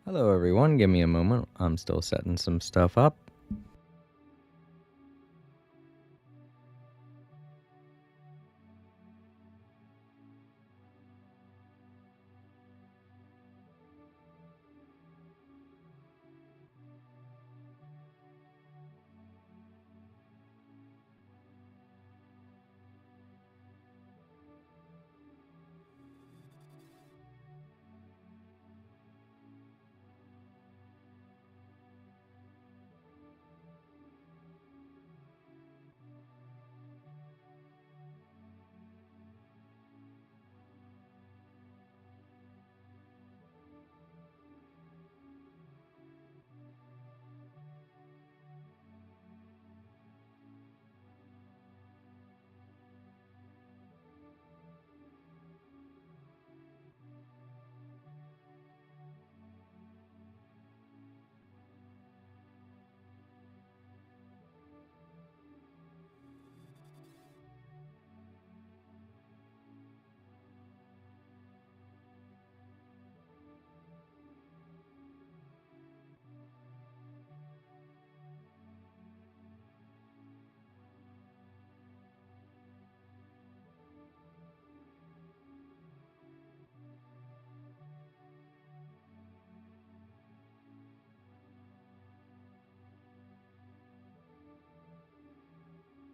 Hello everyone, give me a moment. I'm still setting some stuff up.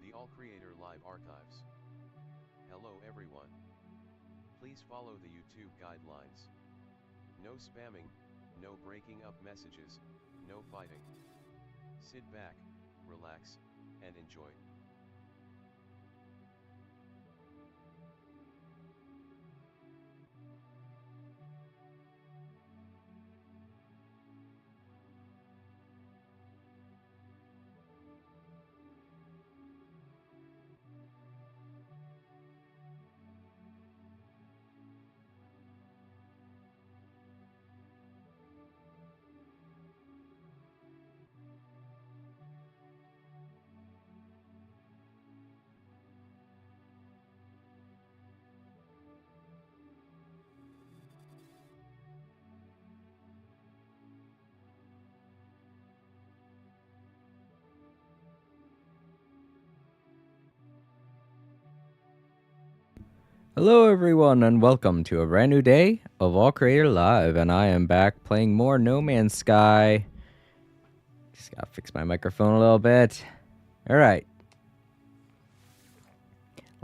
The All Creator Live Archives. Hello everyone. Please follow the YouTube guidelines. No spamming, no breaking up messages, no fighting. Sit back, relax, and enjoy. Hello everyone and welcome to a brand new day of All Creator Live, and I am back playing more No Man's Sky. Just gotta fix my microphone a little bit. Alright.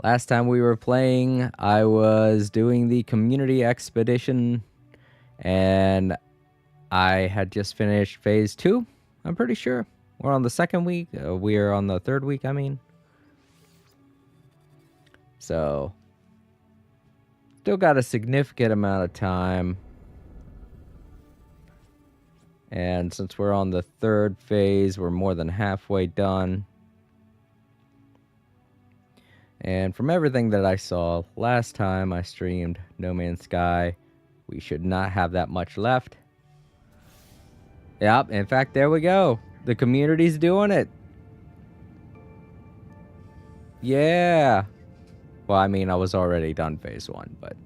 Last time we were playing, I was doing the community expedition, and I had just finished phase 2, I'm pretty sure. We're on the second week. We are on the third week, I mean. So, still got a significant amount of time. And since we're on the third phase, we're more than halfway done. And from everything that I saw last time I streamed No Man's Sky, we should not have that much left. Yep, in fact, there we go. The community's doing it. Yeah. Well, I mean, I was already done phase 1, but...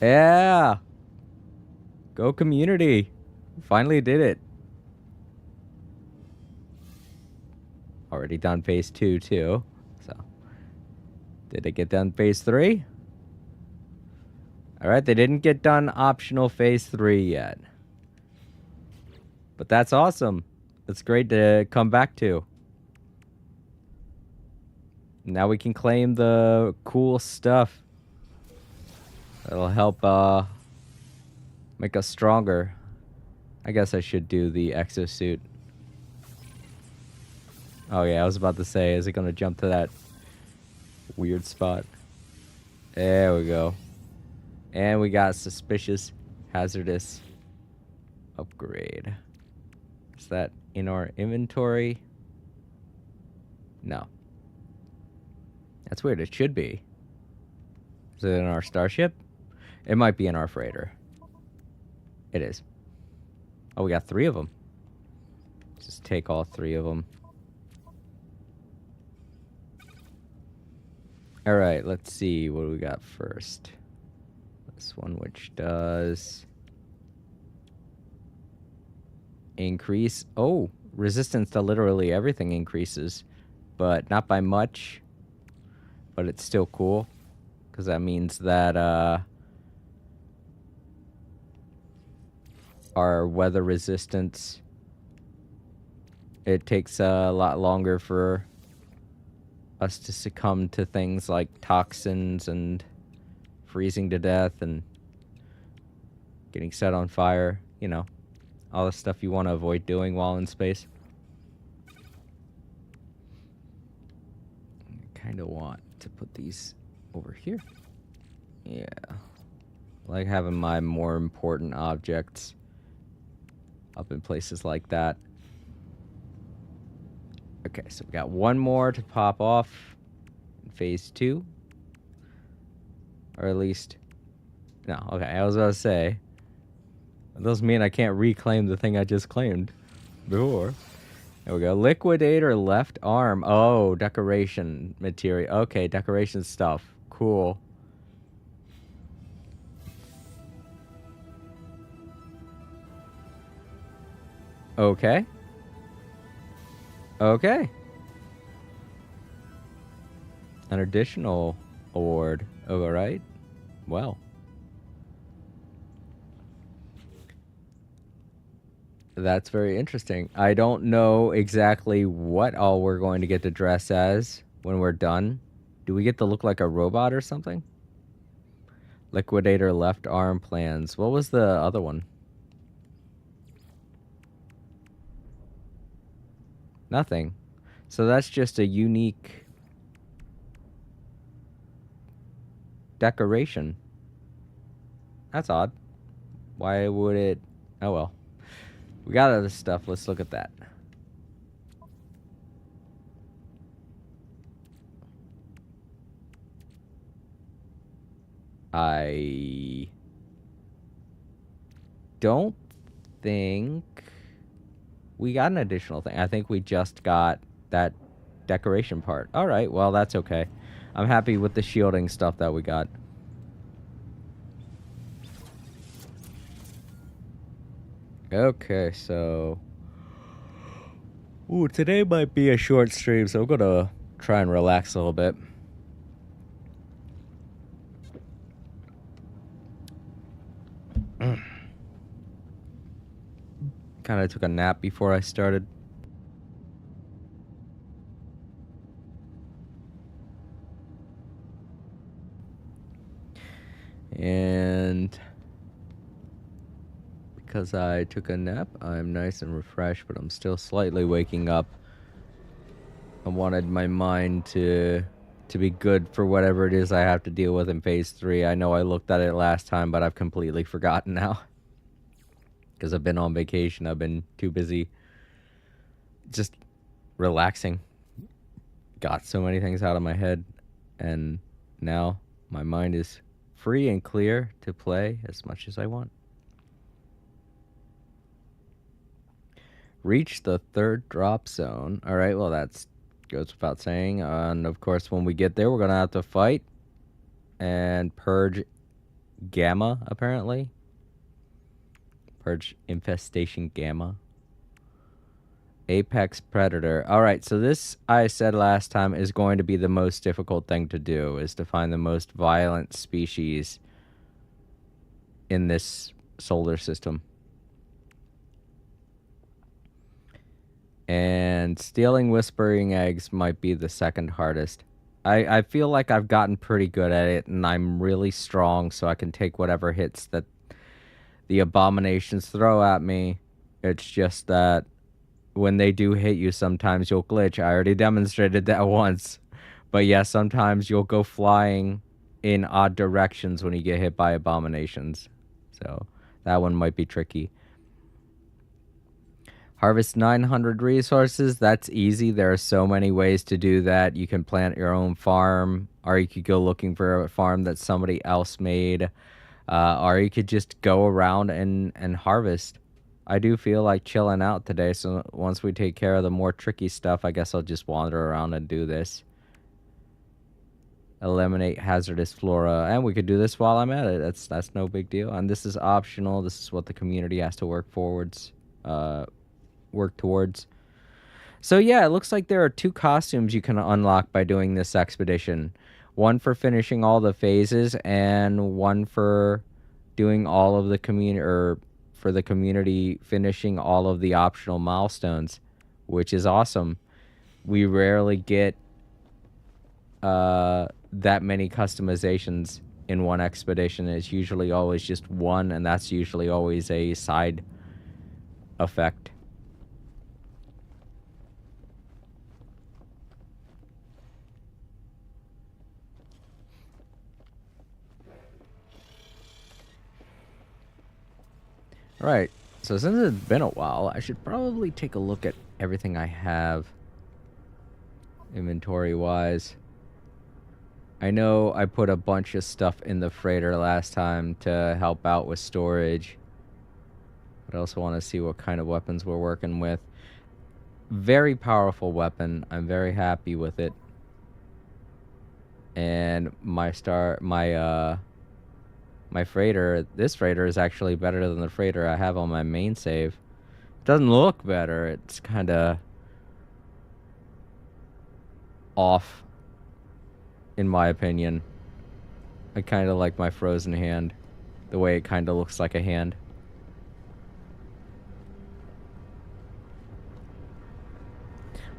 Yeah. Go community. Finally did it. Already done phase 2, too. So, did it get done phase 3? Alright, they didn't get done optional phase 3 yet. But that's awesome. It's great to come back to. Now we can claim the cool stuff. That'll help make us stronger. I guess I should do the exosuit. Oh yeah, I was about to say, is it gonna jump to that weird spot? There we go. And we got suspicious hazardous upgrade. Is that in our inventory? No. That's weird. It should be. Is it in our starship? It might be in our freighter. It is. Oh, we got 3 of them. Just take all 3 of them. Alright, let's see. What do we got first? This one, which does increase. Oh, resistance to literally everything increases, but not by much. But it's still cool, because that means that our weather resistance, it takes a lot longer for us to succumb to things like toxins and freezing to death and getting set on fire, you know, all the stuff you want to avoid doing while in space. I kind of want to put these over here. Yeah. I like having my more important objects up in places like that. Okay, so we got one more to pop off in phase 2. Or at least... No, okay, I was about to say... That doesn't mean I can't reclaim the thing I just claimed before. There we go. Liquidator left arm. Oh, decoration material. Okay, decoration stuff. Cool. Okay. Okay. An additional award. Oh, all right. Well. That's very interesting. I don't know exactly what all we're going to get to dress as when we're done. Do we get to look like a robot or something? Liquidator left arm plans. What was the other one? Nothing. So that's just a unique decoration. That's odd. Why would it... Oh well. We got other stuff. Let's look at that. I don't think we got an additional thing. I think we just got that decoration part. All right, well, that's okay. I'm happy with the shielding stuff that we got. Okay, so... Ooh, today might be a short stream, so I'm gonna try and relax a little bit. Kind of took a nap before I started. And because I took a nap, I'm nice and refreshed, but I'm still slightly waking up. I wanted my mind to be good for whatever it is I have to deal with in phase 3. I know I looked at it last time, but I've completely forgotten now. Because I've been on vacation. I've been too busy just relaxing. Got so many things out of my head. And now my mind is free and clear to play as much as I want. Reach the 3rd drop zone. All right, well, that goes without saying. And, of course, when we get there, we're going to have to fight and purge Gamma, apparently. Purge Infestation Gamma. Apex Predator. All right, so this, I said last time, is going to be the most difficult thing to do, is to find the most violent species in this solar system. And stealing whispering eggs might be the 2nd hardest. I feel like I've gotten pretty good at it, and I'm really strong, so I can take whatever hits that the abominations throw at me. It's just that when they do hit you, sometimes you'll glitch. I already demonstrated that once. But yeah, sometimes you'll go flying in odd directions when you get hit by abominations. So that one might be tricky. Harvest 900 resources. That's easy. There are so many ways to do that. You can plant your own farm, or you could go looking for a farm that somebody else made. Or you could just go around and harvest. I do feel like chilling out today, so once we take care of the more tricky stuff, I guess I'll just wander around and do this. eliminate hazardous flora, and we could do this while I'm at it. That's no big deal. And this is optional. This is what the community has to work towards. So yeah, it looks like there are 2 costumes you can unlock by doing this expedition. One for finishing all the phases, and one for doing all of the community finishing all of the optional milestones, which is awesome. We rarely get that many customizations in one expedition. It's usually always just one, and that's usually always a side effect. Alright, so since it's been a while, I should probably take a look at everything I have inventory-wise. I know I put a bunch of stuff in the freighter last time to help out with storage. But I also want to see what kind of weapons we're working with. Very powerful weapon. I'm very happy with it. And my freighter, this freighter is actually better than the freighter I have on my main save. It doesn't look better. It's kind of off, in my opinion. I kind of like my frozen hand, the way it kind of looks like a hand.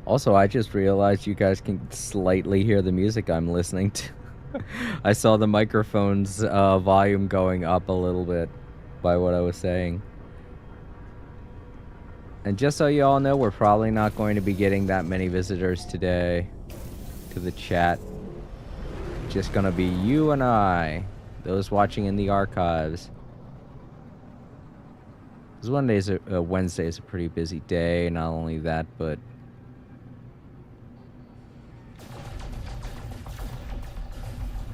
Also, I just realized you guys can slightly hear the music I'm listening to. I saw the microphone's volume going up a little bit by what I was saying. And just so you all know, we're probably not going to be getting that many visitors today to the chat. Just gonna be you and I, those watching in the archives. Because Wednesday is a pretty busy day. Not only that, but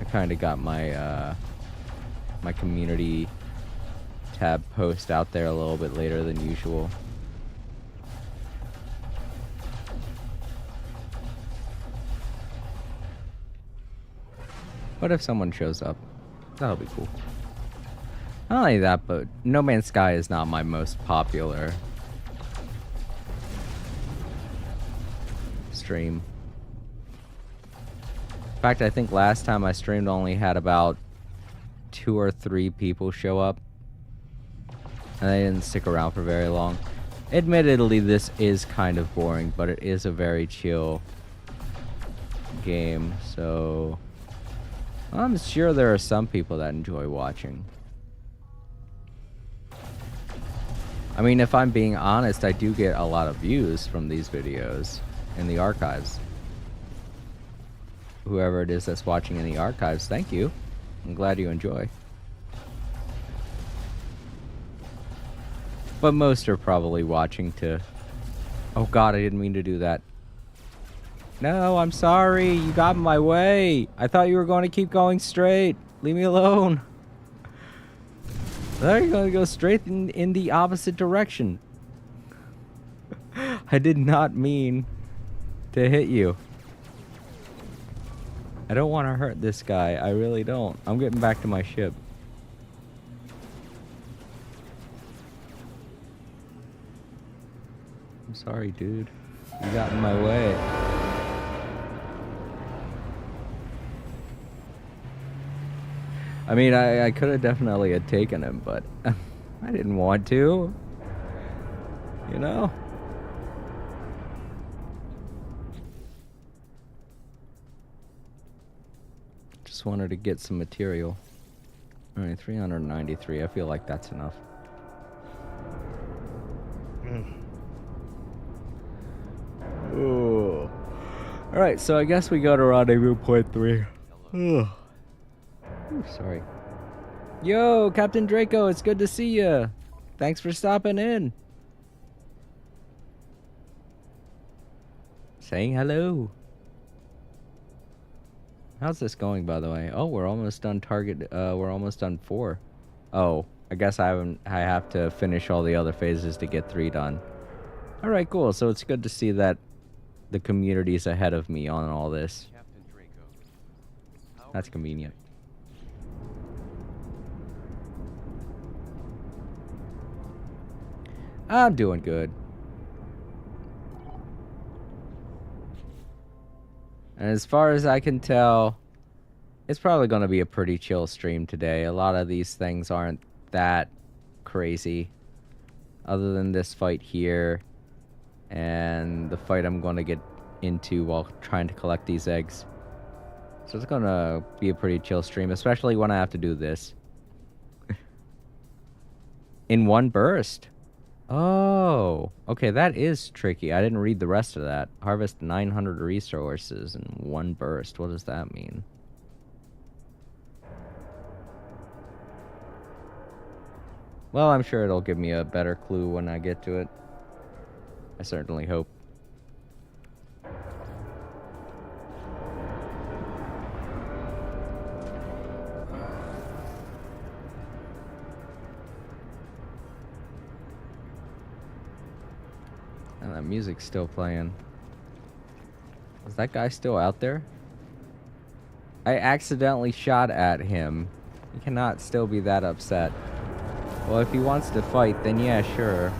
I kind of got my my community tab post out there a little bit later than usual. What if someone shows up? That'll be cool. Not only that, but No Man's Sky is not my most popular stream. In fact, I think last time I streamed only had about 2 or 3 people show up. And they didn't stick around for very long. Admittedly, this is kind of boring, but it is a very chill game, so I'm sure there are some people that enjoy watching. I mean, if I'm being honest, I do get a lot of views from these videos in the archives. Whoever it is that's watching in the archives, thank you. I'm glad you enjoy. But most are probably watching to... Oh god, I didn't mean to do that. No, I'm sorry. You got in my way. I thought you were going to keep going straight. Leave me alone. Now you're going to go straight in the opposite direction. I did not mean to hit you. I don't want to hurt this guy. I really don't. I'm getting back to my ship. I'm sorry, dude. You got in my way. I mean, I could have definitely had taken him, but I didn't want to. You know? Just wanted to get some material. Alright, 393. I feel like that's enough. Oh. Alright, so I guess we go to rendezvous point 3. Ooh, sorry. Yo, Captain Draco, it's good to see you. Thanks for stopping in. Saying hello. How's this going, by the way? Oh, we're almost done target. We're almost done 4. Oh, I guess I have to finish all the other phases to get 3 done. All right, cool. So it's good to see that the community's ahead of me on all this. Captain Draco, how That's convenient. I'm doing good. And as far as I can tell, it's probably going to be a pretty chill stream today. A lot of these things aren't that crazy. Other than this fight here. And the fight I'm going to get into while trying to collect these eggs. So it's going to be a pretty chill stream. Especially when I have to do this. In one burst. Oh, okay, that is tricky. I didn't read the rest of that. Harvest 900 resources in one burst. What does that mean? Well, I'm sure it'll give me a better clue when I get to it. I certainly hope. And that music's still playing. Is that guy still out there? I accidentally shot at him. He cannot still be that upset. Well, if he wants to fight, then yeah, sure.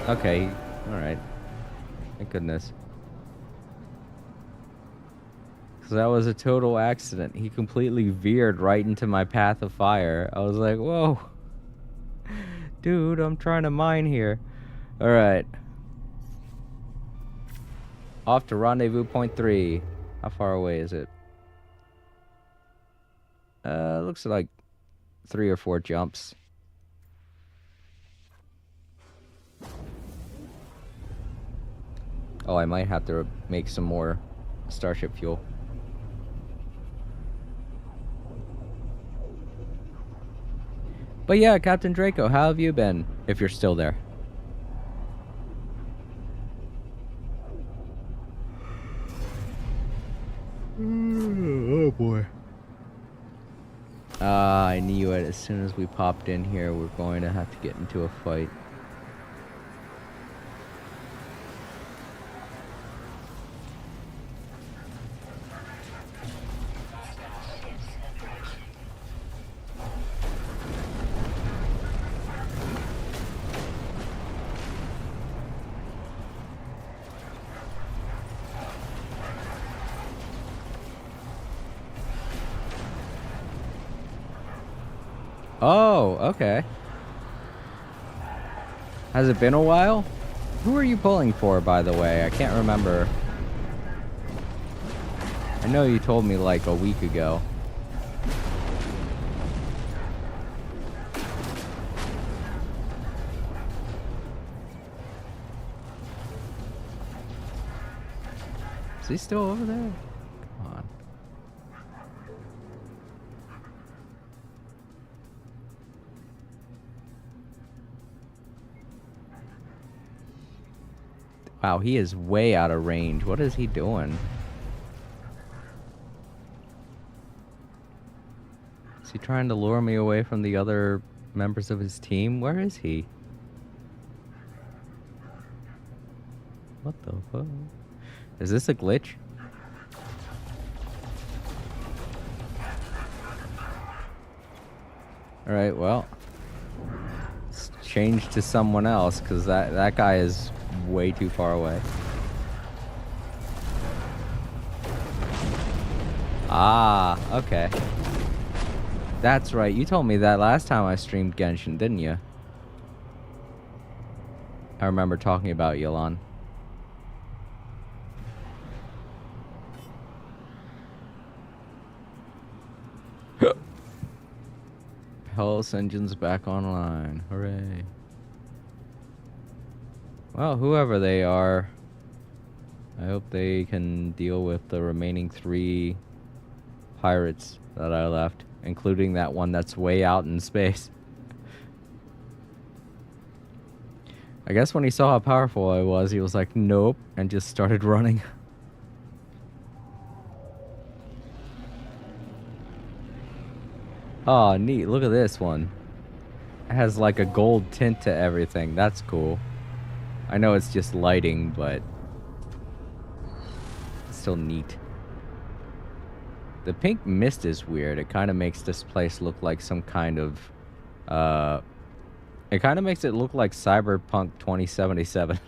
Okay, alright. Thank goodness. Because that was a total accident. He completely veered right into my path of fire. I was like, whoa. Dude, I'm trying to mine here. Alright. Off to rendezvous point 3. How far away is it? Looks like 3 or 4 jumps. Oh, I might have to make some more starship fuel. But yeah, Captain Draco, how have you been? If you're still there. Oh boy. I knew it. As soon as we popped in here, we're going to have to get into a fight. Oh, okay. Has it been a while? Who are you pulling for, by the way? I can't remember. I know you told me like a week ago. Is he still over there? Come on. Wow, he is way out of range. What is he doing? Is he trying to lure me away from the other members of his team? Where is he? What the fuck? Is this a glitch? Alright, well. Let's change to someone else, because that guy is way too far away. Ah, okay. That's right. You told me that last time I streamed Genshin, didn't you? I remember talking about Yelan. Pulse engine's back online. Hooray. Well, whoever they are, I hope they can deal with the remaining 3 pirates that I left, including that one that's way out in space. I guess when he saw how powerful I was, he was like, nope, and just started running. Oh, neat. Look at this one. It has like a gold tint to everything. That's cool. I know it's just lighting, but it's still neat. The pink mist is weird. It kind of makes this place look like some kind of... it kind of makes it look like Cyberpunk 2077.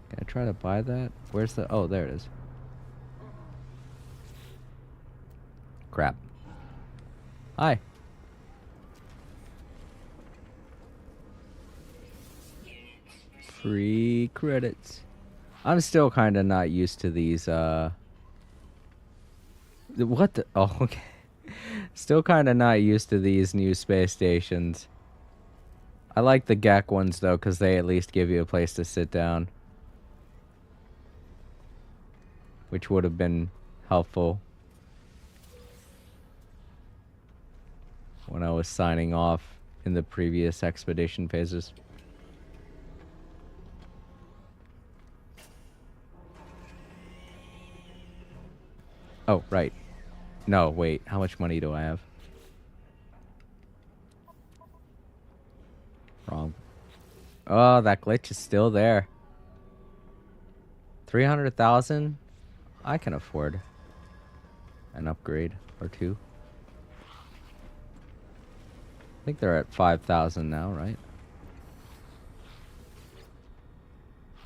Can I try to buy that? Where's the... Oh, there it is. Crap. Hi. Free credits. I'm still kind of not used to these, what the... Oh, okay. Still kind of not used to these new space stations. I like the GAC ones, though, because they at least give you a place to sit down. Which would have been helpful when I was signing off in the previous expedition phases. Oh, right. No, wait. How much money do I have? Wrong. Oh, that glitch is still there. 300,000? I can afford an upgrade or two. I think they're at 5,000 now, right?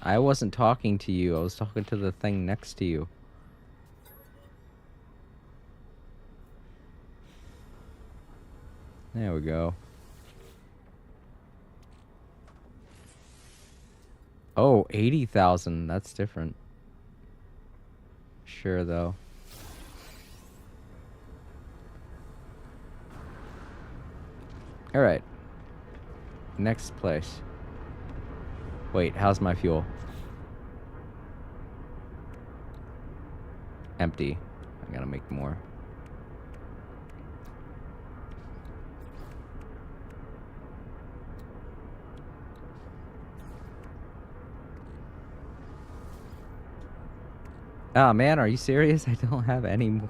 I wasn't talking to you. I was talking to the thing next to you. There we go. Oh, 80,000. That's different. Sure, though. All right. Next place. Wait, how's my fuel? Empty. I gotta make more. Ah, man, are you serious? I don't have any more.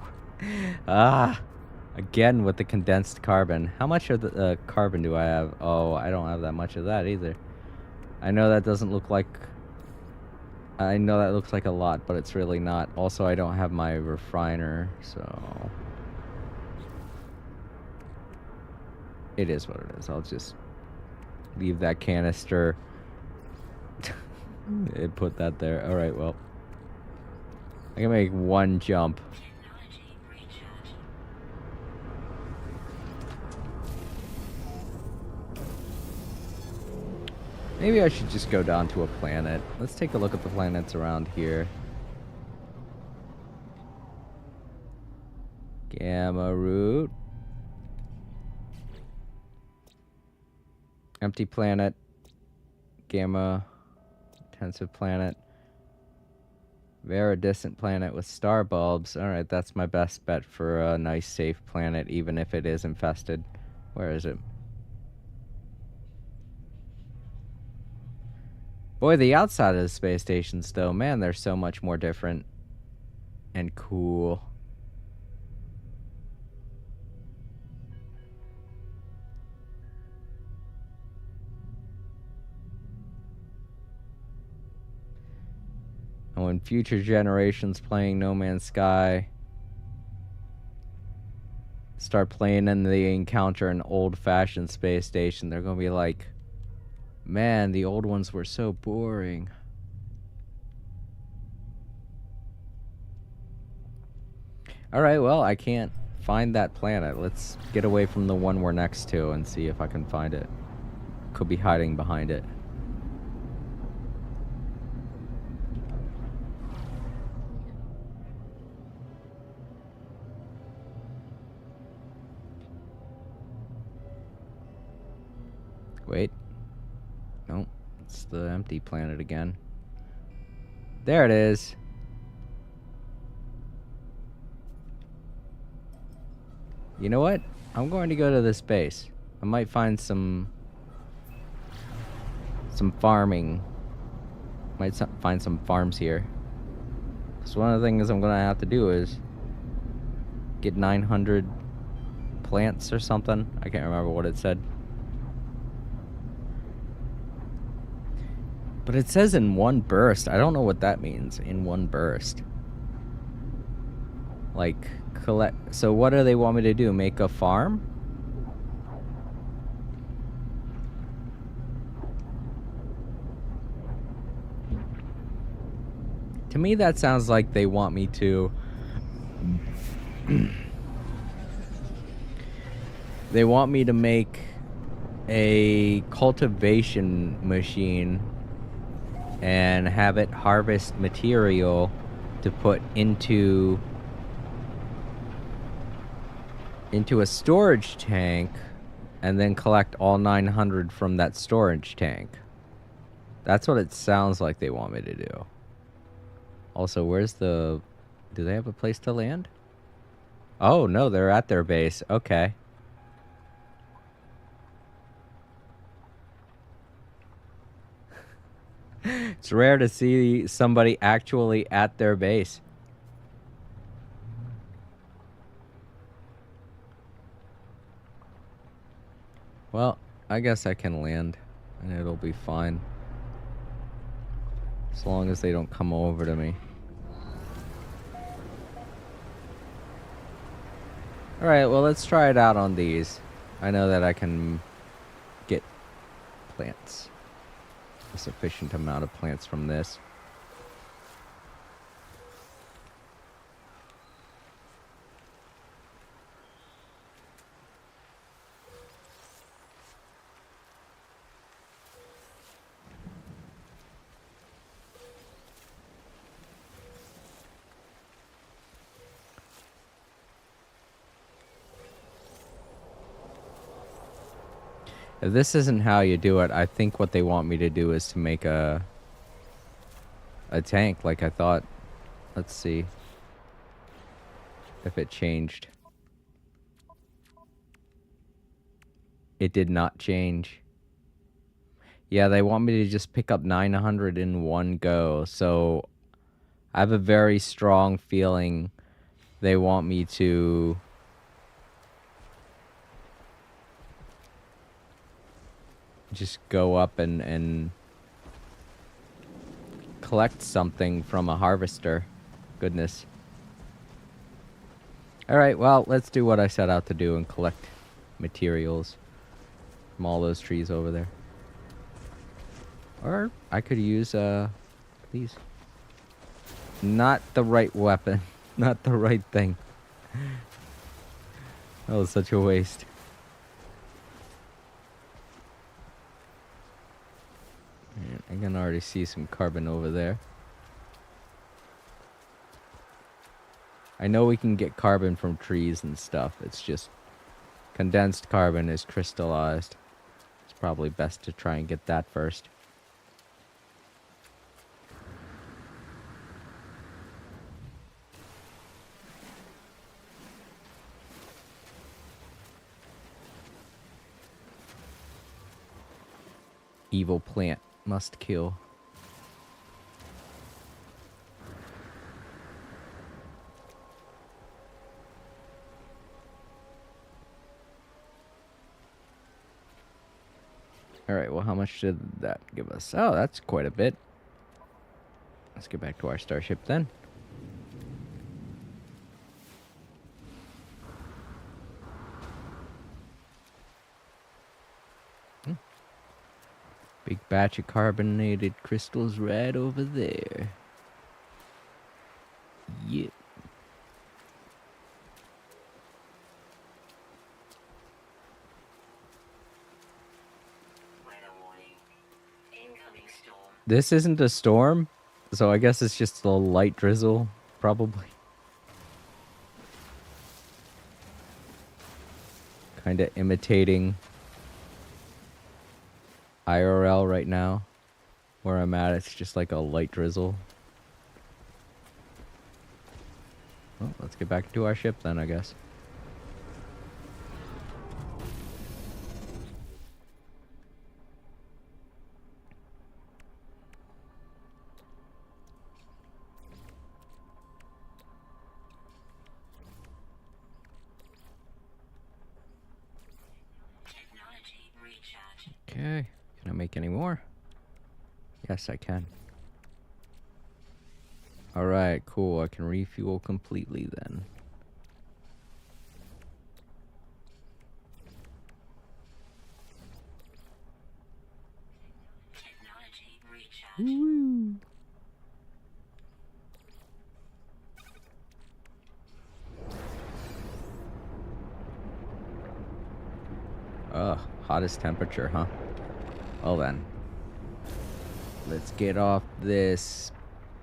Again with the condensed carbon. How much of the carbon do I have? Oh, I don't have that much of that either. I know that doesn't look like... I know that looks like a lot, but it's really not. Also, I don't have my refiner, so... It is what it is. I'll just leave that canister and put that there. Alright, well. I can make one jump. Maybe I should just go down to a planet. Let's take a look at the planets around here. Gamma root. Empty planet. Gamma intensive planet. Very distant planet with star bulbs. Alright, that's my best bet for a nice safe planet, even if it is infested. Where is it? Boy, the outside of the space stations, though, man, they're so much more different and cool. And when future generations playing No Man's Sky start playing and they encounter an old-fashioned space station, they're gonna be like, man, the old ones were so boring. Alright, well, I can't find that planet. Let's get away from the one we're next to and see if I can find it. Could be hiding behind it. Wait. Nope. It's the empty planet again. There it is. You know what? I'm going to go to this base. I might find some farming. Might find some farms here. So one of the things I'm going to have to do is get 900 plants or something. I can't remember what it said. But it says in one burst. I don't know what that means, in one burst. Like, collect... So what do they want me to do? Make a farm? To me, that sounds like they want me to... They want me to make a cultivation machine and have it harvest material to put into a storage tank and then collect all 900 from that storage tank. That's what it sounds like they want me to do. Also, where's the... Do they have a place to land? Oh, no, they're at their base. Okay. It's rare to see somebody actually at their base. Well, I guess I can land, and it'll be fine. As long as they don't come over to me. Alright, well, let's try it out on these. I know that I can get plants. A sufficient amount of plants from this. If this isn't how you do it, I think what they want me to do is to make a tank like I thought. Let's see if it changed. It did not change. Yeah, they want me to just pick up 900 in one go. So I have a very strong feeling they want me to just go up and collect something from a harvester. Goodness. Alright, well, let's do what I set out to do and collect materials from all those trees over there. Or I could use these. Not the right weapon. Not the right thing. That was such a waste. And I can already see some carbon over there. I know we can get carbon from trees and stuff. It's just condensed carbon is crystallized. It's probably best to try and get that first. Evil plant must kill. Alright, well, how much did that give us? Oh, that's quite a bit. Let's get back to our starship then. Big batch of carbonated crystals right over there. Yep. This isn't a storm, so I guess it's just a light drizzle, probably. Kind of imitating IRL right now. Where I'm at, it's just like a light drizzle. Well, let's get back to our ship then, I guess. make any more? Yes, I can. Alright, cool. I can refuel completely then. Woo! Ugh, hottest temperature, huh? Well then. Let's get off this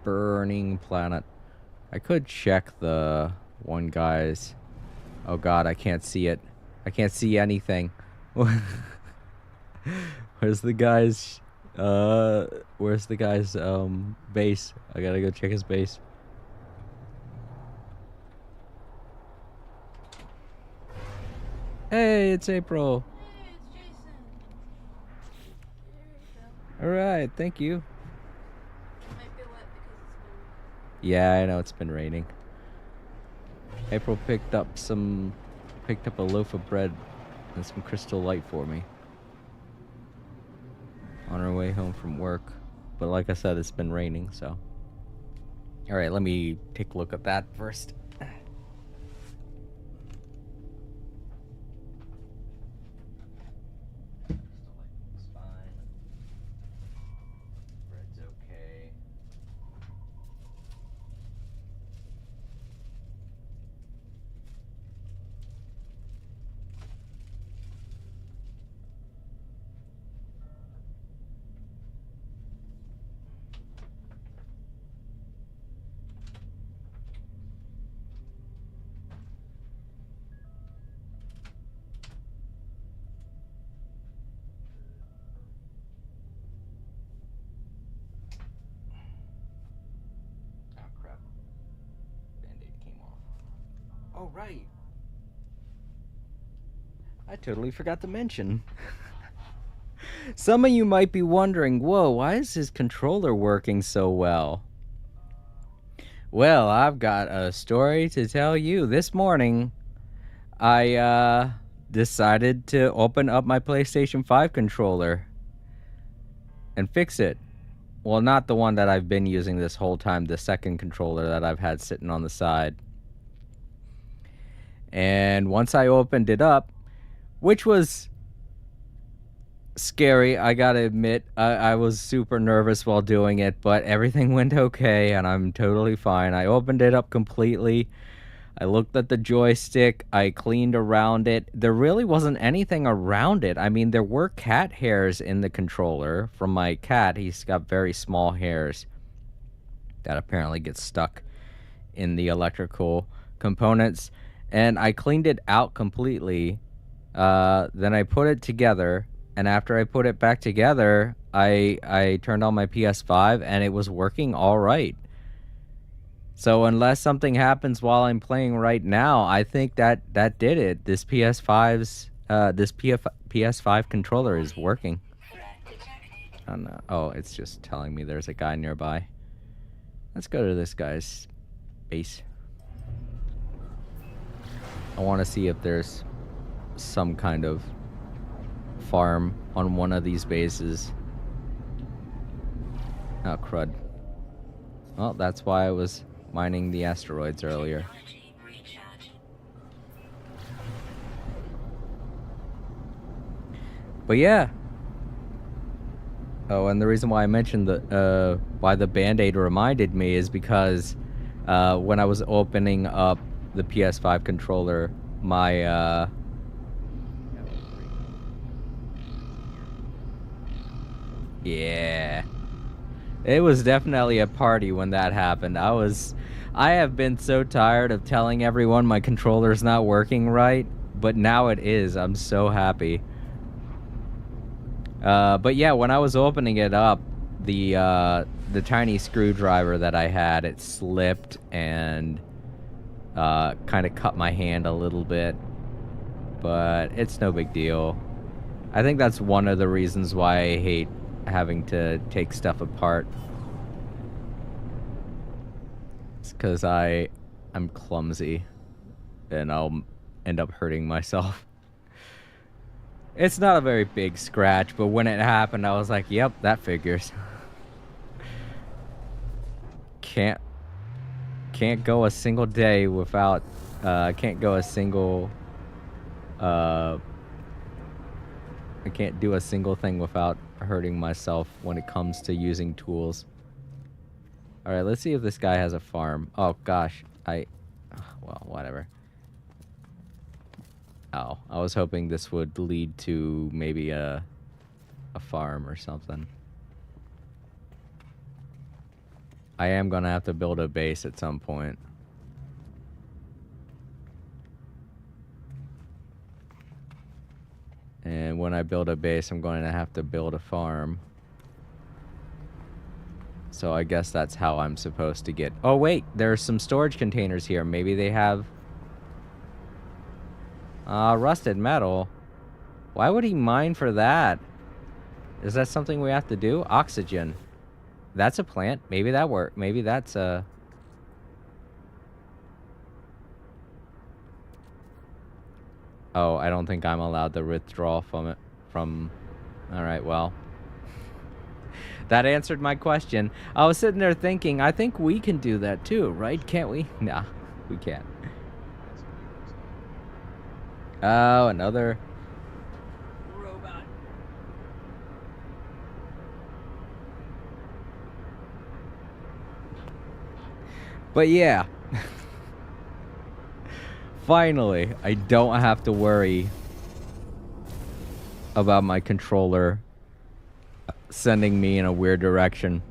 burning planet. I could check the one guy's... Oh god, I can't see it. I can't see anything. Where's the guy's... where's the guy's, base? I gotta go check his base. Hey, it's April. Hey, it's Jason. There you go. Alright, thank you. Might be wet because it's been. Yeah, I know it's been raining. April picked up a loaf of bread and some Crystal Light for me on our way home from work. But like I said, it's been raining, so. Alright, let me take a look at that first. Bread's okay. Oh crap. Band-Aid came off. Oh right. I totally forgot to mention. Some of you might be wondering, whoa, why is his controller working so well? Well, I've got a story to tell you. This morning, I decided to open up my PlayStation 5 controller and fix it. Well, not the one that I've been using this whole time, the second controller that I've had sitting on the side. And once I opened it up, which was scary, I gotta admit, I was super nervous while doing it, but everything went okay and I'm totally fine. I opened it up completely. I looked at the joystick, I cleaned around it. There really wasn't anything around it. I mean, there were cat hairs in the controller from my cat. He's got very small hairs that apparently get stuck in the electrical components. And I cleaned it out completely. Then I put it together. And after I put it back together, I turned on my PS5 and it was working all right. So unless something happens while I'm playing right now, I think that did it. This PS5 controller is working. Oh no. Oh, it's just telling me there's a guy nearby. Let's go to this guy's base. I want to see if there's some kind of farm on one of these bases. Oh, crud. Well, that's why I was mining the asteroids earlier. But yeah. Oh, and the reason why I mentioned why the Band-Aid reminded me is because when I was opening up the PS5 controller, my yeah. It was definitely a party when that happened. I have been so tired of telling everyone my controller's not working right, but now it is. I'm so happy. But yeah, when I was opening it up, the tiny screwdriver that I had, it slipped and kind of cut my hand a little bit. But it's no big deal. I think that's one of the reasons why I hate having to take stuff apart. It's because I'm clumsy and I'll end up hurting myself. It's not a very big scratch, but when it happened, I was like, yep, that figures. Can't go a single day without, can't go a single, I can't do a single thing without hurting myself when it comes to using tools. Alright, let's see if this guy has a farm. Oh, gosh. Well, whatever. Oh, I was hoping this would lead to maybe a farm or something. I am gonna have to build a base at some point. And when I build a base, I'm going to have to build a farm. So I guess that's how I'm supposed to get... Oh, wait, there's some storage containers here. Maybe they have... rusted metal. Why would he mine for that? Is that something we have to do? Oxygen. That's a plant. Maybe that worked. Maybe that's a... Oh, I don't think I'm allowed to withdraw from it. Alright, well. That answered my question. I was sitting there thinking, I think we can do that too, right? Can't we? Nah, we can't. Oh, another... Robot. But yeah. Finally, I don't have to worry about my controller sending me in a weird direction.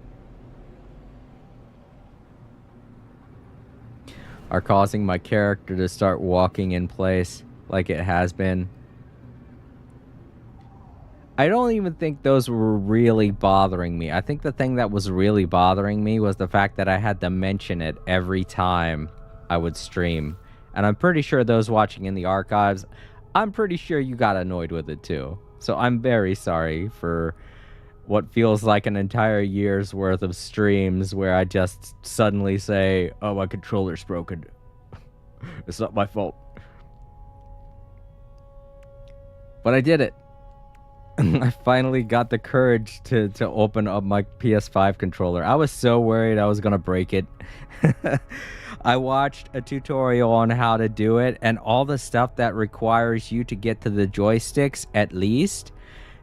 Are causing my character to start walking in place like it has been. I don't even think those were really bothering me. I think the thing that was really bothering me was the fact that I had to mention it every time I would stream. And I'm pretty sure those watching in the archives, I'm pretty sure you got annoyed with it too. So I'm very sorry for what feels like an entire year's worth of streams where I just suddenly say, oh, my controller's broken. It's not my fault. But I did it. I finally got the courage to open up my PS5 controller. I was so worried I was going to break it. I watched a tutorial on how to do it, and all the stuff that requires you to get to the joysticks, at least,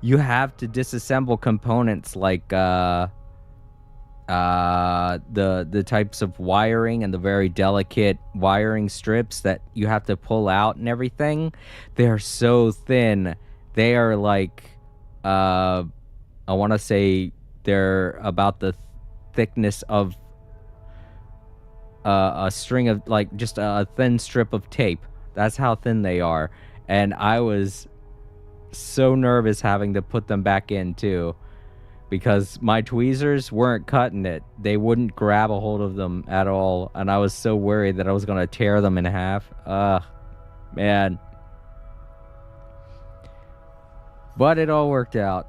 you have to disassemble components like the types of wiring and the very delicate wiring strips that you have to pull out and everything. They're so thin. They are like, I want to say they're about the thickness of a string of, like, just a thin strip of tape. That's how thin they are. And I was so nervous having to put them back in too, because my tweezers weren't cutting it. They wouldn't grab a hold of them at all, and I was so worried that I was going to tear them in half. Man. But it all worked out.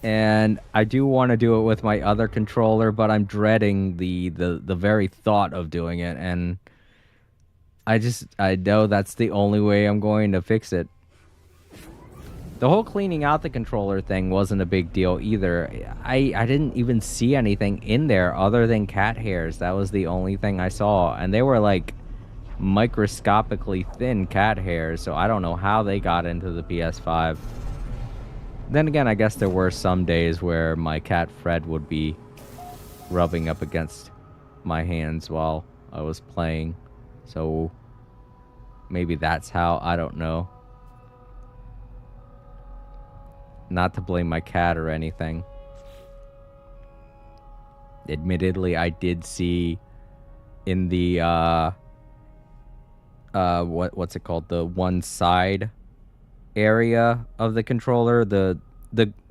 And I do want to do it with my other controller, but I'm dreading the very thought of doing it, and I know that's the only way I'm going to fix it. The whole cleaning out the controller thing wasn't a big deal either. I didn't even see anything in there other than cat hairs. That was the only thing I saw, and they were like microscopically thin cat hairs, so I don't know how they got into the PS5. Then again, I guess there were some days where my cat Fred would be rubbing up against my hands while I was playing. So maybe that's how, I don't know. Not to blame my cat or anything. Admittedly, I did see in the what's it called? The one side area of the controller, the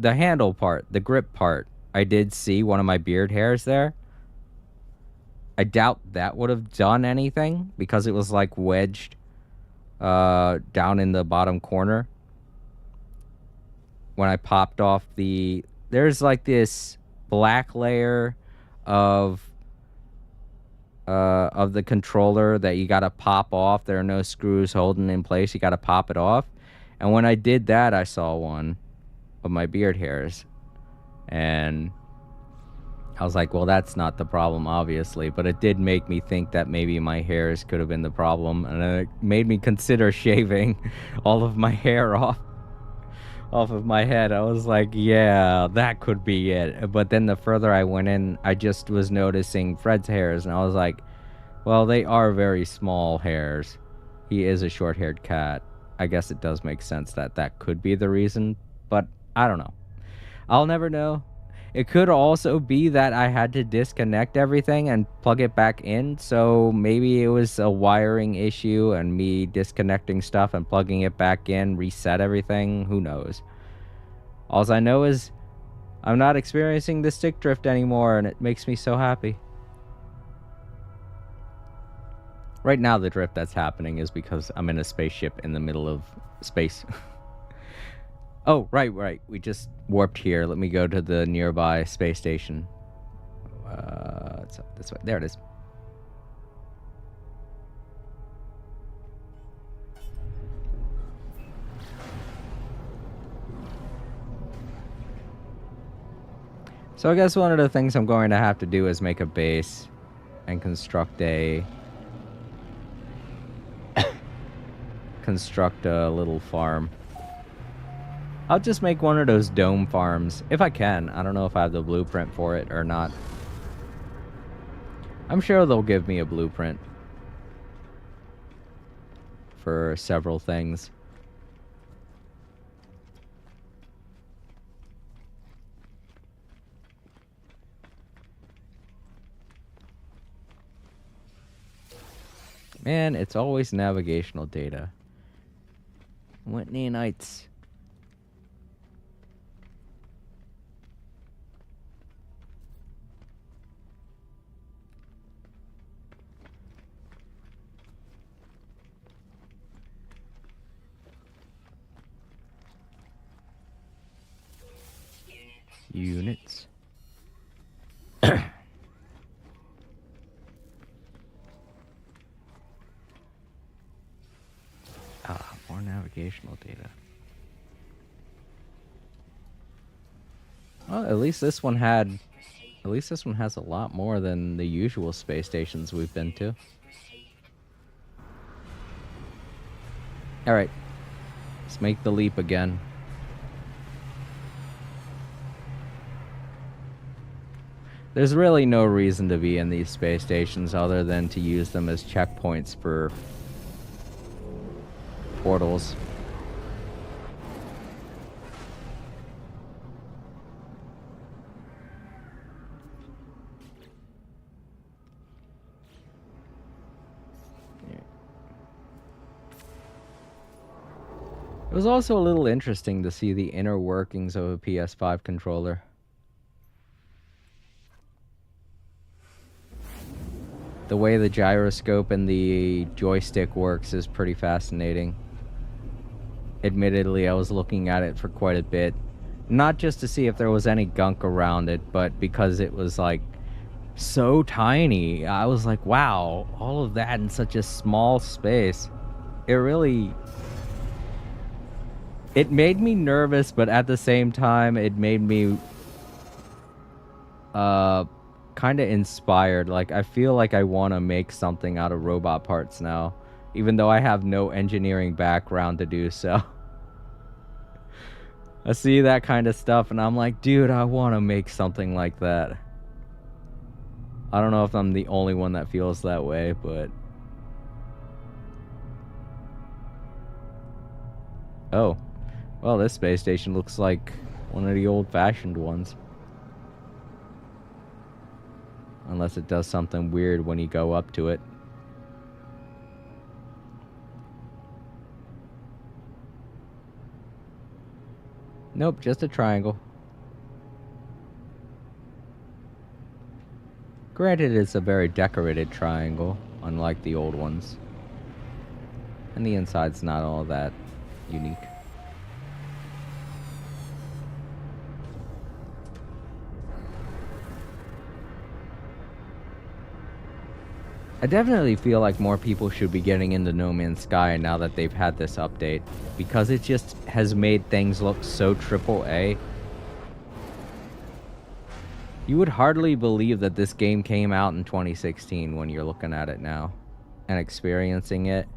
handle part, the grip part, I did see one of my beard hairs there. I doubt that would have done anything because it was like wedged down in the bottom corner. When I popped off there's like this black layer of the controller that you gotta pop off. There are no screws holding in place. You gotta pop it off. And when I did that, I saw one of my beard hairs. And I was like, well, that's not the problem, obviously. But it did make me think that maybe my hairs could have been the problem. And it made me consider shaving all of my hair off of my head. I was like, yeah, that could be it. But then the further I went in, I just was noticing Fred's hairs. And I was like, well, they are very small hairs. He is a short-haired cat. I guess it does make sense that that could be the reason. But I don't know. I'll never know. It could also be that I had to disconnect everything and plug it back in, so maybe it was a wiring issue and me disconnecting stuff and plugging it back in, reset everything, who knows. All I know is I'm not experiencing the stick drift anymore, and it makes me so happy. Right now the drift that's happening is because I'm in a spaceship in the middle of space. Oh, right. We just warped here. Let me go to the nearby space station. It's up this way. There it is. So I guess one of the things I'm going to have to do is make a base and construct a little farm. I'll just make one of those dome farms, if I can. I don't know if I have the blueprint for it or not. I'm sure they'll give me a blueprint for several things. Man, it's always navigational data. Whitney Nights. Units. More navigational data. Well, at least this one has a lot more than the usual space stations we've been to. All right. Let's make the leap again. There's really no reason to be in these space stations other than to use them as checkpoints for portals. It was also a little interesting to see the inner workings of a PS5 controller. The way the gyroscope and the joystick works is pretty fascinating. Admittedly, I was looking at it for quite a bit. Not just to see if there was any gunk around it, but because it was like so tiny. I was like, wow, all of that in such a small space. It made me nervous, but at the same time, it made me kind of inspired. Like, I feel like I want to make something out of robot parts now, even though I have no engineering background to do so. I see that kind of stuff and I'm like, dude, I want to make something like that. I don't know if I'm the only one that feels that way, but... Oh. Well, this space station looks like one of the old-fashioned ones. Unless it does something weird when you go up to it. Nope, just a triangle. Granted, it's a very decorated triangle, unlike the old ones. And the inside's not all that unique. I definitely feel like more people should be getting into No Man's Sky now that they've had this update, because it just has made things look so AAA. You would hardly believe that this game came out in 2016 when you're looking at it now and experiencing it.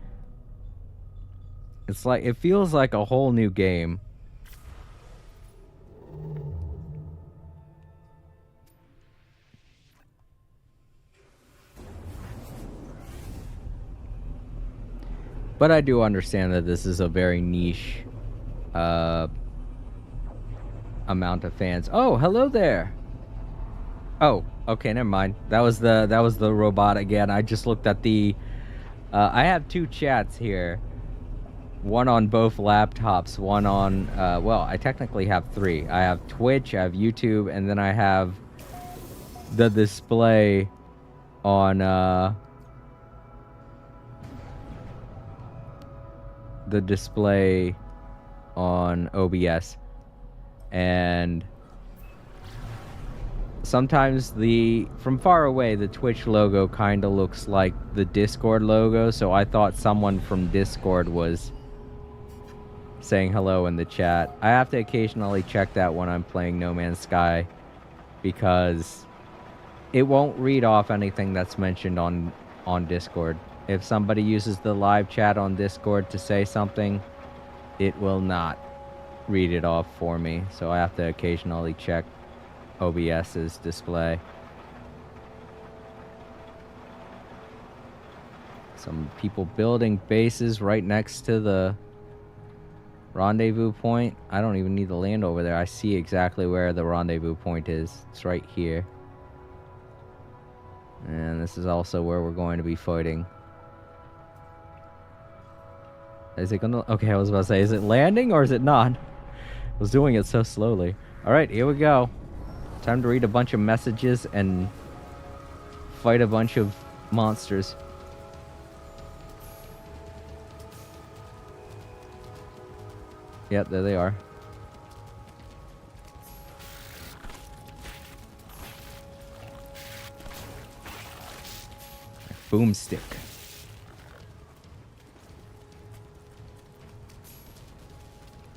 It's like, it feels like a whole new game. But I do understand that this is a very niche amount of fans. Oh, hello there. Oh, okay, never mind. That was the robot again. I just looked at the I have two chats here. One on both laptops, one on well, I technically have three. I have Twitch, I have YouTube, and then I have the display on the display on OBS. And sometimes from far away, the Twitch logo kind of looks like the Discord logo, so I thought someone from Discord was saying hello in the chat. I have to occasionally check that when I'm playing No Man's Sky, because it won't read off anything that's mentioned on Discord. If somebody uses the live chat on Discord to say something, it will not read it off for me, so I have to occasionally check OBS's display. Some people building bases right next to the rendezvous point. I don't even need to land over there. I see exactly where the rendezvous point is. It's right here. And this is also where we're going to be fighting. Is it gonna... Okay, I was about to say, is it landing or is it not? I was doing it so slowly. Alright, here we go. Time to read a bunch of messages and fight a bunch of monsters. Yep, there they are. Boomstick.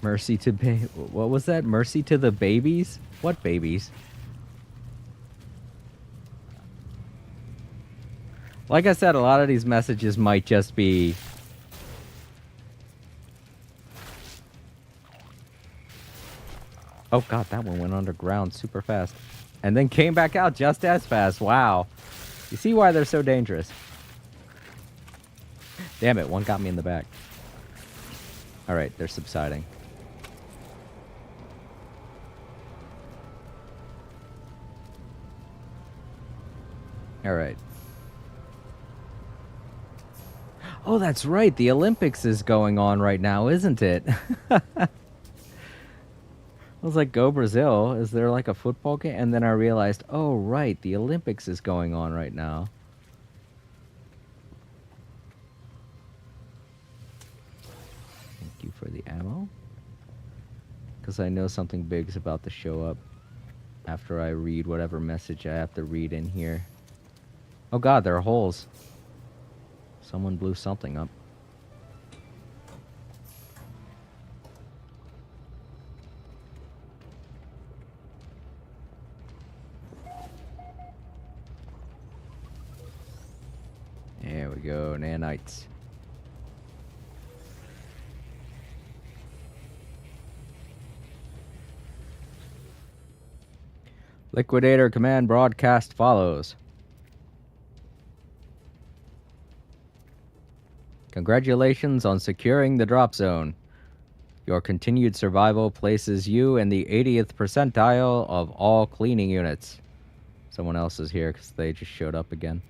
Mercy to what was that? Mercy to the babies? What babies? Like I said, a lot of these messages might just be... Oh god, that one went underground super fast. And then came back out just as fast. Wow. You see why they're so dangerous. Damn it, one got me in the back. Alright, they're subsiding. Alright. Oh, that's right. The Olympics is going on right now, isn't it? I was like, go Brazil. Is there like a football game? And then I realized, oh, right. The Olympics is going on right now. Thank you for the ammo. Because I know something big is about to show up after I read whatever message I have to read in here. Oh god, there are holes. Someone blew something up. There we go, nanites. Liquidator command broadcast follows. Congratulations on securing the drop zone. Your continued survival places you in the 80th percentile of all cleaning units. Someone else is here because they just showed up again.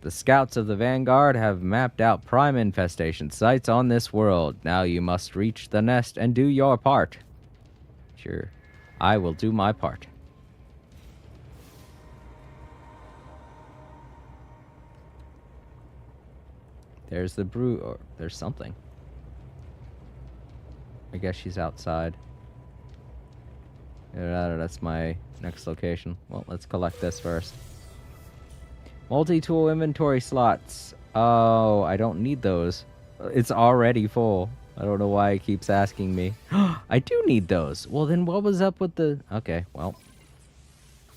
The scouts of the Vanguard have mapped out prime infestation sites on this world. Now you must reach the nest and do your part. Sure, I will do my part. There's the brew, or there's something. I guess she's outside. That's my next location. Well, let's collect this first. Multi-tool inventory slots. Oh, I don't need those. It's already full. I don't know why it keeps asking me. I do need those. Well, then what was up with the... Okay, well.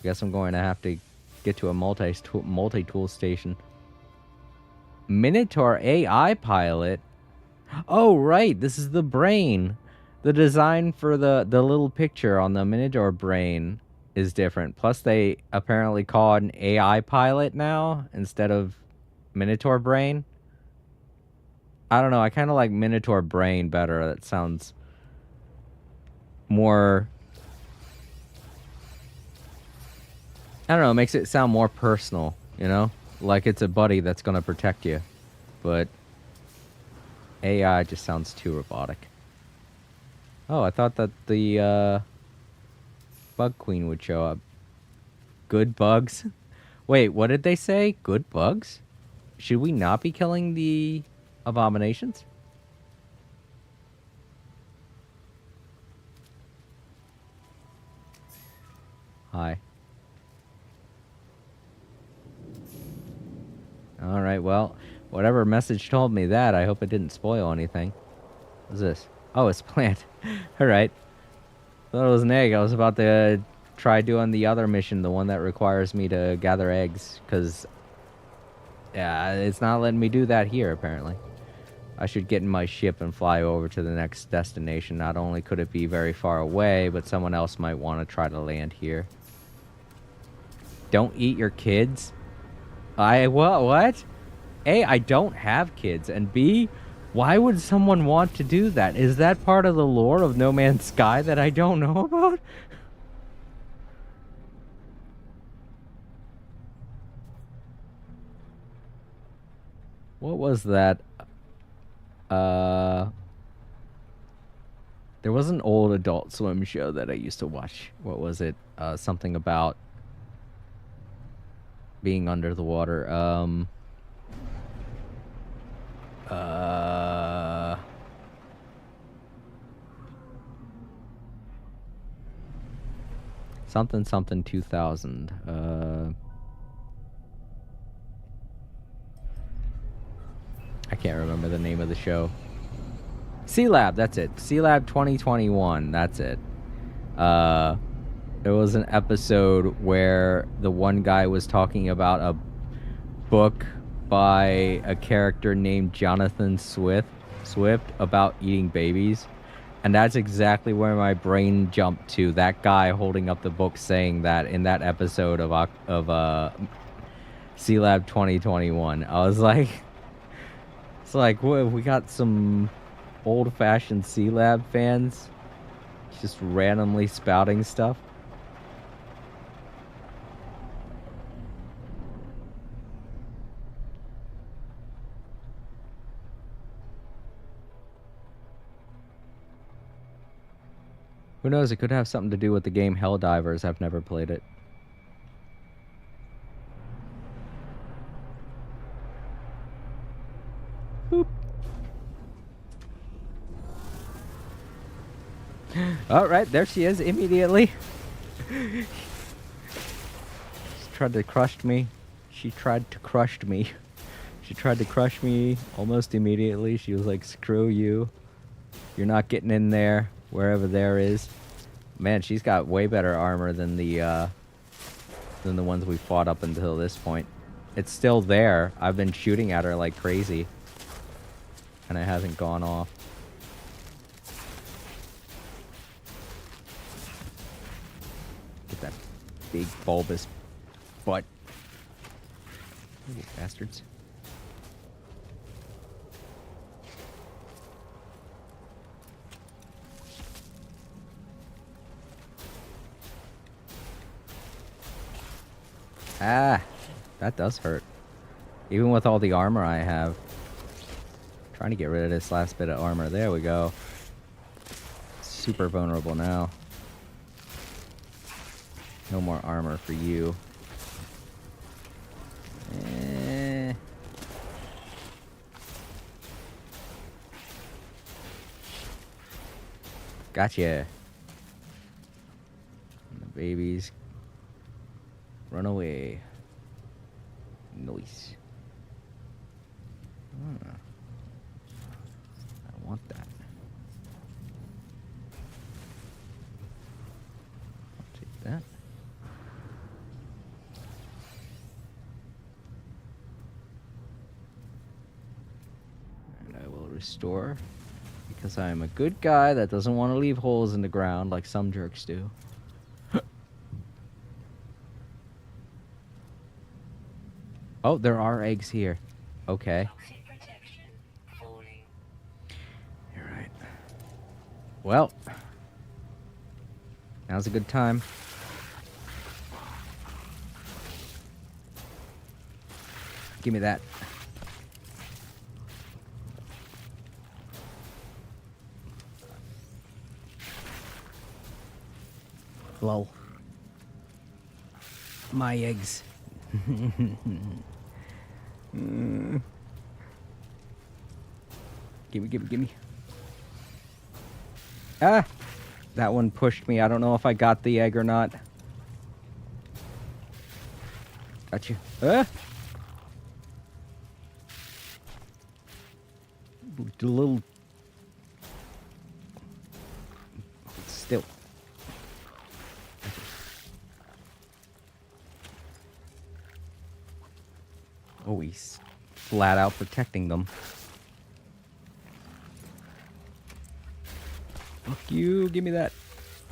Guess I'm going to have to get to a multi-tool station. Minotaur AI pilot? Oh, right. This is the brain. The design for the little picture on the Minotaur brain is different. Plus, they apparently call it an AI pilot now instead of Minotaur brain. I don't know. I kind of like Minotaur brain better. That sounds more... I don't know. It makes it sound more personal, you know? Like it's a buddy that's going to protect you. But AI just sounds too robotic. Oh, I thought that the Bug Queen would show up. Good bugs? Wait, what did they say? Good bugs? Should we not be killing the abominations? Hi. Alright, well, whatever message told me that, I hope it didn't spoil anything. What's this? Oh, it's a plant. Alright. Thought it was an egg. I was about to try doing the other mission, the one that requires me to gather eggs, because yeah, it's not letting me do that here, apparently. I should get in my ship and fly over to the next destination. Not only could it be very far away, but someone else might want to try to land here. Don't eat your kids? What? A, I don't have kids, and B, why would someone want to do that? Is that part of the lore of No Man's Sky that I don't know about? What was that? There was an old Adult Swim show that I used to watch. What was it? Something about being under the water. Something 2000. I can't remember the name of the show. C-Lab, that's it. C-Lab 2021, that's it. There was an episode where the one guy was talking about a book by a character named Jonathan Swift about eating babies. And that's exactly where my brain jumped to. That guy holding up the book saying that in that episode of C-Lab 2021. I was like... It's like, we got some old-fashioned C-Lab fans just randomly spouting stuff. Who knows? It could have something to do with the game Helldivers. I've never played it. Boop. All right, there she is immediately. She tried to crush me. She tried to crush me. She tried to crush me almost immediately. She was like, screw you. You're not getting in there, wherever there is. Man, she's got way better armor than the ones we fought up until this point. It's still there. I've been shooting at her like crazy. And it hasn't gone off. Get that big bulbous butt. You bastards. Ah, that does hurt. Even with all the armor I have. Trying to get rid of this last bit of armor. There we go. Super vulnerable now. No more armor for you. Gotcha. And the babies run away. Nice. Ah. I want that. I'll take that. And I will restore because I am a good guy that doesn't want to leave holes in the ground like some jerks do. Oh, there are eggs here. Okay. You're right. Well, now's a good time. Give me that. Lol. My eggs. Gimme. Ah! That one pushed me. I don't know if I got the egg or not. Got you. Ah! A little... Still. Oh, he's flat out protecting them. Fuck you, give me that.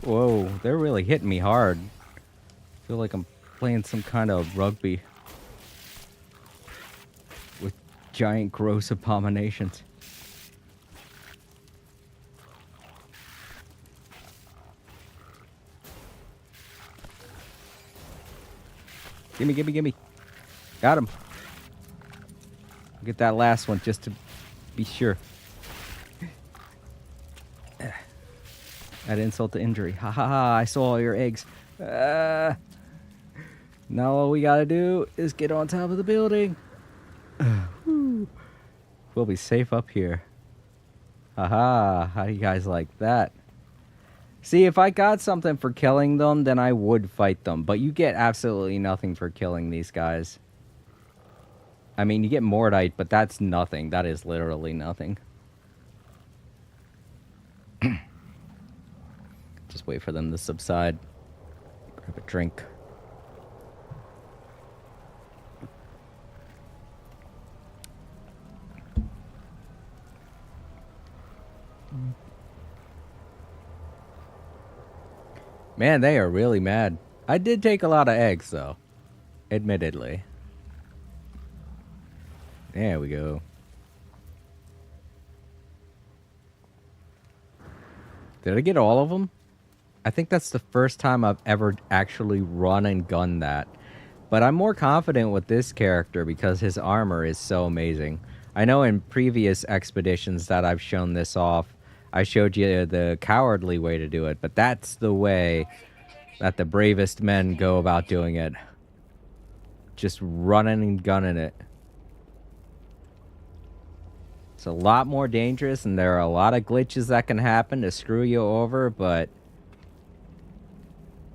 Whoa, they're really hitting me hard. I feel like I'm playing some kind of rugby with giant gross abominations. Gimme. Got him. Get that last one just to be sure. That insult to injury. Ha ha ha, I saw all your eggs. Now all we gotta do is get on top of the building. We'll be safe up here. Haha, how do you guys like that? See, if I got something for killing them, then I would fight them. But you get absolutely nothing for killing these guys. I mean, you get Mordite, but that's nothing. That is literally nothing. Just wait for them to subside. Grab a drink. Man, they are really mad. I did take a lot of eggs, though. Admittedly. There we go. Did I get all of them? I think that's the first time I've ever actually run and gunned that. But I'm more confident with this character because his armor is so amazing. I know in previous expeditions that I've shown this off, I showed you the cowardly way to do it, but that's the way that the bravest men go about doing it. Just running and gunning it. It's a lot more dangerous, and there are a lot of glitches that can happen to screw you over, but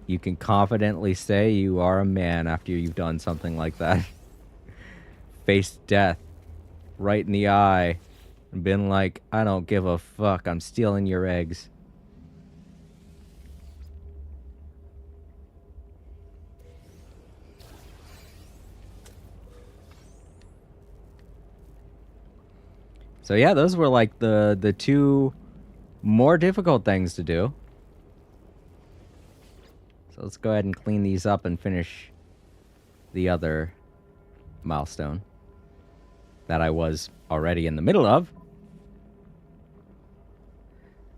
you can confidently say you are a man after you've done something like that. Faced death right in the eye and been like, I don't give a fuck, I'm stealing your eggs. So yeah, those were like the two more difficult things to do. So let's go ahead and clean these up and finish the other milestone that I was already in the middle of.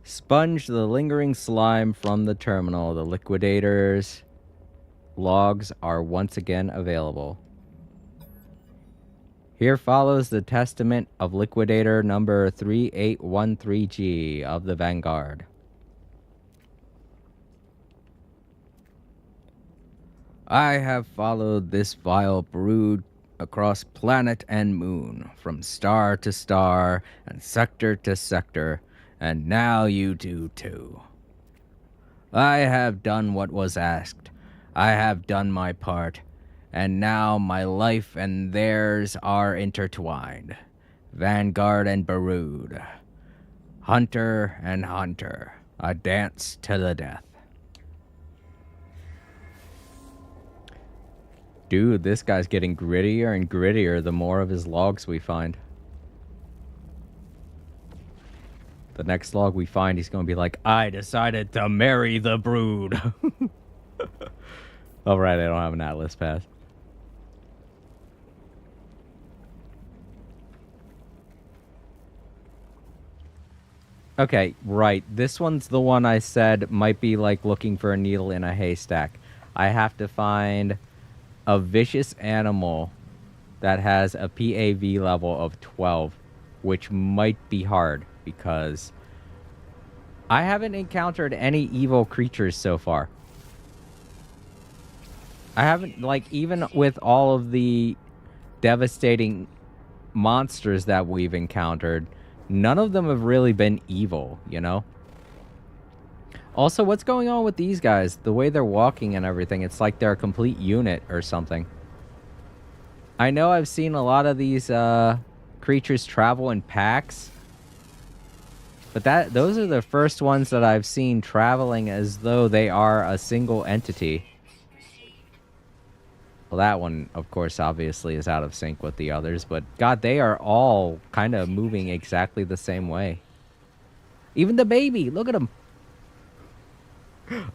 Sponge the lingering slime from the terminal. The liquidator's logs are once again available. Here follows the testament of Liquidator number 3813G of the Vanguard. I have followed this vile brood across planet and moon, from star to star and sector to sector, and now you do too. I have done what was asked. I have done my part, And now my life and theirs are intertwined. Vanguard and Barood. Hunter and Hunter. A dance to the death. Dude, this guy's getting grittier and grittier the more of his logs we find. The next log we find, he's going to be like, I decided to marry the brood. Oh, right, I don't have an Atlas pass. Okay, right. This one's the one I said might be like looking for a needle in a haystack. I have to find a vicious animal that has a PAV level of 12, which might be hard because I haven't encountered any evil creatures so far. I haven't, like, even with all of the devastating monsters that we've encountered, none of them have really been evil, you know? Also, what's going on with these guys? The way they're walking and everything, it's like they're a complete unit or something. I know I've seen a lot of these creatures travel in packs, but those are the first ones that I've seen traveling as though they are a single entity. Well, that one, of course, obviously is out of sync with the others, but God, they are all kind of moving exactly the same way. Even the baby, look at him.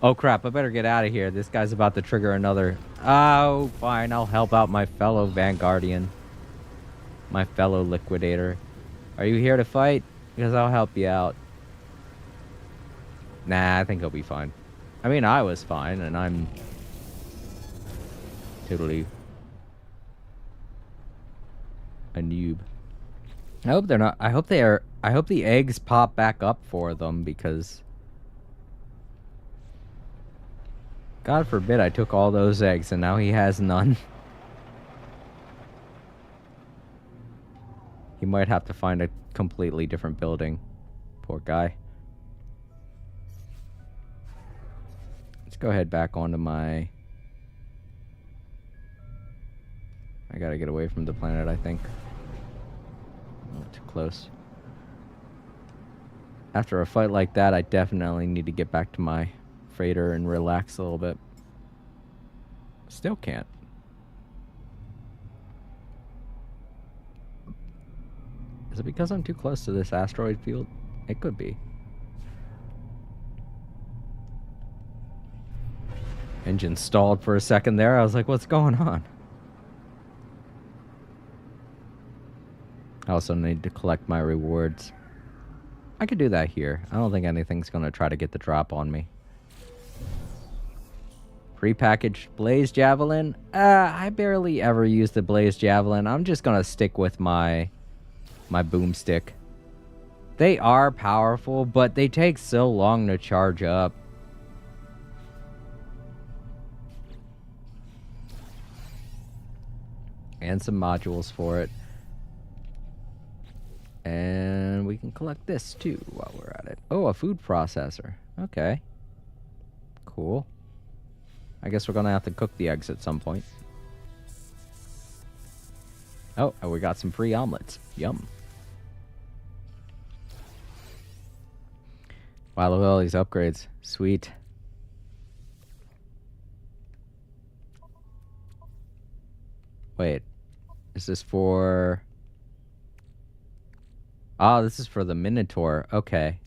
Oh crap, I better get out of here. This guy's about to trigger another. Oh, fine, I'll help out my fellow Vanguardian. My fellow Liquidator. Are you here to fight? Because I'll help you out. Nah, I think he'll be fine. I mean, I was fine, and I'm totally a noob. I hope they're not. I hope they are. I hope the eggs pop back up for them because God forbid I took all those eggs and now he has none. He might have to find a completely different building. Poor guy. Let's go ahead back onto my... I gotta get away from the planet, I think. Oh, too close. After a fight like that, I definitely need to get back to my freighter and relax a little bit. Still can't. Is it because I'm too close to this asteroid field? It could be. Engine stalled for a second there. I was like, what's going on? I also need to collect my rewards. I could do that here. I don't think anything's going to try to get the drop on me. Prepackaged Blaze Javelin. I barely ever use the Blaze Javelin. I'm just going to stick with my boomstick. They are powerful, but they take so long to charge up. And some modules for it. And we can collect this too while we're at it. Oh, a food processor. Okay. Cool. I guess we're gonna have to cook the eggs at some point. Oh, and we got some free omelets. Yum. Wow, look at all these upgrades. Sweet. Wait. Is this for... Oh, this is for the Minotaur. Okay.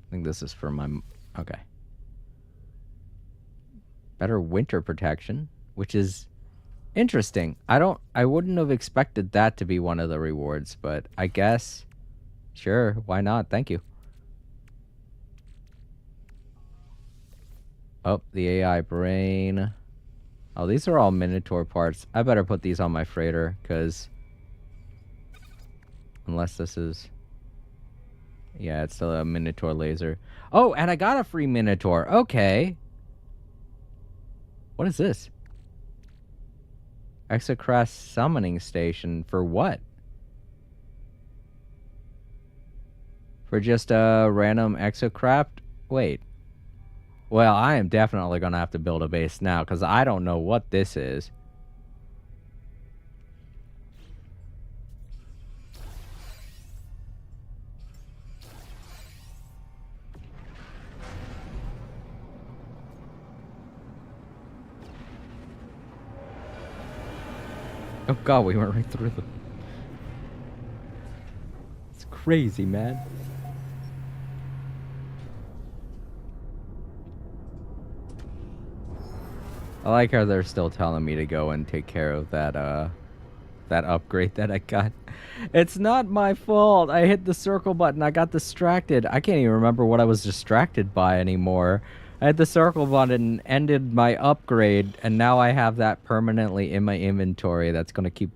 I think this is for my... Okay. Better winter protection, which is interesting. I wouldn't have expected that to be one of the rewards, but I guess... Sure, why not? Thank you. Oh, the AI brain. Oh, these are all Minotaur parts. I better put these on my freighter, because... Unless this is... Yeah, it's still a Minotaur laser. Oh, and I got a free Minotaur. Okay. What is this? Exocraft summoning station. For what? For just a random Exocraft? Wait. Well, I am definitely gonna have to build a base now, because I don't know what this is. Oh god, we went right through them. It's crazy, man. I like how they're still telling me to go and take care of that upgrade that I got. It's not my fault. I hit the circle button. I got distracted. I can't even remember what I was distracted by anymore. I hit the circle button, ended my upgrade, and now I have that permanently in my inventory. That's gonna keep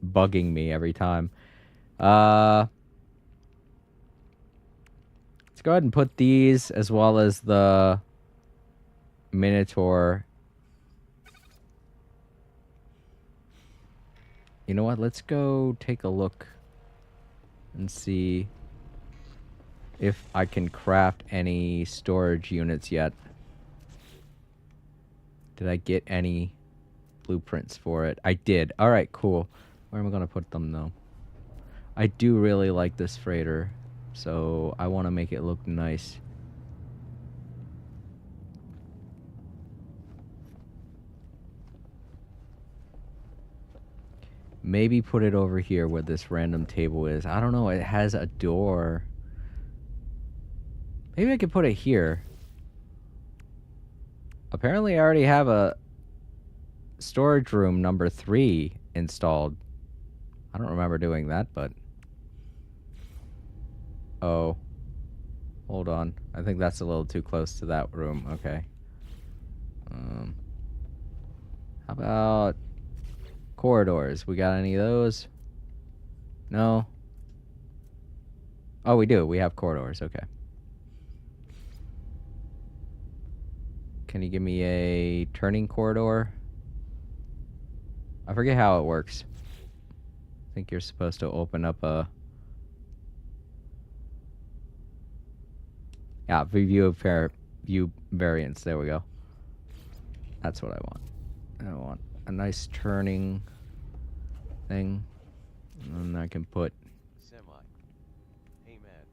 bugging me every time. Let's go ahead and put these as well as the Minotaur. You know what? Let's go take a look and see if I can craft any storage units yet. Did I get any blueprints for it? I did. All right, cool. Where am I going to put them, though? I do really like this freighter, so I want to make it look nice. Maybe put it over here where this random table is. I don't know. It has a door. Maybe I could put it here. Apparently, I already have a storage room number 3 installed. I don't remember doing that, but... Oh. Hold on. I think that's a little too close to that room. Okay. How about... corridors? We got any of those? No? Oh, we do. We have corridors. Okay. Can you give me a turning corridor? I forget how it works. I think you're supposed to open up a... Yeah, view variance. There we go. That's what I want. I want a nice turning thing. And then I can put... Semi. Hey man.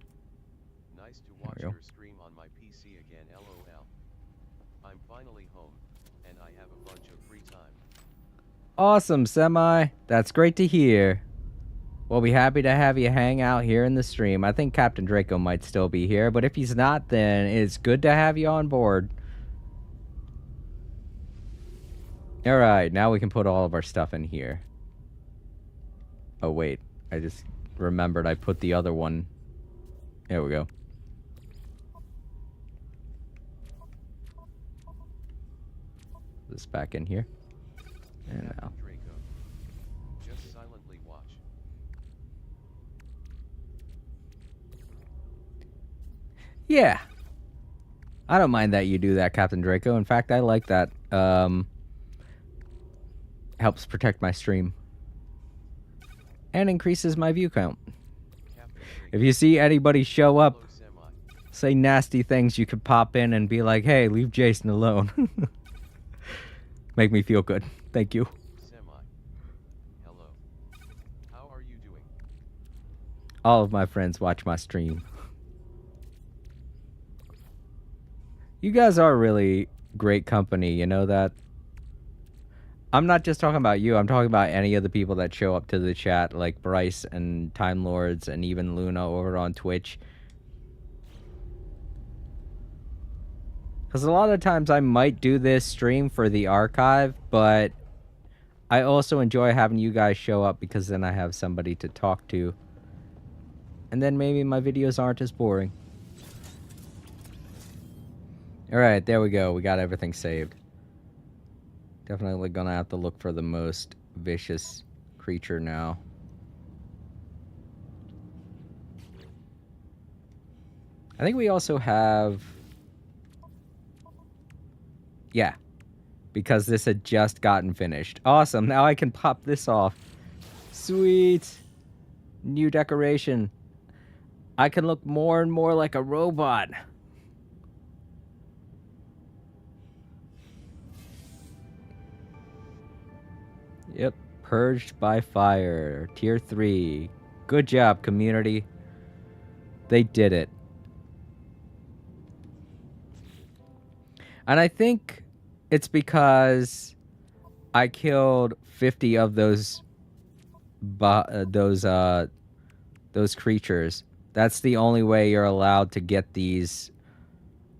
Nice to watch There we go. your stream on my PC again, LOL. I'm finally home, and I have a bunch of free time. Awesome, Semi. That's great to hear. We'll be happy to have you hang out here in the stream. I think Captain Draco might still be here, but if he's not, then it's good to have you on board. Alright, now we can put all of our stuff in here. Oh, wait. I just remembered I put the other one. There we go. This back in here. And now. Captain Draco. Just silently watch. Yeah. I don't mind that you do that, Captain Draco. In fact, I like that. Helps protect my stream. And increases my view count. Captain If Draco. you see anybody show up, Hello, Semi. say nasty things, you could pop in and be like, hey, leave Jason alone. Make me feel good. Thank you. Semi. Hello. How are you doing? All of my friends watch my stream. You guys are really great company, you know that? I'm not just talking about you, I'm talking about any of the people that show up to the chat, like Bryce and Time Lords and even Luna over on Twitch. Because a lot of times I might do this stream for the archive, but I also enjoy having you guys show up because then I have somebody to talk to. And then maybe my videos aren't as boring. Alright, there we go. We got everything saved. Definitely gonna have to look for the most vicious creature now. I think we also have... Yeah. Because this had just gotten finished. Awesome, now I can pop this off. Sweet! New decoration. I can look more and more like a robot. Yep. Purged by fire. Tier 3. Good job, community. They did it. And I think it's because I killed 50 of those creatures. That's the only way you're allowed to get these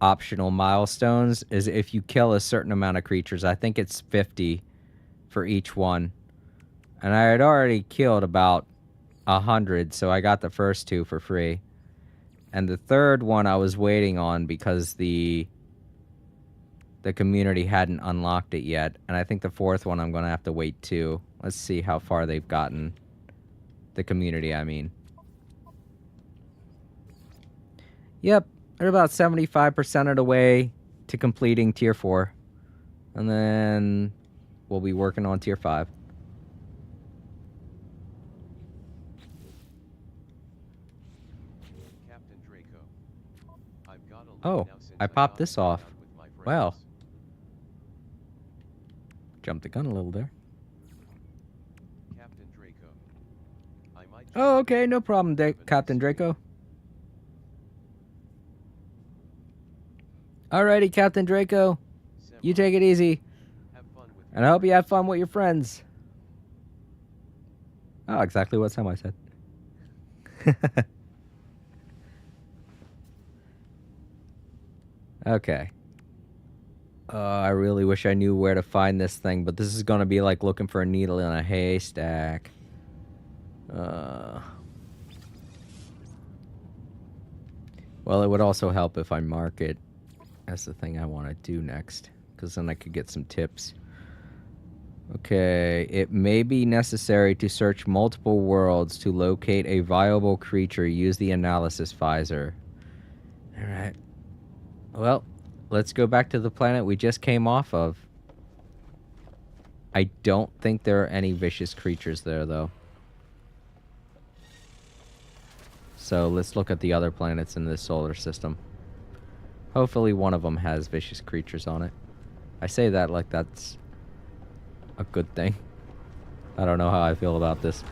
optional milestones, is if you kill a certain amount of creatures. I think it's 50 for each one. And I had already killed about 100, so I got the first 2 for free. And the third one I was waiting on because the community hadn't unlocked it yet. And I think the fourth one I'm going to have to wait too. Let's see how far they've gotten. The community, I mean. Yep, they're about 75% of the way to completing Tier 4. And then we'll be working on Tier 5. Captain Draco. I've got a lead Oh, now since I popped got this hanging off. out with my Wow. friends. Jumped the gun a little there. Captain Draco. I might Oh, okay, no problem, Captain Draco. Alrighty, Captain Draco. You take it easy. Have fun with And I hope you have fun with your friends. Oh, exactly what Semi said. Okay. I really wish I knew where to find this thing, but this is going to be like looking for a needle in a haystack. Well, it would also help if I mark it as the thing I want to do next, because then I could get some tips. Okay, it may be necessary to search multiple worlds to locate a viable creature. Use the analysis visor. Alright. Well, let's go back to the planet we just came off of. I don't think there are any vicious creatures there, though. So let's look at the other planets in this solar system. Hopefully one of them has vicious creatures on it. I say that like that's a good thing. I don't know how I feel about this.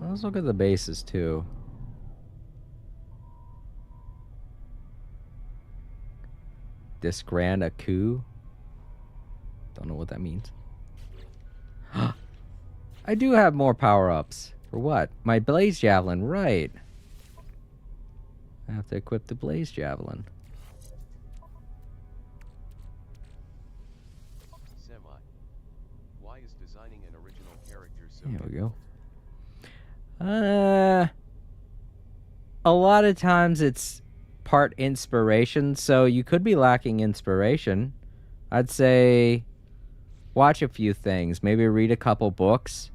Let's look at the bases too. Disgrand a coup? Don't know what that means. I do have more power-ups. For what? My Blaze Javelin, right. I have to equip the Blaze Javelin. Semi. Why is designing an original character so There we difficult? go. A lot of times it's part inspiration, so you could be lacking inspiration. I'd say watch a few things, maybe read a couple books.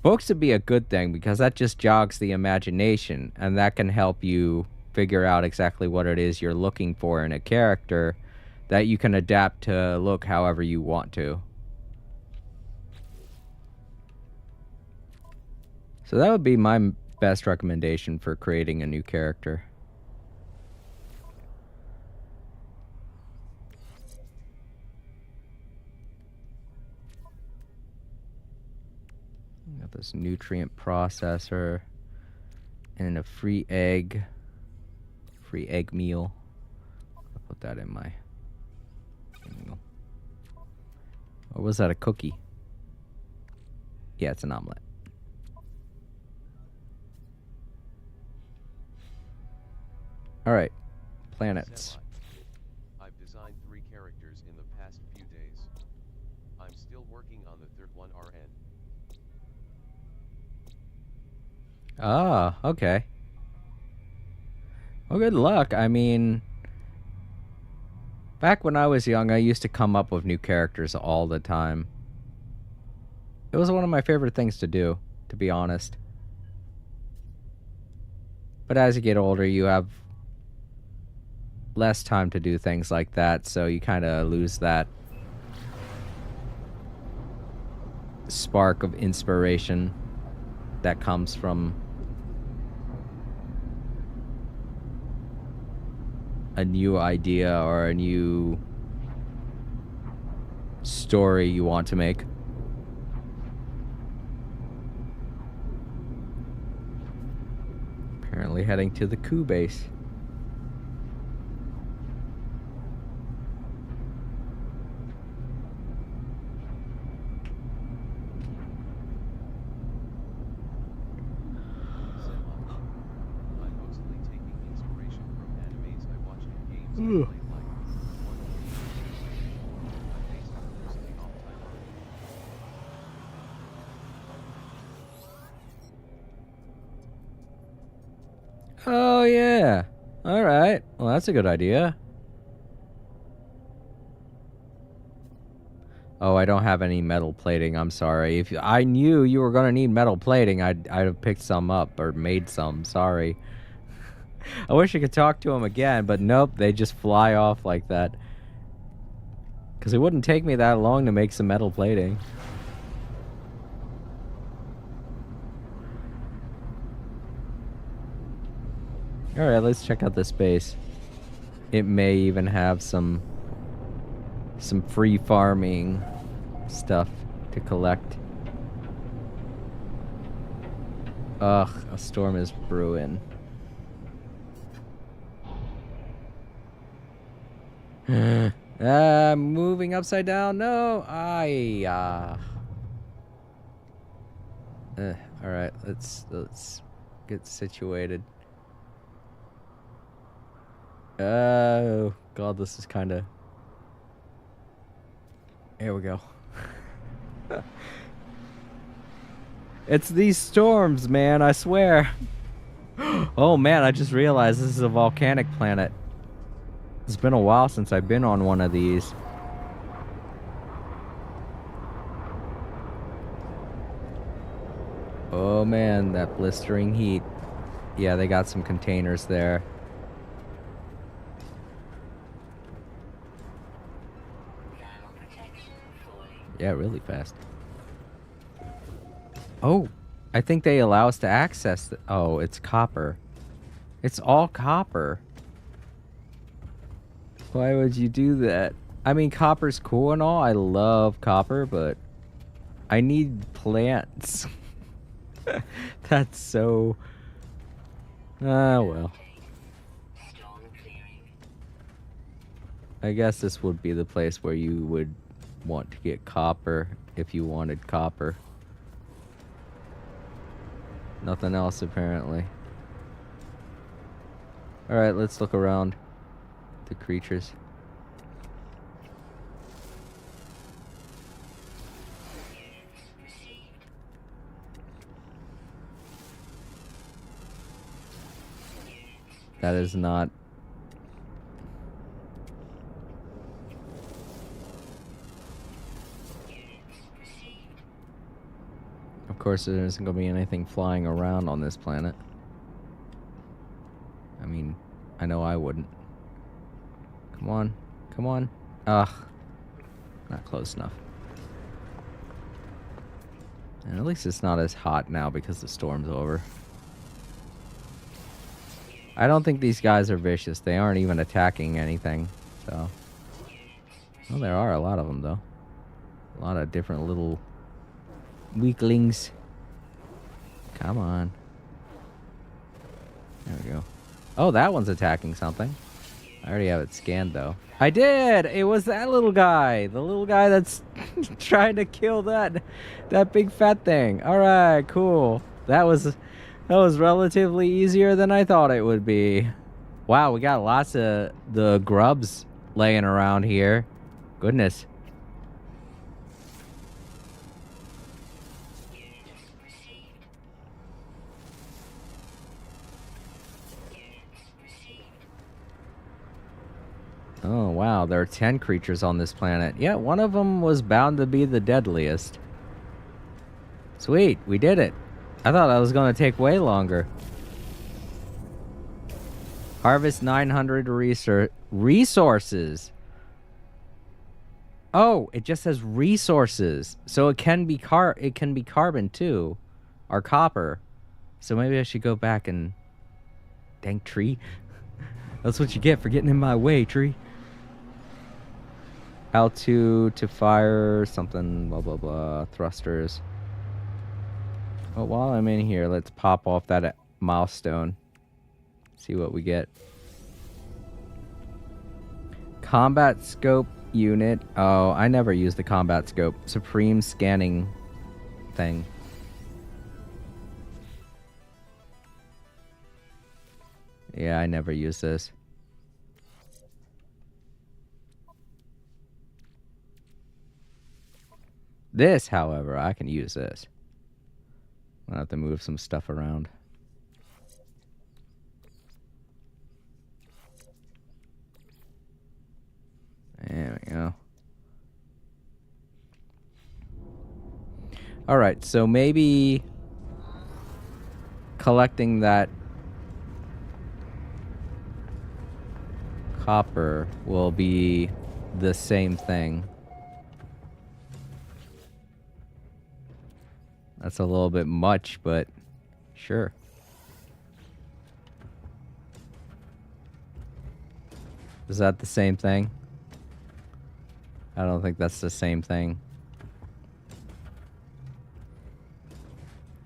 Books would be a good thing because that just jogs the imagination, and that can help you figure out exactly what it is you're looking for in a character that you can adapt to look however you want to. So that would be my best recommendation for creating a new character. Got this nutrient processor and a free egg meal. I'll put that in my... Or was that a cookie? Yeah, it's an omelet. Alright, planets. Semi. I've designed 3 characters in the past few days. I'm still working on the third one, RN. Ah, okay. Well, good luck. I mean, back when I was young, I used to come up with new characters all the time. It was one of my favorite things to do, to be honest. But as you get older, you have less time to do things like that, so you kind of lose that spark of inspiration that comes from a new idea or a new story you want to make. Apparently heading to the coup base. I'm mostly taking inspiration from animes I watch and games I play like one I basically losing off time on. Oh yeah. All right. Well, that's a good idea. Oh, I don't have any metal plating. I'm sorry. If I knew you were gonna need metal plating, I'd have picked some up or made some. Sorry. I wish I could talk to them again, but nope, they just fly off like that. Because it wouldn't take me that long to make some metal plating. Alright, let's check out this base. It may even have some free farming stuff to collect. Ugh, a storm is brewing. Moving upside down. No, all right, let's get situated. Oh God, this is kind of. Here we go. It's these storms, man. I swear. Oh man, I just realized this is a volcanic planet. It's been a while since I've been on one of these. Oh man, that blistering heat. Yeah, they got some containers there. Yeah, really fast. Oh, I think they allow us to access the... Oh, it's copper. It's all copper. Why would you do that? I mean, copper's cool and all. I love copper, but I need plants. That's so... Ah, well. I guess this would be the place where you would want to get copper if you wanted copper. Nothing else, apparently. Alright, let's look around the creatures. That is not... Of course, there isn't going to be anything flying around on this planet. I mean, I know I wouldn't. Come on. Come on. Ugh. Not close enough. And at least it's not as hot now because the storm's over. I don't think these guys are vicious. They aren't even attacking anything, so... Well, there are a lot of them, though. A lot of different little... weaklings. Come on. There we go. Oh, that one's attacking something. I already have it scanned, though. I did! It was that little guy. The little guy that's trying to kill that big fat thing. Alright, cool. That was relatively easier than I thought it would be. Wow, we got lots of the grubs laying around here. Goodness. Oh, wow. There are 10 creatures on this planet. Yeah, one of them was bound to be the deadliest. Sweet. We did it. I thought that was going to take way longer. Harvest 900 resources. Oh, it just says resources. So it can be carbon too. Or copper. So maybe I should go back and... Dang tree. That's what you get for getting in my way, tree. L2 to fire something, blah, blah, blah. Thrusters. But while I'm in here, let's pop off that milestone. See what we get. Combat scope unit. Oh, I never use the combat scope. Supreme scanning thing. Yeah, I never use this. This, however, I can use this. I'll have to move some stuff around. There we go. Alright, so maybe collecting that copper will be the same thing. That's a little bit much, but sure. Is that the same thing? I don't think that's the same thing.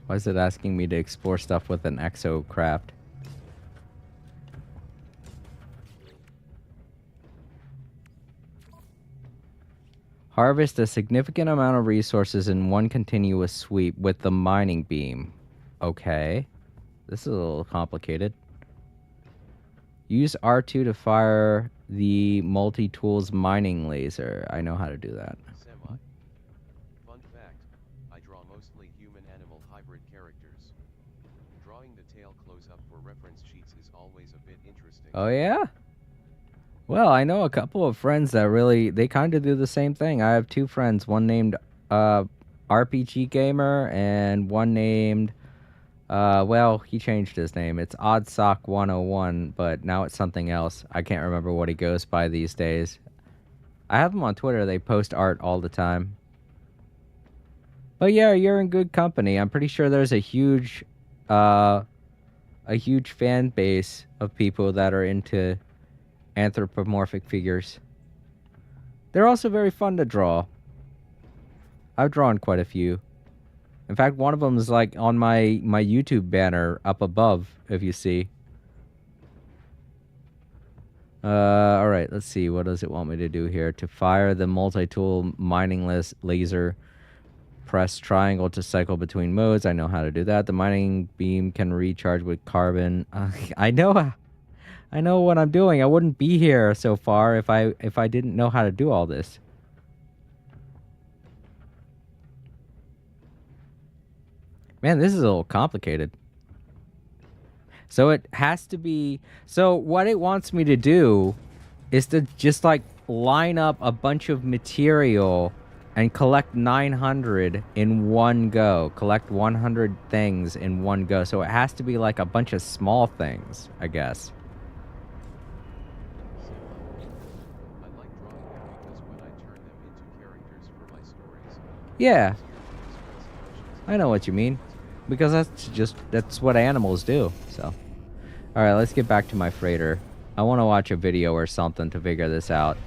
Why is it asking me to explore stuff with an exocraft? Harvest a significant amount of resources in one continuous sweep with the mining beam. Okay. This is a little complicated. Use R2 to fire the multi-tools mining laser. I know how to do that. Semi. Fun fact, I draw mostly human-animal hybrid characters. Drawing the tail close-up for reference sheets is always a bit interesting. Oh, yeah? Well, I know a couple of friends that really, they kind of do the same thing. I have two friends, one named RPG Gamer and one named, well, he changed his name. It's Oddsock101, but now it's something else. I can't remember what he goes by these days. I have them on Twitter. They post art all the time. But yeah, you're in good company. I'm pretty sure there's a huge fan base of people that are into anthropomorphic figures. They're also very fun to draw. I've drawn quite a few. In fact, one of them is like on my YouTube banner up above, if you see. Alright, let's see. What does it want me to do here? To fire the multi-tool mining laser, press triangle to cycle between modes. I know how to do that. The mining beam can recharge with carbon. I know what I'm doing. I wouldn't be here so far if I didn't know how to do all this. Man, this is a little complicated. So it has to be... So what it wants me to do is to just, like, line up a bunch of material and collect 900 in one go. Collect 100 things in one go. So it has to be, like, a bunch of small things, I guess. I like drawing them because when I turn them into characters for my stories, Yeah. I know what you mean. Because that's what animals do, so. Alright, let's get back to my freighter. I want to watch a video or something to figure this out.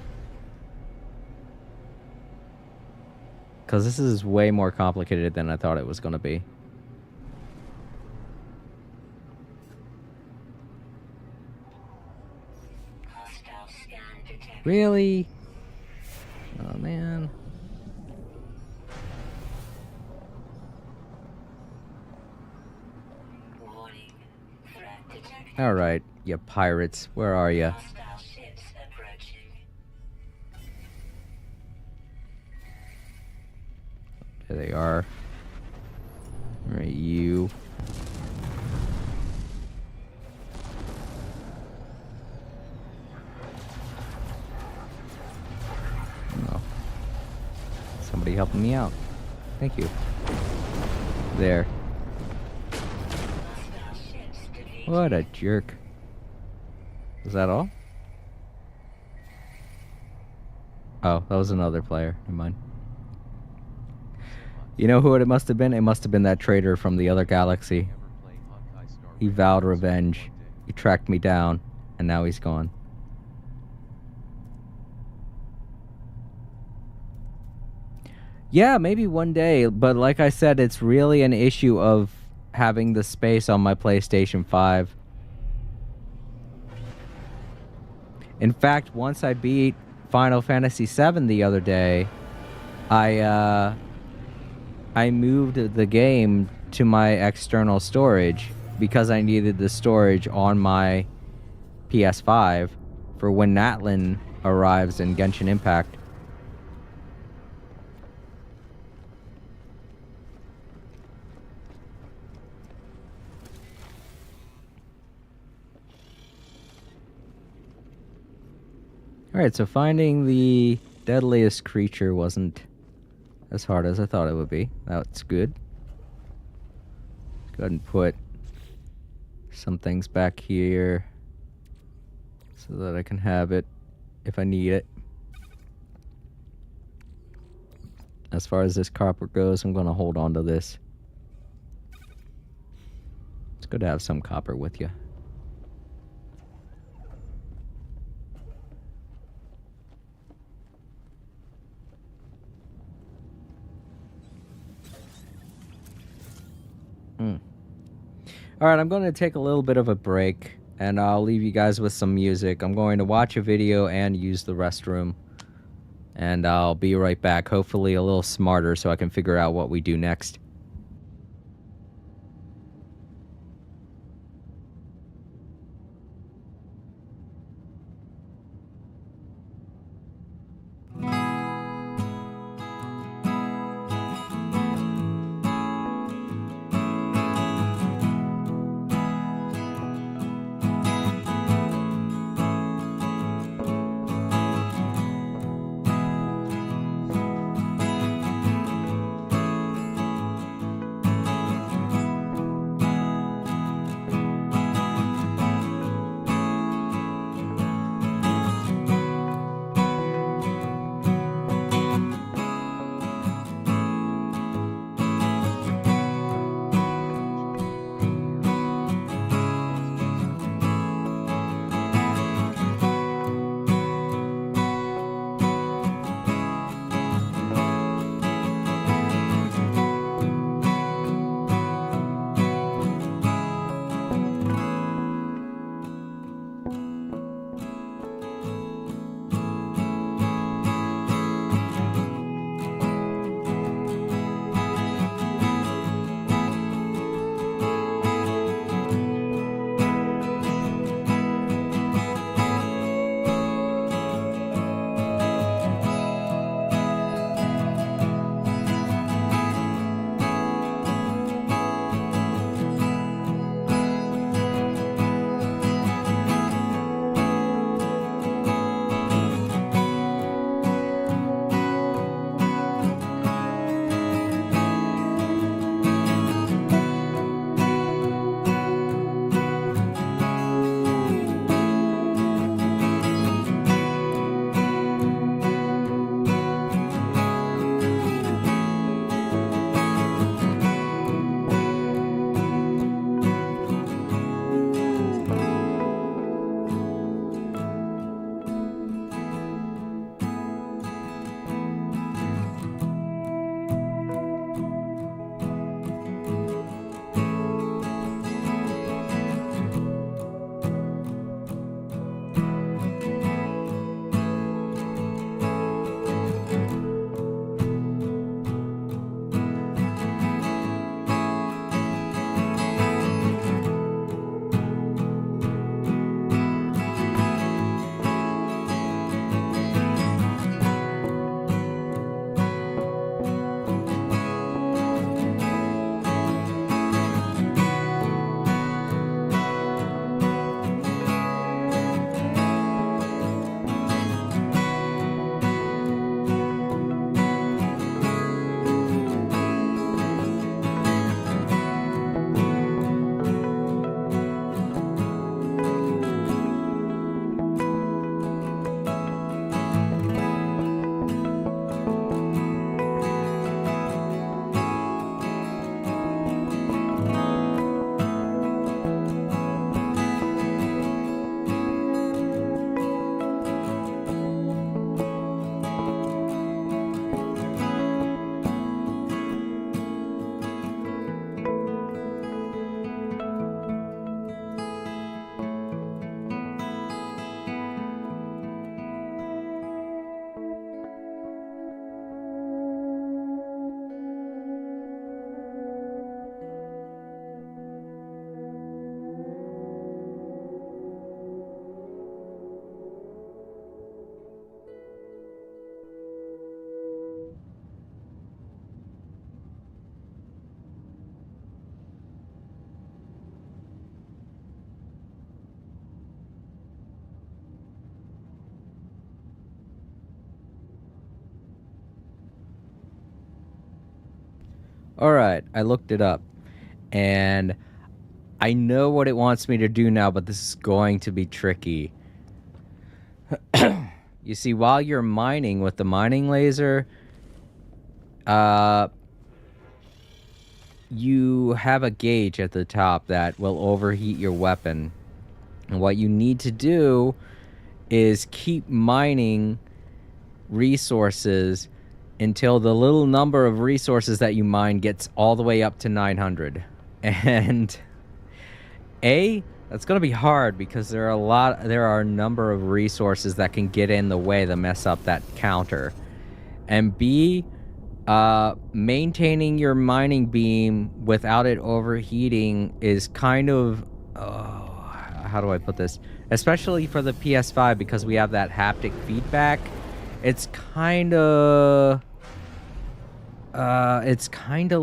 Because this is way more complicated than I thought it was going to be. Really? Oh, man. Alright, you pirates. Where are you? There they are. Alright, you. Oh. Somebody helping me out. Thank you. There. What a jerk. Is that all? Oh, that was another player. Never mind. You know who it must have been? It must have been that traitor from the other galaxy. He vowed revenge. He tracked me down. And now he's gone. Yeah, maybe one day, but like I said, it's really an issue of having the space on my PlayStation 5. In fact, once I beat Final Fantasy VII the other day, I moved the game to my external storage because I needed the storage on my PS5 for when Natlin arrives in Genshin Impact. Alright, so finding the deadliest creature wasn't as hard as I thought it would be. That's good. Go ahead and put some things back here so that I can have it if I need it. As far as this copper goes, I'm going to hold on to this. It's good to have some copper with you. Alright, I'm going to take a little bit of a break, and I'll leave you guys with some music. I'm going to watch a video and use the restroom, and I'll be right back, hopefully a little smarter so I can figure out what we do next. Alright, I looked it up. And I know what it wants me to do now, but this is going to be tricky. You see, while you're mining with the mining laser, you have a gauge at the top that will overheat your weapon. And what you need to do is keep mining resources until the little number of resources that you mine gets all the way up to 900. And that's going to be hard because there are a number of resources that can get in the way to mess up that counter. And B, maintaining your mining beam without it overheating is kind of, how do I put this? Especially for the PS5, because we have that haptic feedback. It's kind of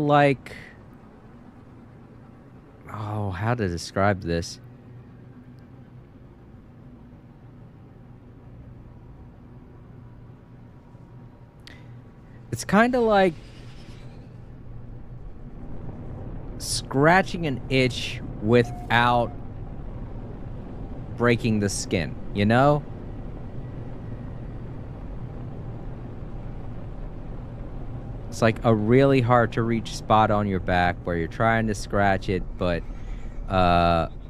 like, how to describe this? It's kind of like scratching an itch without breaking the skin, you know? It's like a really hard to reach spot on your back where you're trying to scratch it, but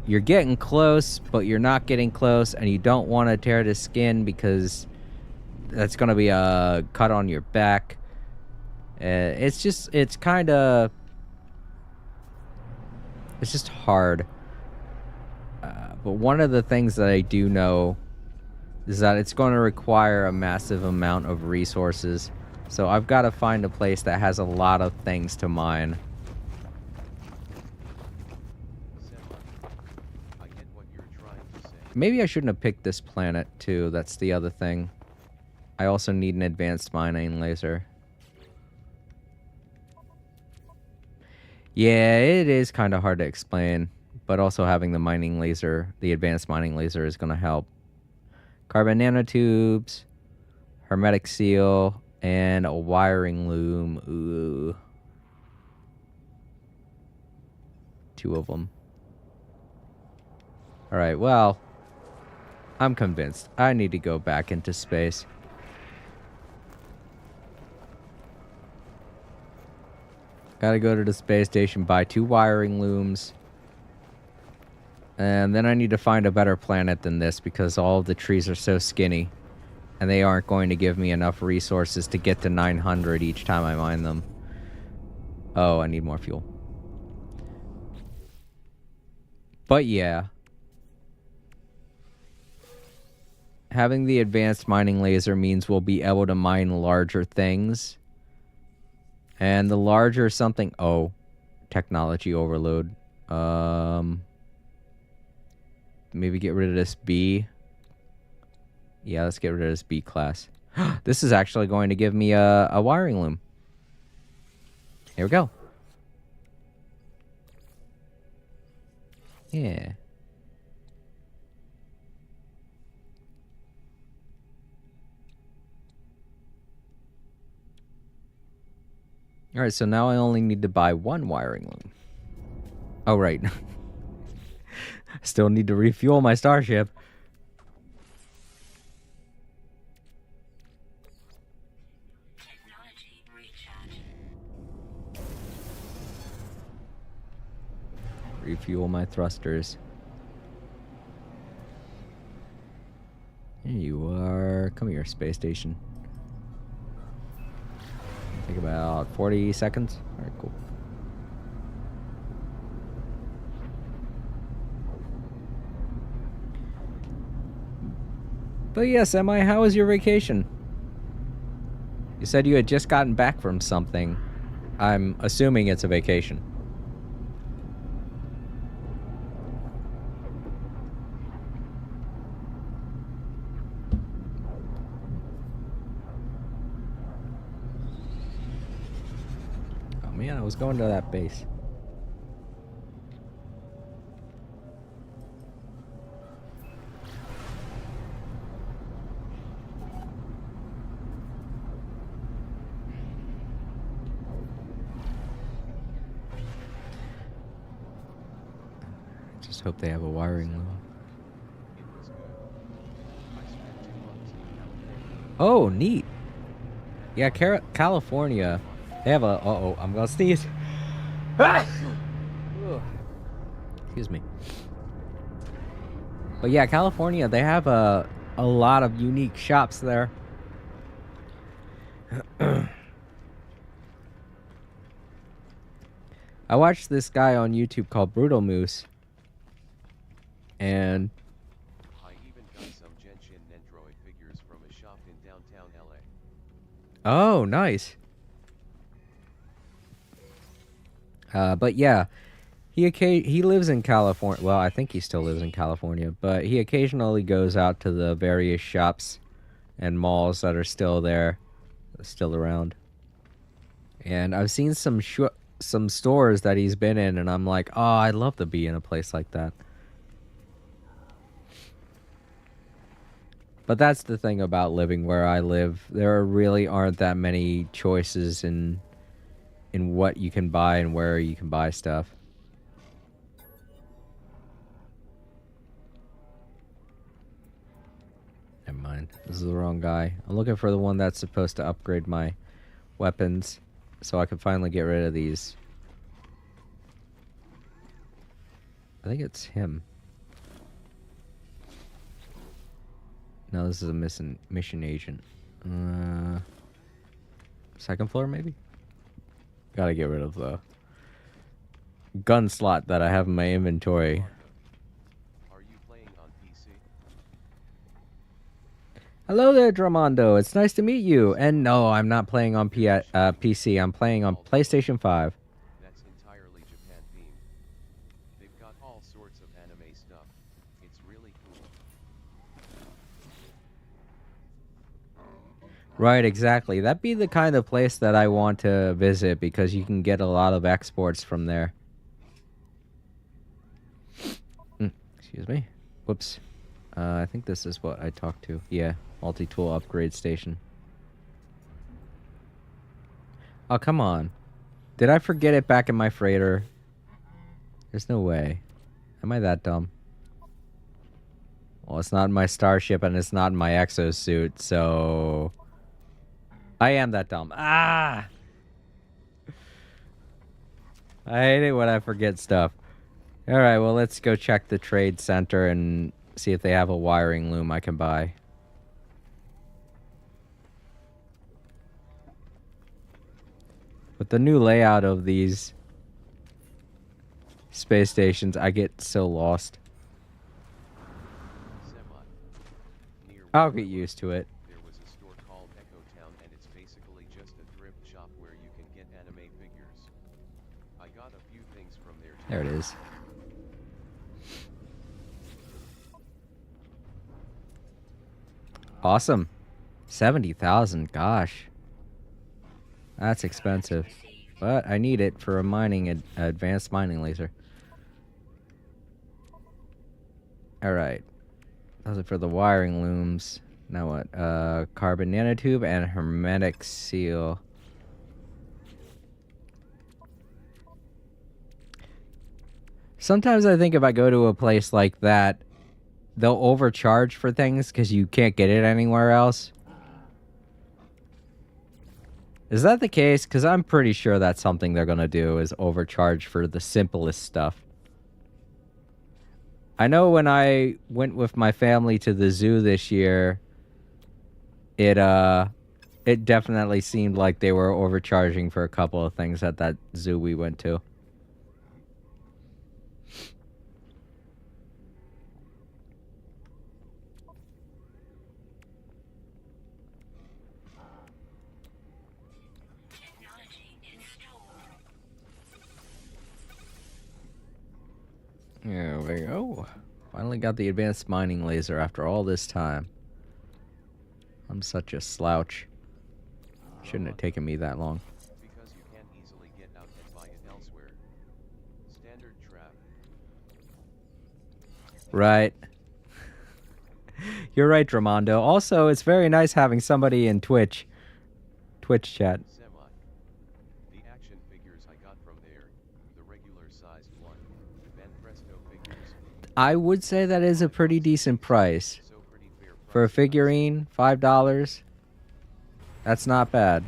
you're getting close, but you're not getting close, and you don't want to tear the skin because that's going to be a cut on your back. It's just hard. But one of the things that I do know is that it's going to require a massive amount of resources. So I've got to find a place that has a lot of things to mine. I get what you're trying to say. Maybe I shouldn't have picked this planet too. That's the other thing. I also need an advanced mining laser. Yeah, it is kind of hard to explain, but also having the mining laser, the advanced mining laser, is going to help. Carbon nanotubes, hermetic seal, and a wiring loom. Ooh. 2 of them. Alright, well, I'm convinced. I need to go back into space. Gotta go to the space station, buy 2 wiring looms. And then I need to find a better planet than this because all of the trees are so skinny. And they aren't going to give me enough resources to get to 900 each time I mine them. Oh, I need more fuel. But yeah. Having the advanced mining laser means we'll be able to mine larger things. And the larger something... Oh. Technology overload. Maybe get rid of this B. Yeah, let's get rid of this B class. This is actually going to give me a wiring loom. Here we go. Yeah. Alright, so now I only need to buy 1 wiring loom. Oh, right. Still need to refuel my starship. Technology recharge. Refuel my thrusters. Here you are. Come here, space station. Take about 40 seconds. Alright, cool. But yes, MI, how was your vacation? You said you had just gotten back from something. I'm assuming it's a vacation. Oh man, I was going to that base. Just hope they have a wiring loom. It was good. I spent 2 months in California. Oh, neat. Yeah, California. They have a. Uh-oh, I'm gonna sneeze. Excuse me. But yeah, California, they have a lot of unique shops there. I watched this guy on YouTube called Brutal Moose. And I even got some Genshin Nendroid figures from a shop in downtown LA. oh, nice. But yeah, he lives in California. Well, I think he still lives in California, but he occasionally goes out to the various shops and malls that are still there, still around. And I've seen some stores that he's been in, and I'm like, oh, I'd love to be in a place like that. But that's the thing about living where I live. There really aren't that many choices in what you can buy and where you can buy stuff. Never mind. This is the wrong guy. I'm looking for the one that's supposed to upgrade my weapons so I can finally get rid of these. I think it's him. No, this is a mission agent. Second floor, maybe? Gotta get rid of the gun slot that I have in my inventory. Are you playing on PC? Hello there, Dramondo. It's nice to meet you. And no, I'm not playing on PC. I'm playing on PlayStation 5. That's entirely Japan themed. They've got all sorts of anime stuff. It's really cool. Right, exactly. That'd be the kind of place that I want to visit because you can get a lot of exports from there. Excuse me. Whoops. I think this is what I talked to. Yeah, multi-tool upgrade station. Oh, come on. Did I forget it back in my freighter? There's no way. Am I that dumb? Well, it's not in my starship and it's not in my exosuit, so... I am that dumb. Ah! I hate it when I forget stuff. Alright, well, let's go check the trade center and see if they have a wiring loom I can buy. With the new layout of these space stations, I get so lost. Near I'll where get I used work, to it. There was a store called Echo Town, and it's basically just a thrift shop where you can get anime figures. I got a few things from there too. There it is. Awesome. 70,000, gosh. That's expensive. But I need it for a mining, advanced mining laser. Alright. Those are for the wiring looms. Now what? Carbon nanotube and hermetic seal. Sometimes I think if I go to a place like that, they'll overcharge for things because you can't get it anywhere else. Is that the case? Because I'm pretty sure that's something they're going to do, is overcharge for the simplest stuff. I know when I went with my family to the zoo this year, it definitely seemed like they were overcharging for a couple of things at that zoo we went to. There we go. Finally got the advanced mining laser after all this time. I'm such a slouch. Shouldn't have taken me that long. Because you can't easily get out and buy it elsewhere. Standard trap. Right. You're right, Dramondo. Also, it's very nice having somebody in Twitch chat. Semi. The action figures I got from there, the regular sized one, Van Presto figures. I would say that is a pretty decent price. So pretty fair For a price, guys. figurine, $5. That's not bad.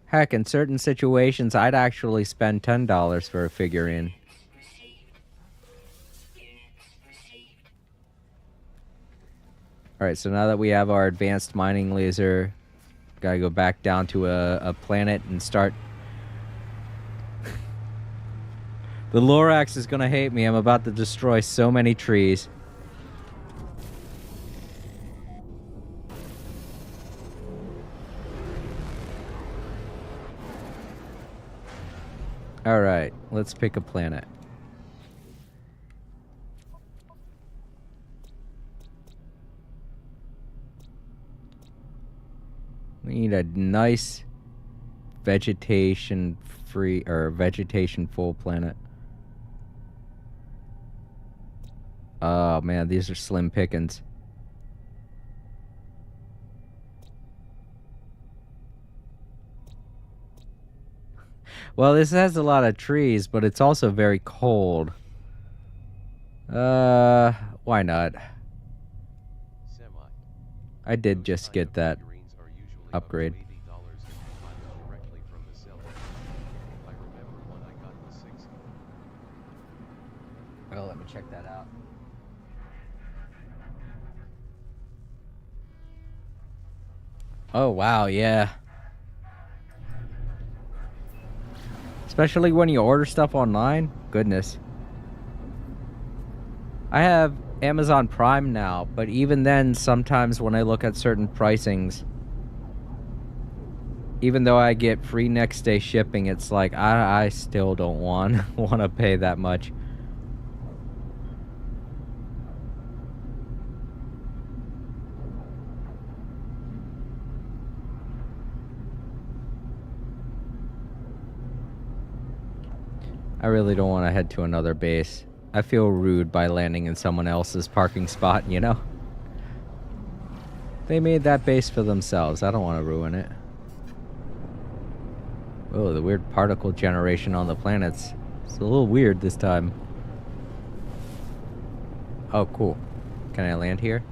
Heck, in certain situations, I'd actually spend $10 for a figurine. Alright, so now that we have our advanced mining laser, gotta go back down to a planet and start... The Lorax is gonna hate me. I'm about to destroy so many trees. Alright, let's pick a planet. We need a nice vegetation free or vegetation full planet. Oh man, these are slim pickings. Well, this has a lot of trees, but it's also very cold. Why not? Semi. I did Those just kind get of that figurines are usually upgrade. up to $80 if you buy them directly from the seller. I remember one I got was $60. Well, let me check that out. Oh, wow, yeah. Especially when you order stuff online. Goodness. I have Amazon Prime now, but even then, sometimes when I look at certain pricings, even though I get free next day shipping, it's like I still don't want to pay that much. I really don't want to head to another base. I feel rude by landing in someone else's parking spot, you know? They made that base for themselves. I don't want to ruin it. Oh, the weird particle generation on the planets. It's a little weird this time. Oh, cool. Can I land here?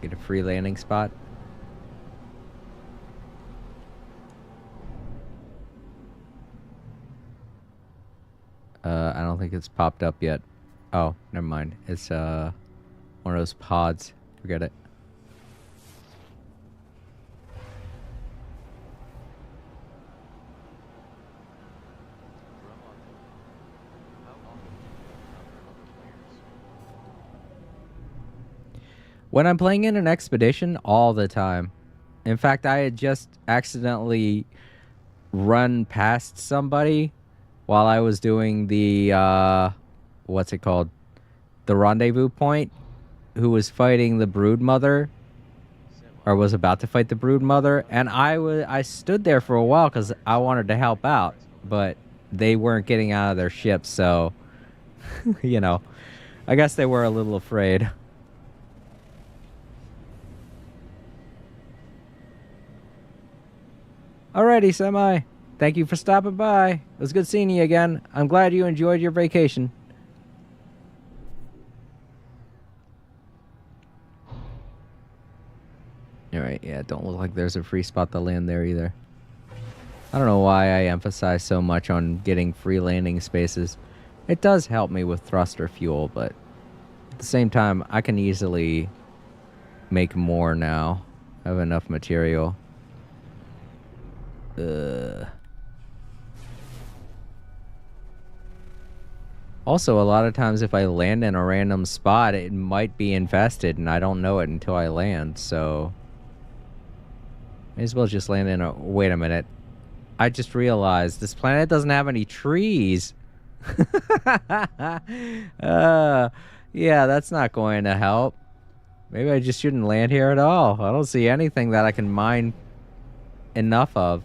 Get a free landing spot? I don't think it's popped up yet. Oh, never mind. It's one of those pods. Forget it. How often do you encounter other players? When I'm playing in an expedition, all the time. In fact, I had just accidentally run past somebody while I was doing the, what's it called? The rendezvous point, who was fighting the brood mother, or was about to fight the brood mother, and I stood there for a while because I wanted to help out, but they weren't getting out of their ship, so, you know, I guess they were a little afraid. Alrighty, Semi. Thank you for stopping by. It was good seeing you again. I'm glad you enjoyed your vacation. Alright, yeah, don't look like there's a free spot to land there either. I don't know why I emphasize so much on getting free landing spaces. It does help me with thruster fuel, but at the same time, I can easily make more now. I have enough material. Also, a lot of times if I land in a random spot, it might be infested and I don't know it until I land, so... May as well just land in a... Wait a minute. I just realized this planet doesn't have any trees. Yeah, that's not going to help. Maybe I just shouldn't land here at all. I don't see anything that I can mine enough of.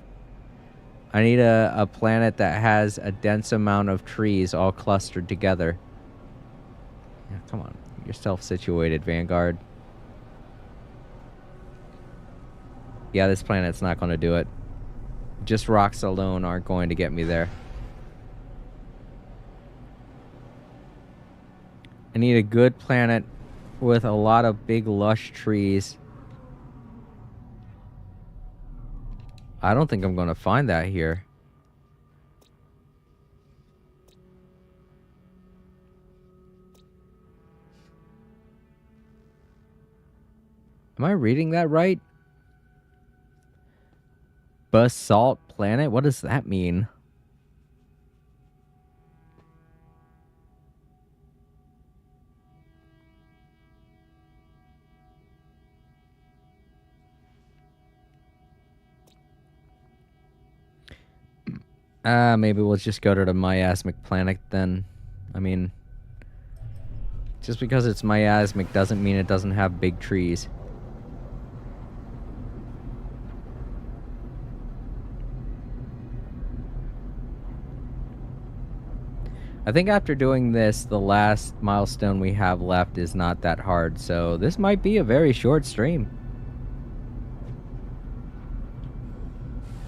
I need a planet that has a dense amount of trees all clustered together. Yeah, come on. You're self-situated, Vanguard. Yeah, this planet's not going to do it. Just rocks alone aren't going to get me there. I need a good planet with a lot of big lush trees. I don't think I'm going to find that here. Am I reading that right? Basalt planet? What does that mean? Maybe we'll just go to the miasmic planet then. I mean, just because it's miasmic doesn't mean it doesn't have big trees. I think after doing this, the last milestone we have left is not that hard, so this might be a very short stream.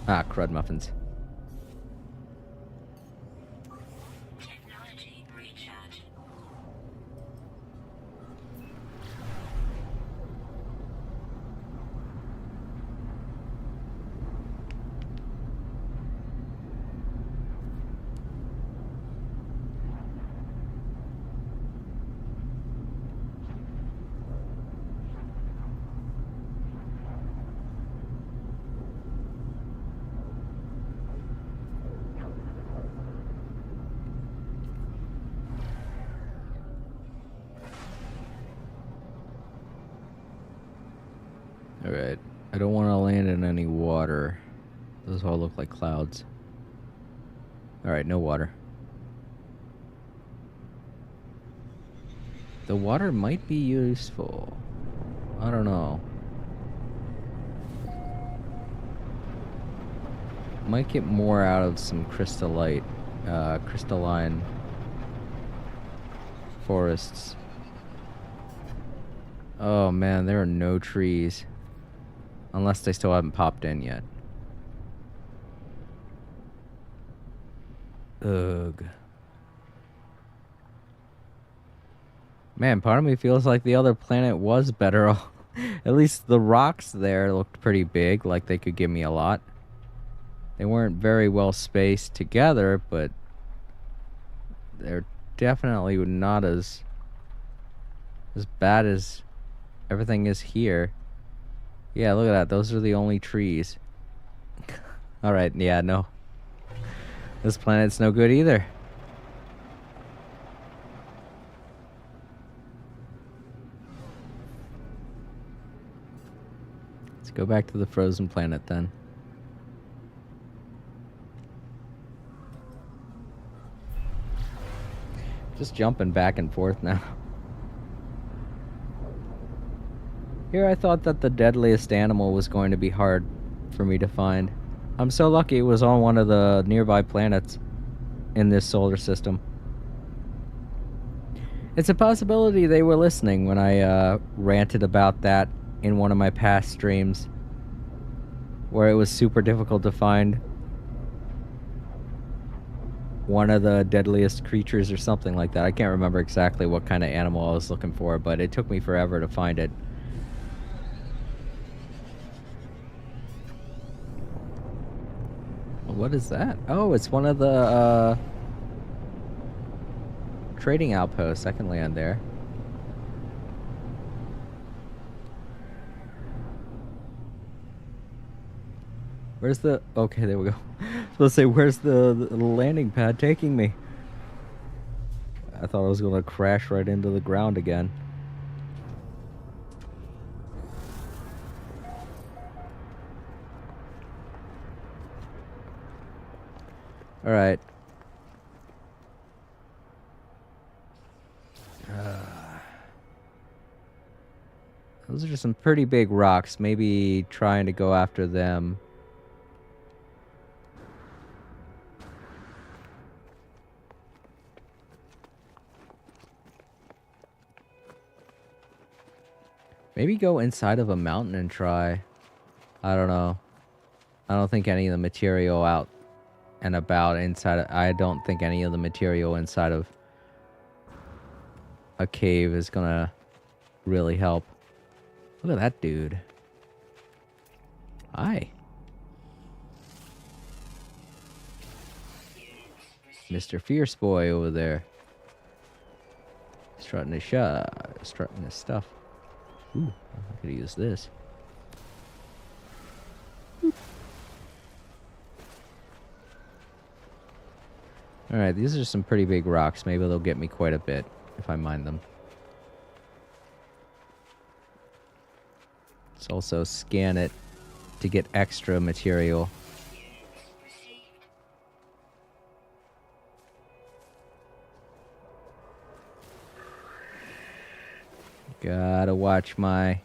Ah, crud muffins. Technology recharge. Alright, I don't want to land in any water. Those all look like clouds. Alright, no water. The water might be useful. I don't know. Might get more out of some crystalline forests. Oh man, there are no trees. Unless they still haven't popped in yet. Ugh. Man, part of me feels like the other planet was better. At least the rocks there looked pretty big, like they could give me a lot. They weren't very well spaced together, but they're definitely not as bad as everything is here. Yeah, look at that. Those are the only trees. Alright, yeah, no. This planet's no good either. Let's go back to the frozen planet then. Just jumping back and forth now. Here I thought that the deadliest animal was going to be hard for me to find. I'm so lucky it was on one of the nearby planets in this solar system. It's a possibility they were listening when I ranted about that in one of my past streams, where it was super difficult to find one of the deadliest creatures or something like that. I can't remember exactly what kind of animal I was looking for, but it took me forever to find it. What is that? Oh, it's one of the trading outposts. I can land there. Where's the... Okay, there we go. Let's say, where's the landing pad taking me? I thought I was going to crash right into the ground again. Alright. Those are just some pretty big rocks. Maybe trying to go after them. Maybe go inside of a mountain and try. I don't know. I don't think any of the material out and about inside. I don't think any of the material inside of a cave is gonna really help. Look at that dude. Hi. Mr. Fierce Boy over there. Strutting his stuff. Ooh, I could use this. Alright, these are some pretty big rocks. Maybe they'll get me quite a bit if I mine them. Let's also scan it to get extra material. Gotta watch my...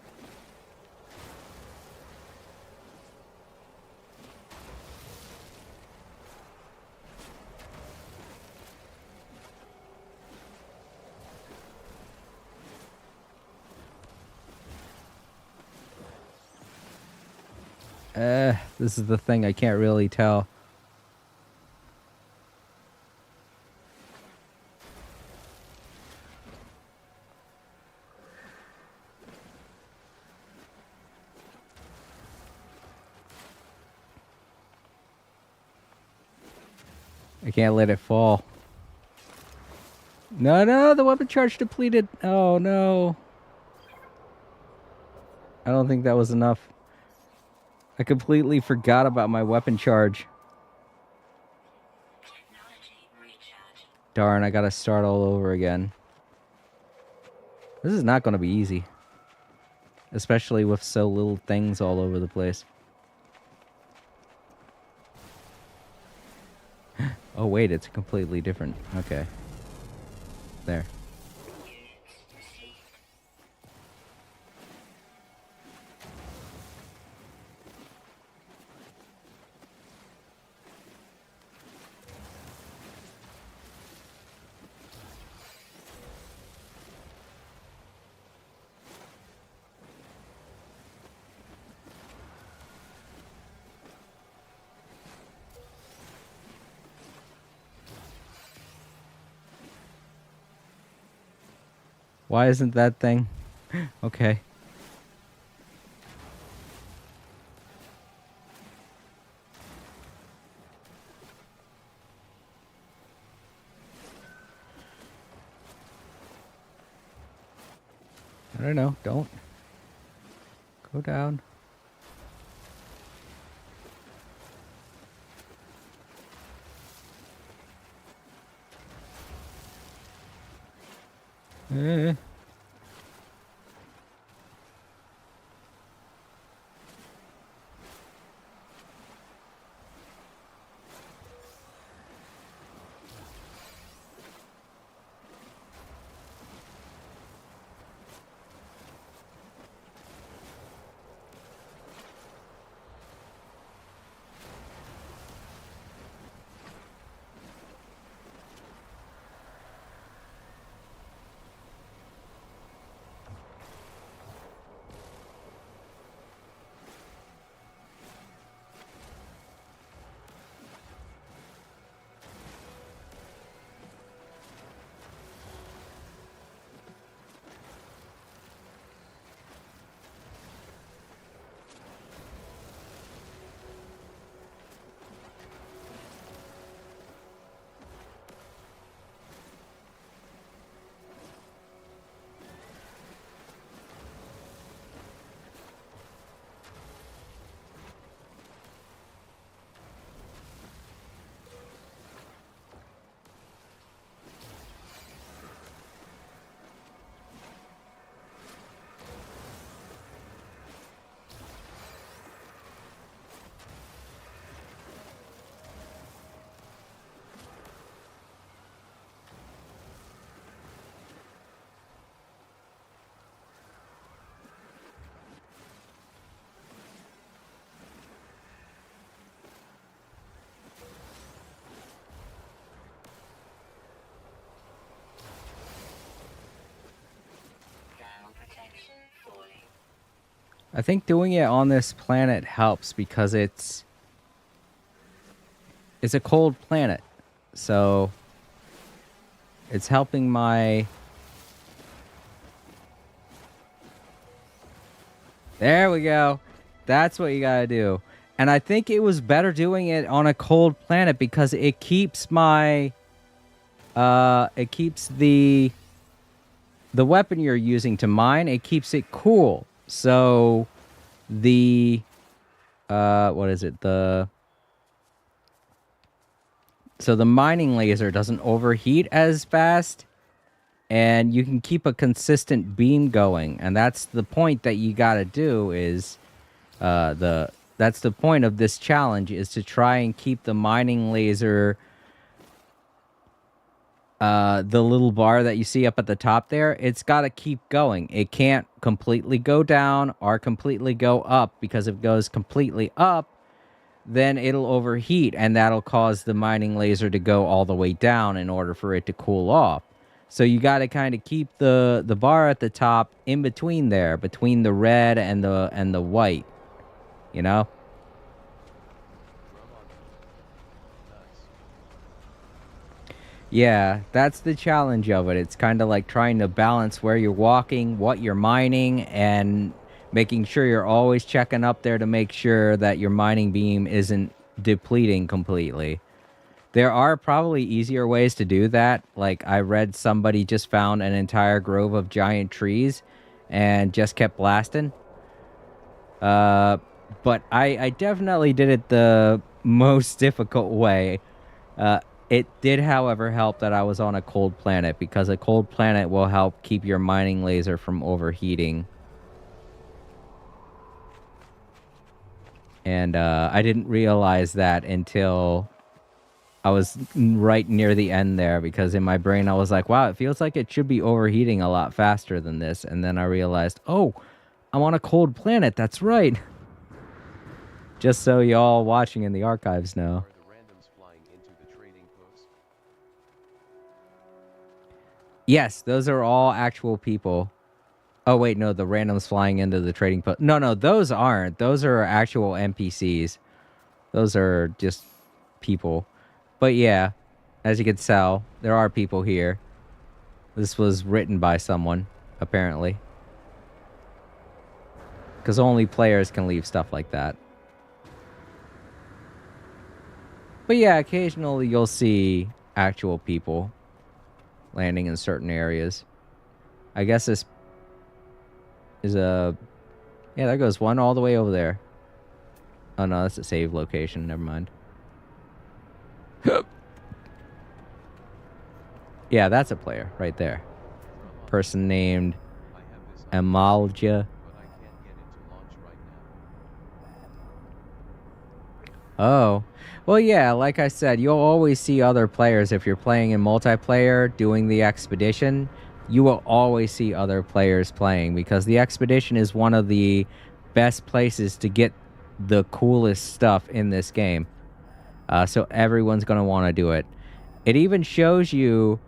this is the thing, I can't really tell. I can't let it fall. No, the weapon charge depleted. Oh, no. I don't think that was enough. I completely forgot about my weapon charge. Darn, I gotta start all over again. This is not gonna be easy. Especially with so little things all over the place. Oh wait, it's completely different. Okay. There. Why isn't that thing? Okay. I don't know. Don't. Go down. Eh. I think doing it on this planet helps because it's it's a cold planet, so it's helping my... There we go. That's what you gotta do. And I think it was better doing it on a cold planet because it keeps my... it keeps the weapon you're using to mine, it keeps it cool. So the... what is it? So the mining laser doesn't overheat as fast, and you can keep a consistent beam going. And that's the point that you gotta do is, that's the point of this challenge, is to try and keep the mining laser, the little bar that you see up at the top there, it's gotta keep going. It can't completely go down or completely go up, because if it goes completely up, then it'll overheat, and that'll cause the mining laser to go all the way down in order for it to cool off. So you got to kind of keep the bar at the top in between there, between the red and the white, you know? Yeah, that's the challenge of it. It's kind of like trying to balance where you're walking, what you're mining, and making sure you're always checking up there to make sure that your mining beam isn't depleting completely. There are probably easier ways to do that. Like, I read somebody just found an entire grove of giant trees and just kept blasting. But I definitely did it the most difficult way. It did, however, help that I was on a cold planet, because a cold planet will help keep your mining laser from overheating. And I didn't realize that until I was right near the end there, because in my brain I was like, wow, it feels like it should be overheating a lot faster than this. And then I realized, oh, I'm on a cold planet. That's right. Just so y'all watching in the archives know. Are the randoms flying into the trading post? Yes, those are all actual people. Oh, wait, no, the randoms flying into the trading post. No, those aren't. Those are actual NPCs. Those are just people. But yeah, as you can tell, there are people here. This was written by someone, apparently. Because only players can leave stuff like that. But yeah, occasionally you'll see actual people landing in certain areas. I guess this is a... Yeah, there goes one all the way over there. Oh no, that's a save location. Never mind. Yeah, that's a player right there. Person named I have this Amalja. but I can't get into launch right now. Oh. Well, yeah, like I said, you'll always see other players. If you're playing in multiplayer, doing the expedition, you will always see other players playing, because the expedition is one of the best places to get the coolest stuff in this game. So everyone's going to want to do it. It even shows you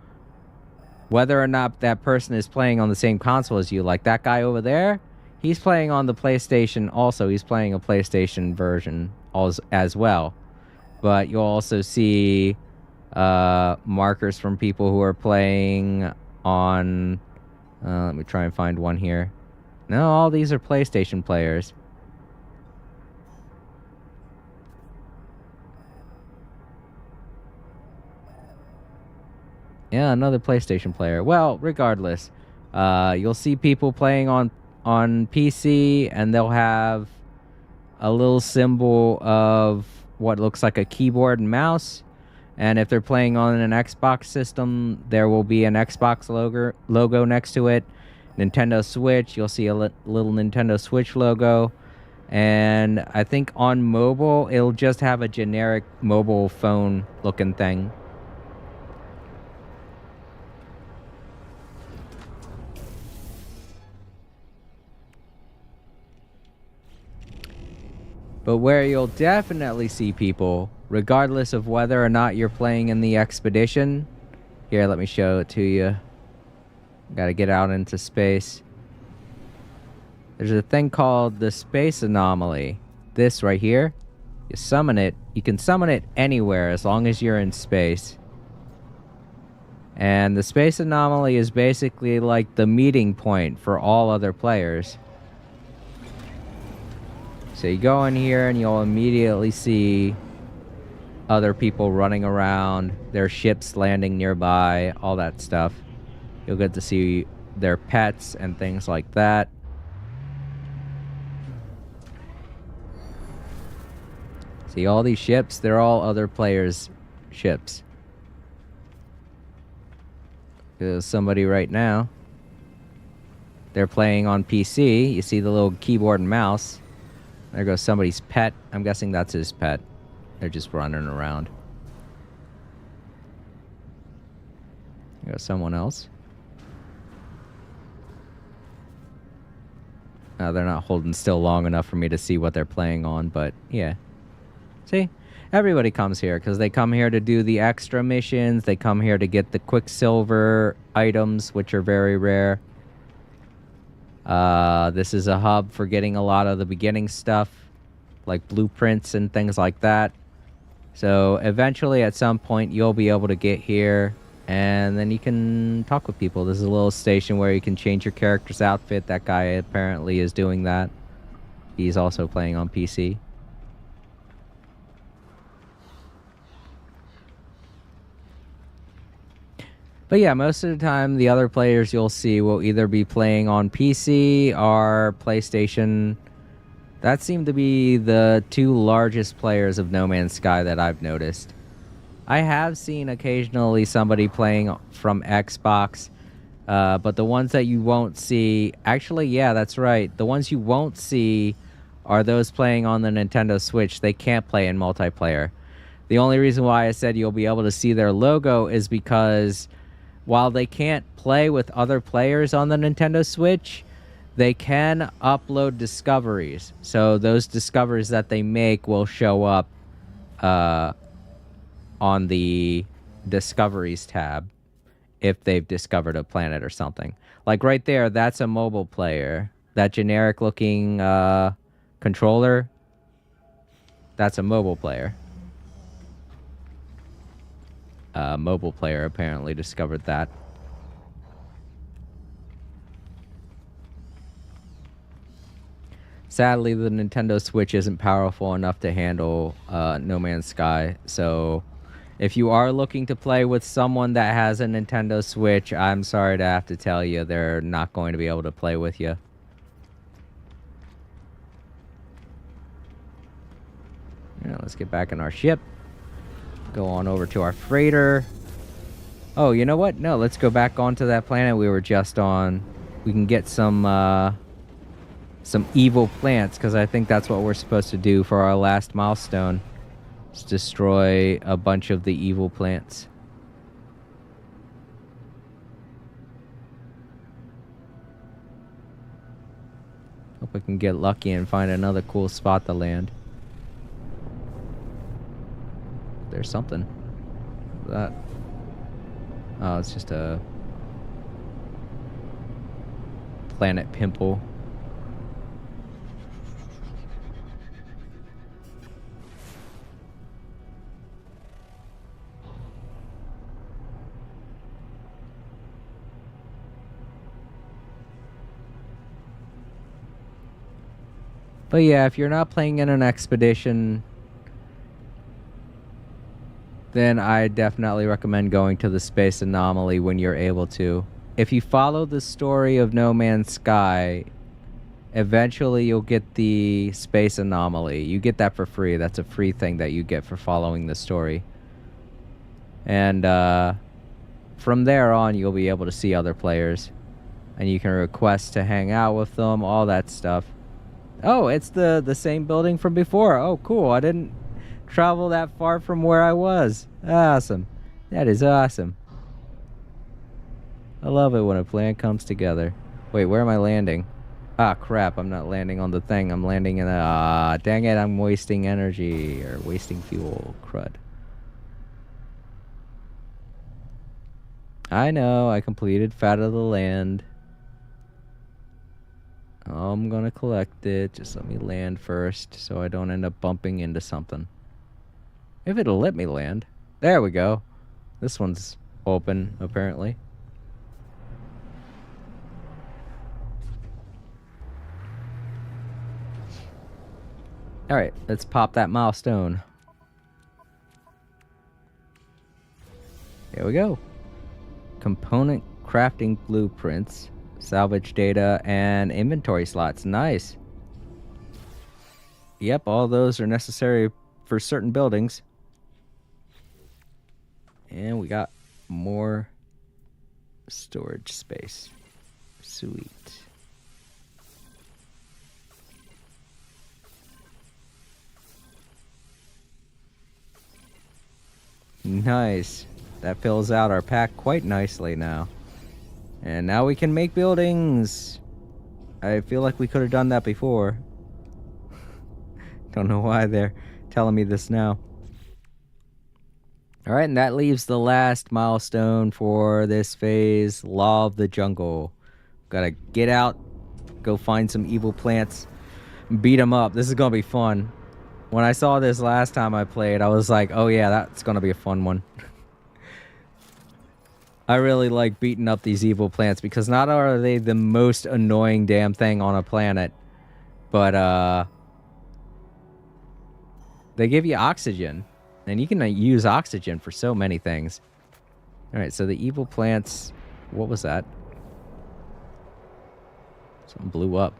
whether or not that person is playing on the same console as you. Like that guy over there, he's playing on the PlayStation also. He's playing a PlayStation version as well. But you'll also see markers from people who are playing on... let me try and find one here. No, all these are PlayStation players. Yeah, another PlayStation player. Well, regardless, you'll see people playing on PC, and they'll have a little symbol of what looks like a keyboard and mouse. And if they're playing on an Xbox system, there will be an Xbox logo next to it. Nintendo Switch, you'll see a little Nintendo Switch logo. And I think on mobile, it'll just have a generic mobile phone looking thing. But where you'll definitely see people, regardless of whether or not you're playing in the expedition... Here, let me show it to you. Gotta get out into space. There's a thing called the space anomaly. This right here. You summon it. You can summon it anywhere as long as you're in space. And the space anomaly is basically like the meeting point for all other players. So you go in here and you'll immediately see other people running around, their ships landing nearby, all that stuff. You'll get to see their pets and things like that. See all these ships? They're all other players' ships. There's somebody right now. They're playing on PC. You see the little keyboard and mouse. There goes somebody's pet. I'm guessing that's his pet. They're just running around. There goes someone else. They're not holding still long enough for me to see what they're playing on, but yeah. See? Everybody comes here because they come here to do the extra missions. They come here to get the Quicksilver items, which are very rare. This is a hub for getting a lot of the beginning stuff, like blueprints and things like that. So eventually, at some point, you'll be able to get here, and then you can talk with people. There's a little station where you can change your character's outfit. That guy apparently is doing that. He's also playing on PC. But yeah, most of the time, the other players you'll see will either be playing on PC or PlayStation. That seemed to be the two largest players of No Man's Sky that I've noticed. I have seen occasionally somebody playing from Xbox, but the ones that you won't see... Actually, yeah, that's right. The ones you won't see are those playing on the Nintendo Switch. They can't play in multiplayer. The only reason why I said you'll be able to see their logo is because... while they can't play with other players on the Nintendo Switch, they can upload discoveries. So those discoveries that they make will show up on the Discoveries tab if they've discovered a planet or something. Like right there, that's a mobile player. That generic-looking controller, that's a mobile player. Mobile player apparently discovered that. Sadly, the Nintendo Switch isn't powerful enough to handle No Man's Sky. So, if you are looking to play with someone that has a Nintendo Switch, I'm sorry to have to tell you, they're not going to be able to play with you. Yeah, let's get back in our ship. Go on over to our freighter. Oh, you know what? No, let's go back onto that planet we were just on. We can get some evil plants, because I think that's what we're supposed to do for our last milestone. Is destroy a bunch of the evil plants. Hope we can get lucky and find another cool spot to land. There's something. What's that? Oh, it's just a planet pimple. But yeah, if you're not playing in an expedition, then I definitely recommend going to the Space Anomaly when you're able to. If you follow the story of No Man's Sky, eventually you'll get the Space Anomaly. You get that for free. That's a free thing that you get for following the story. And from there on, you'll be able to see other players. And you can request to hang out with them, all that stuff. Oh, it's the same building from before. Oh, cool. I didn't travel that far from where I was. Awesome. That is awesome. I love it when a plan comes together. Wait, where am I landing? Ah, crap. I'm not landing on the thing. I'm landing in a... dang it, I'm wasting energy. Or wasting fuel. Crud. I know. I completed Fat of the Land. I'm gonna collect it. Just let me land first so I don't end up bumping into something. If it'll let me land. There we go. This one's open, apparently. Alright, let's pop that milestone. Here we go. Component crafting blueprints, salvage data, and inventory slots. Nice. Yep, all those are necessary for certain buildings. And we got more storage space. Sweet. Nice. That fills out our pack quite nicely now. And now we can make buildings. I feel like we could have done that before. Don't know why they're telling me this now. Alright, and that leaves the last milestone for this phase, Law of the Jungle. Gotta get out, go find some evil plants, beat them up. This is gonna be fun. When I saw this last time I played, I was like, oh yeah, that's gonna be a fun one. I really like beating up these evil plants because not are they the most annoying damn thing on a planet, but they give you oxygen. And you can use oxygen for so many things. Alright, so the evil plants... What was that? Something blew up.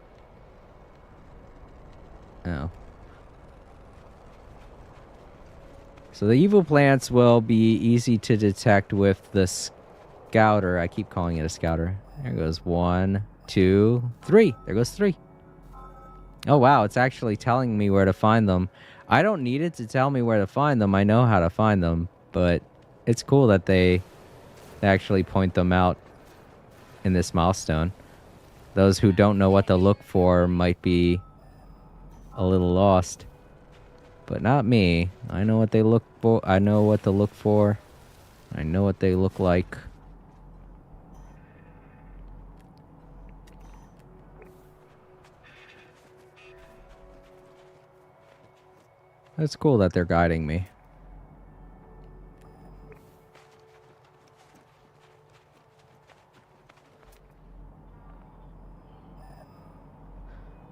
Oh. So the evil plants will be easy to detect with the scouter. I keep calling it a scouter. There goes 1, 2, 3. There goes 3. Oh wow, it's actually telling me where to find them. I don't need it to tell me where to find them. I know how to find them, but it's cool that they actually point them out in this milestone. Those who don't know what to look for might be a little lost, but not me. I know what they look for. I know what to look for. I know what they look like. It's cool that they're guiding me.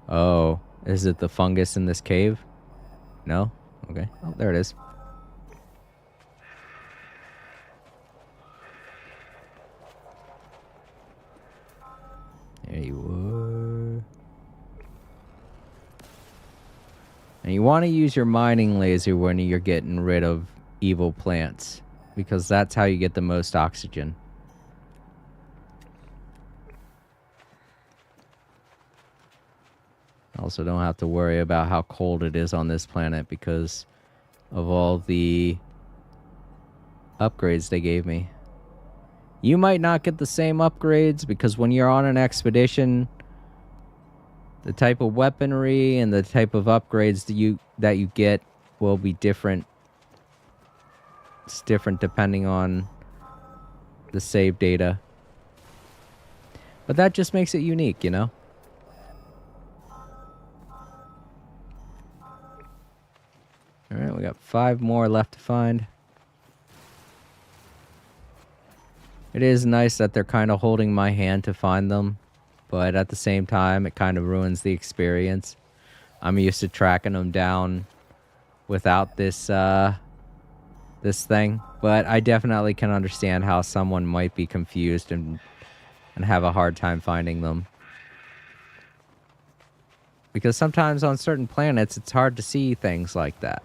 Oh, is it the fungus in this cave? No? Okay. Oh, there it is. There you are. And you want to use your mining laser when you're getting rid of evil plants, because that's how you get the most oxygen. Also don't have to worry about how cold it is on this planet because of all the upgrades they gave me. You might not get the same upgrades because when you're on an expedition, the type of weaponry and the type of upgrades that you get will be different. It's different depending on the save data. But that just makes it unique, you know? Alright, we got 5 more left to find. It is nice that they're kind of holding my hand to find them, but at the same time, it kind of ruins the experience. I'm used to tracking them down without this this thing, but I definitely can understand how someone might be confused and have a hard time finding them. Because sometimes on certain planets, it's hard to see things like that.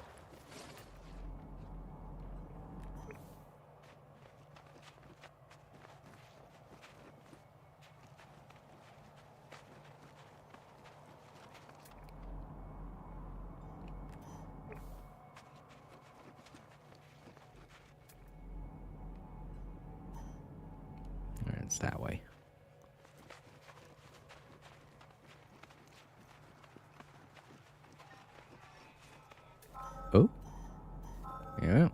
It's that way. Oh. Yeah.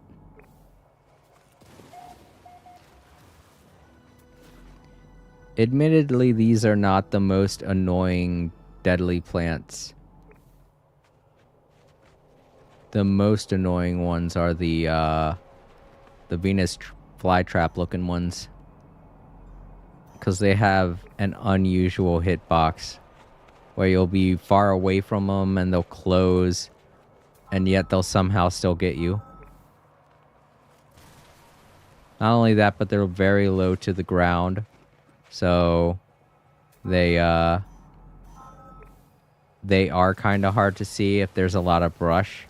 Admittedly, these are not the most annoying deadly plants. The most annoying ones are the Venus flytrap looking ones. Because they have an unusual hitbox. Where you'll be far away from them and they'll close. And yet they'll somehow still get you. Not only that, but they're very low to the ground. So they are kind of hard to see if there's a lot of brush.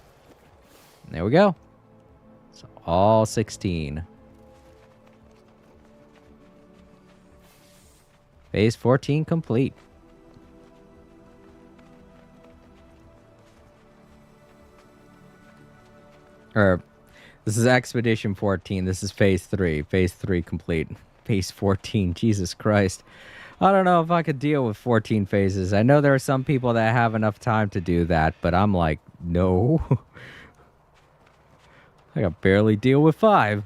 There we go. So all 16. Phase 14 complete. Or, this is Expedition 14. This is Phase 3. Phase 3 complete. Phase 14. Jesus Christ. I don't know if I could deal with 14 phases. I know there are some people that have enough time to do that, but I'm like, no. I can barely deal with 5.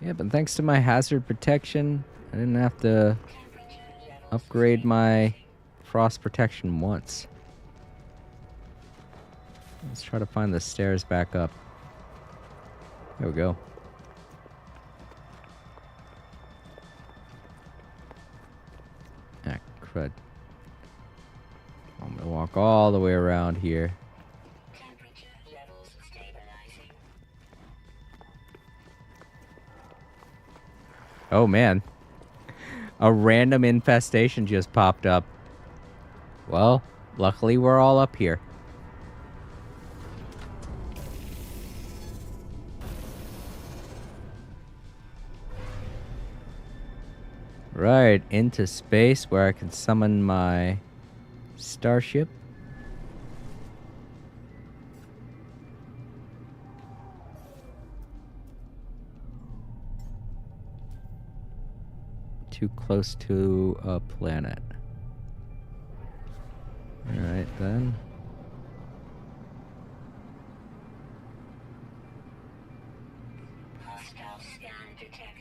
Yeah, but thanks to my hazard protection, I didn't have to upgrade my frost protection once. Let's try to find the stairs back up. There we go. Ah, crud. I'm gonna walk all the way around here. Oh man. A random infestation just popped up. Well, luckily we're all up here. Right, into space where I can summon my starship. Too close to a planet. Alright then.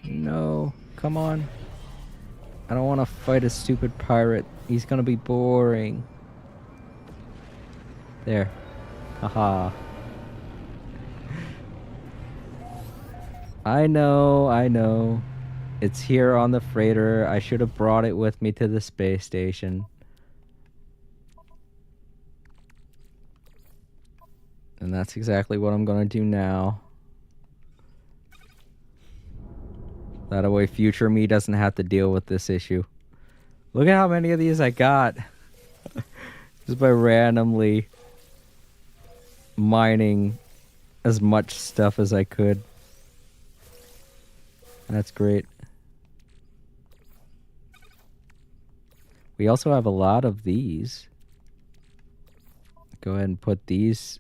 No, come on. I don't want to fight a stupid pirate. He's gonna be boring. There. Haha. I know. It's here on the freighter. I should have brought it with me to the space station. And that's exactly what I'm gonna do now. That way future me doesn't have to deal with this issue. Look at how many of these I got. Just by randomly mining as much stuff as I could. That's great. We also have a lot of these. Go ahead and put these.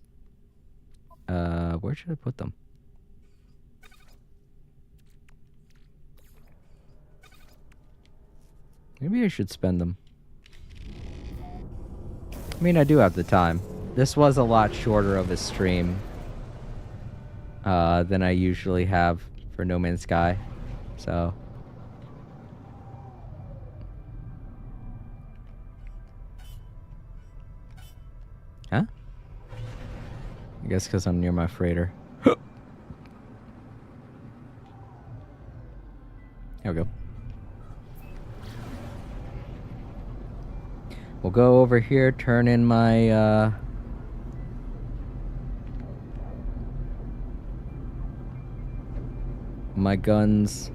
Where should I put them? Maybe I should spend them. I mean, I do have the time. This was a lot shorter of a stream than I usually have for No Man's Sky. So... Huh? I guess because I'm near my freighter. There we go. We'll go over here, turn in my my guns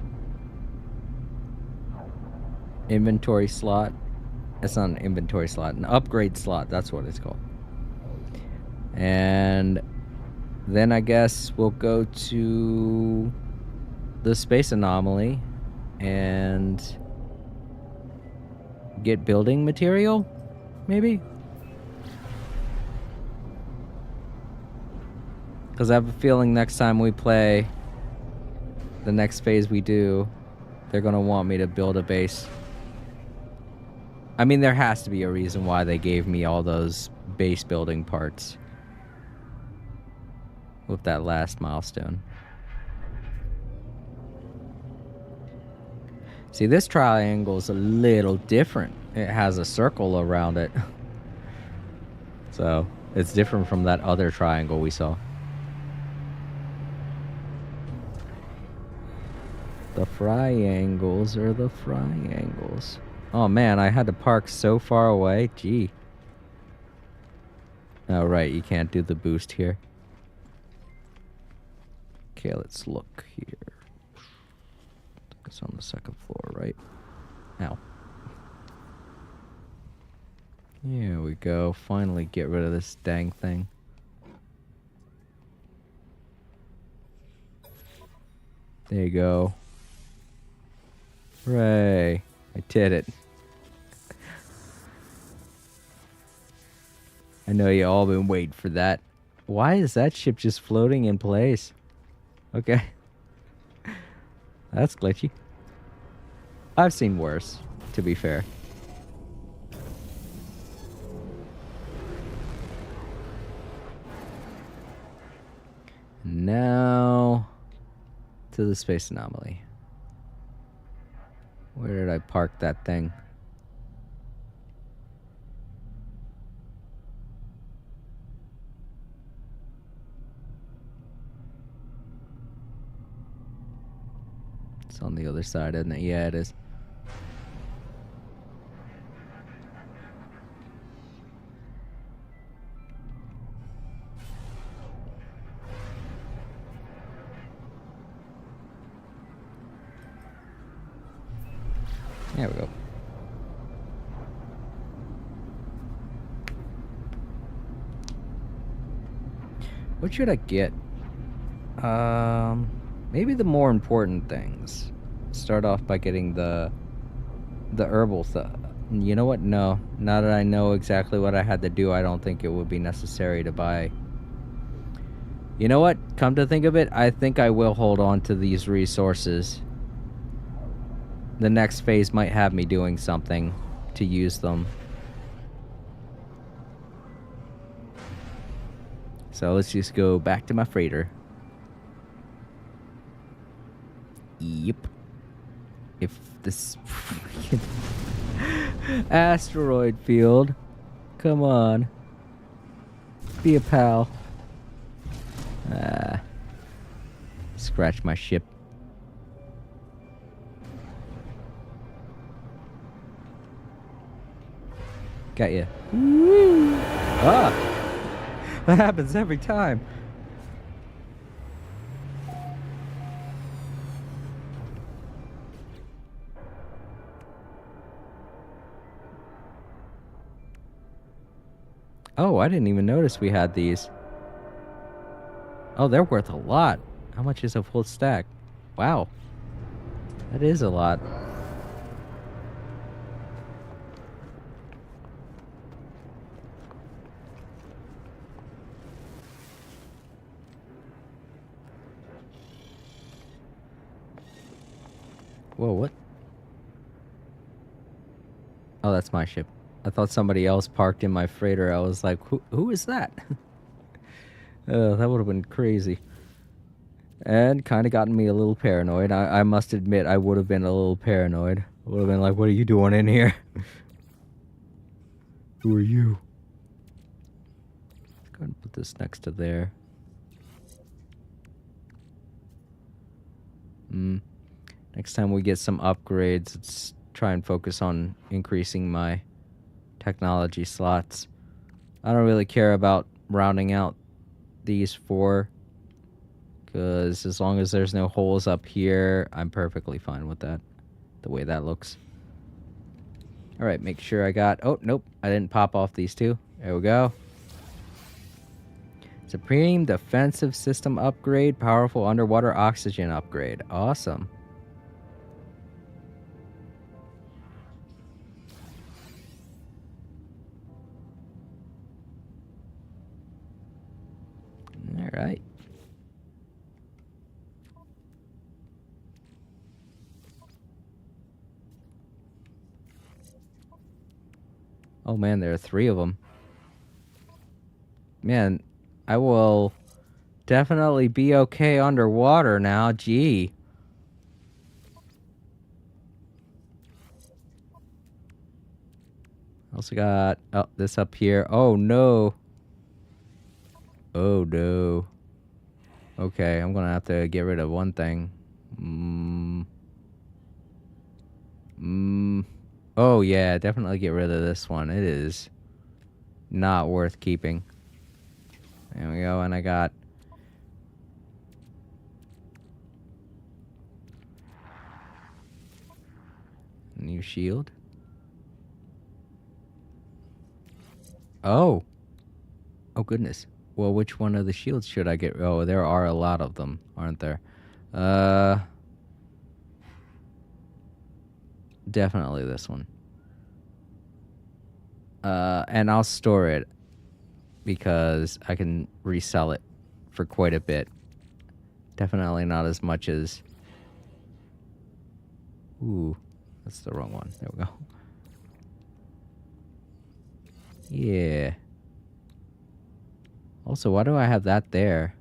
inventory slot. It's not an inventory slot, an upgrade slot. That's what it's called. And then I guess we'll go to the space anomaly and get building material, maybe? Because I have a feeling next time we play the next phase we do, they're gonna want me to build a base. I mean, there has to be a reason why they gave me all those base building parts with that last milestone. See, this triangle's a little different. It has a circle around it. So, it's different from that other triangle we saw. The triangles are the triangles. Oh man, I had to park so far away. Gee. Oh right, you can't do the boost here. Okay, let's look here. It's on the second floor, right? Ow. Here we go. Finally get rid of this dang thing. There you go. Hooray. I did it. I know you all been waiting for that. Why is that ship just floating in place? Okay. That's glitchy. I've seen worse, to be fair. Now to the space anomaly. Where did I park that thing? It's on the other side, isn't it? Yeah, it is. There we go. What should I get? Maybe the more important things. Start off by getting the herbal stuff. You know what? No. Now that I know exactly what I had to do, I don't think it would be necessary to buy. You know what? Come to think of it, I think I will hold on to these resources. The next phase might have me doing something to use them. So let's just go back to my freighter. Yep. If this asteroid field, come on, be a pal. Scratch my ship. Got you. Ah, that happens every time. Oh, I didn't even notice we had these. Oh, they're worth a lot. How much is a full stack? Wow. That is a lot. Whoa, what? Oh, that's my ship. I thought somebody else parked in my freighter. I was like, who is that? That would have been crazy. And kind of gotten me a little paranoid. I must admit, I would have been a little paranoid. I would have been like, what are you doing in here? Who are you? Let's go ahead and put this next to there. Next time we get some upgrades, let's try and focus on increasing my technology slots. I don't really care about rounding out these 4, because as long as there's no holes up here, I'm perfectly fine with that, the way that looks. Alright, make sure I got... Oh, nope, I didn't pop off these 2. There we go. Supreme Defensive System upgrade, powerful underwater oxygen upgrade. Awesome. Alright. Oh man, there are 3 of them. Man, I will definitely be okay underwater now. Gee. Also got this up here. Oh no. Oh no. Okay, I'm gonna have to get rid of one thing. Oh yeah, definitely get rid of this one. It is not worth keeping. There we go, and I got new shield. Oh. Oh goodness. Well, which one of the shields should I get? Oh, there are a lot of them, aren't there? Definitely this one. And I'll store it because I can resell it for quite a bit. Definitely not as much as... Ooh, that's the wrong one. There we go. Yeah. Also, why do I have that there?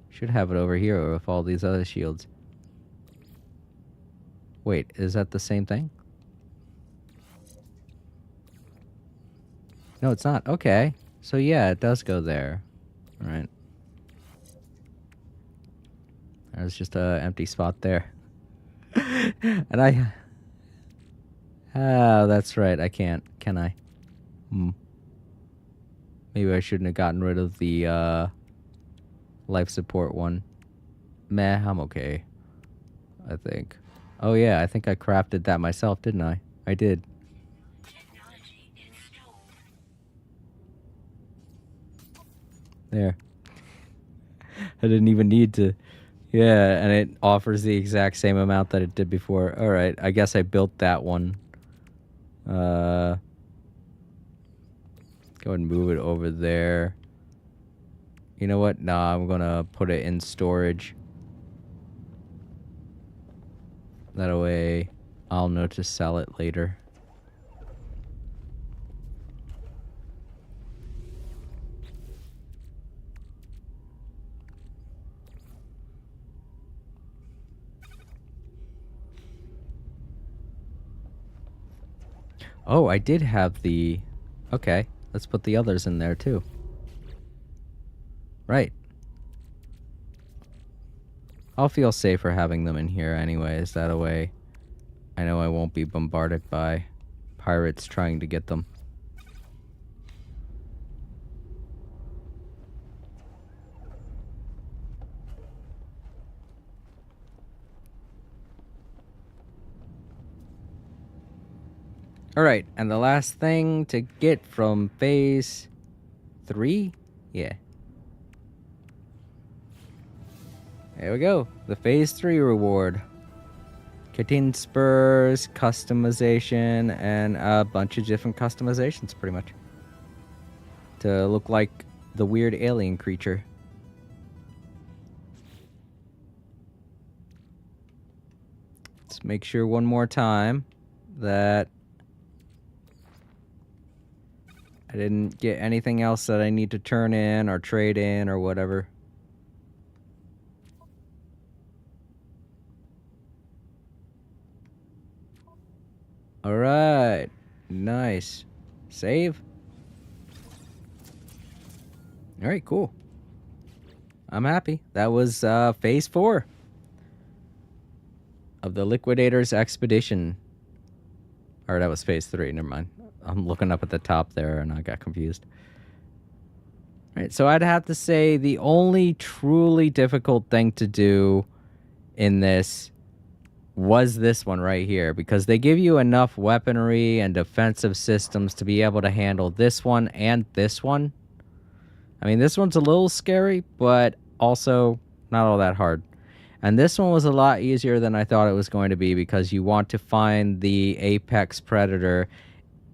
Should have it over here with all these other shields. Wait, is that the same thing? No, it's not. Okay. So yeah, it does go there. All right. There's just a empty spot there. And I... Oh, that's right. I can't. Can I? Maybe I shouldn't have gotten rid of the life support one. Meh, I'm okay. I think. Oh yeah, I think I crafted that myself, didn't I? I did. There. I didn't even need to. Yeah, and it offers the exact same amount that it did before. Alright, I guess I built that one. Go ahead and move it over there. You know what? Nah, I'm gonna put it in storage. That way, I'll know to sell it later. Oh, I did have the... Okay, let's put the others in there too. Right. I'll feel safer having them in here anyways. That way, I know I won't be bombarded by pirates trying to get them. Alright, and the last thing to get from phase 3? Yeah. There we go. The phase 3 reward. Kitten spurs, customization, and a bunch of different customizations, pretty much. To look like the weird alien creature. Let's make sure one more time that I didn't get anything else that I need to turn in or trade in or whatever. Alright. Nice. Save. Alright, cool. I'm happy. That was phase 4 of the Liquidator's Expedition. Or that was phase 3, never mind. I'm looking up at the top there and I got confused. Alright, so I'd have to say the only truly difficult thing to do in this was this one right here, because they give you enough weaponry and defensive systems to be able to handle this one and this one. I mean, this one's a little scary, but also not all that hard. And this one was a lot easier than I thought it was going to be, because you want to find the apex predator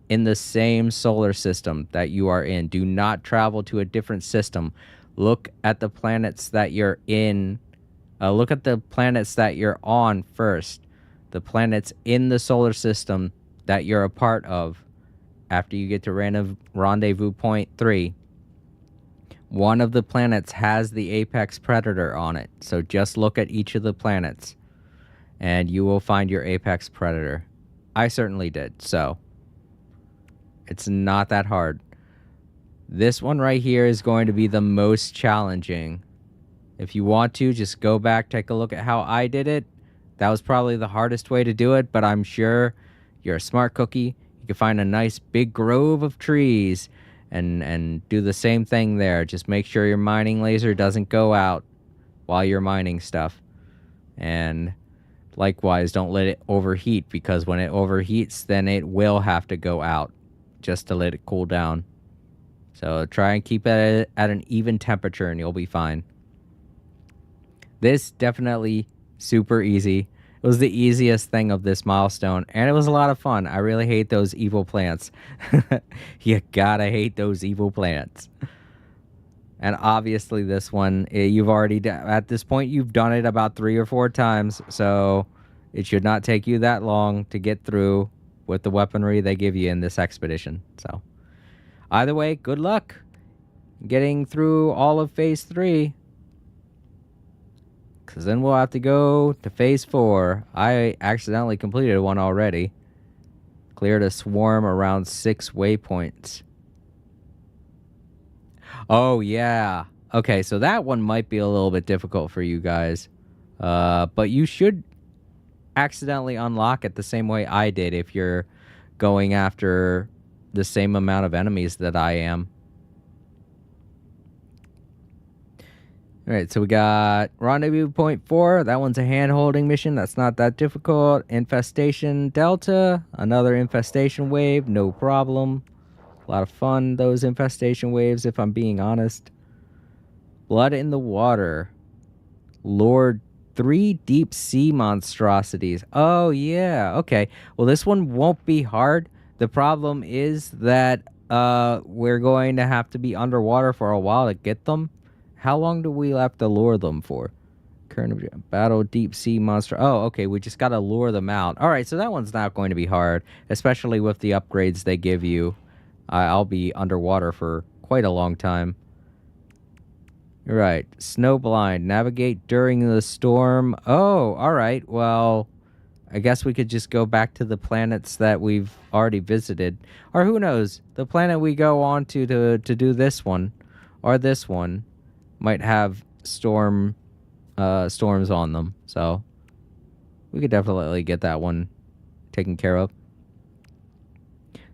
in the same solar system that you are in. Do not travel to a different system. Look at the planets that you're in. Look at the planets that you're on first. The planets in the solar system that you're a part of. after you get to rendezvous point 3, one of the planets has the apex predator on it. So just look at each of the planets and you will find your apex predator. I certainly did, so it's not that hard. This one right here is going to be the most challenging. If you want to, just go back, take a look at how I did it. That was probably the hardest way to do it, but I'm sure you're a smart cookie. You can find a nice big grove of trees and do the same thing there. Just make sure your mining laser doesn't go out while you're mining stuff. And likewise, don't let it overheat, because when it overheats, then it will have to go out just to let it cool down. So try and keep it at an even temperature and you'll be fine. This definitely super easy. It was the easiest thing of this milestone, and it was a lot of fun. I really hate those evil plants. You gotta hate those evil plants. And obviously this one, you've already, at this point, you've done it about 3 or 4 times, so it should not take you that long to get through with the weaponry they give you in this expedition. So either way, good luck getting through all of Phase 3. Because then we'll have to go to Phase 4. I accidentally completed one already. Cleared a swarm around 6 waypoints. Oh, yeah. Okay, so that one might be a little bit difficult for you guys. But you should accidentally unlock it the same way I did if you're going after the same amount of enemies that I am. Alright, so we got Rendezvous Point 4. That one's a hand-holding mission. That's not that difficult. Infestation Delta. Another infestation wave. No problem. A lot of fun, those infestation waves, if I'm being honest. Blood in the Water. Lord 3 deep sea monstrosities. Oh, yeah. Okay. Well, this one won't be hard. The problem is that we're going to have to be underwater for a while to get them. How long do we have to lure them for? Current objective. Battle deep sea monster. Oh, okay. We just got to lure them out. All right. So that one's not going to be hard, especially with the upgrades they give you. I'll be underwater for quite a long time. Right. Snowblind. Navigate during the storm. Oh, all right. Well, I guess we could just go back to the planets that we've already visited. Or who knows? The planet we go on to do this one, or this one, might have storms on them. So we could definitely get that one taken care of.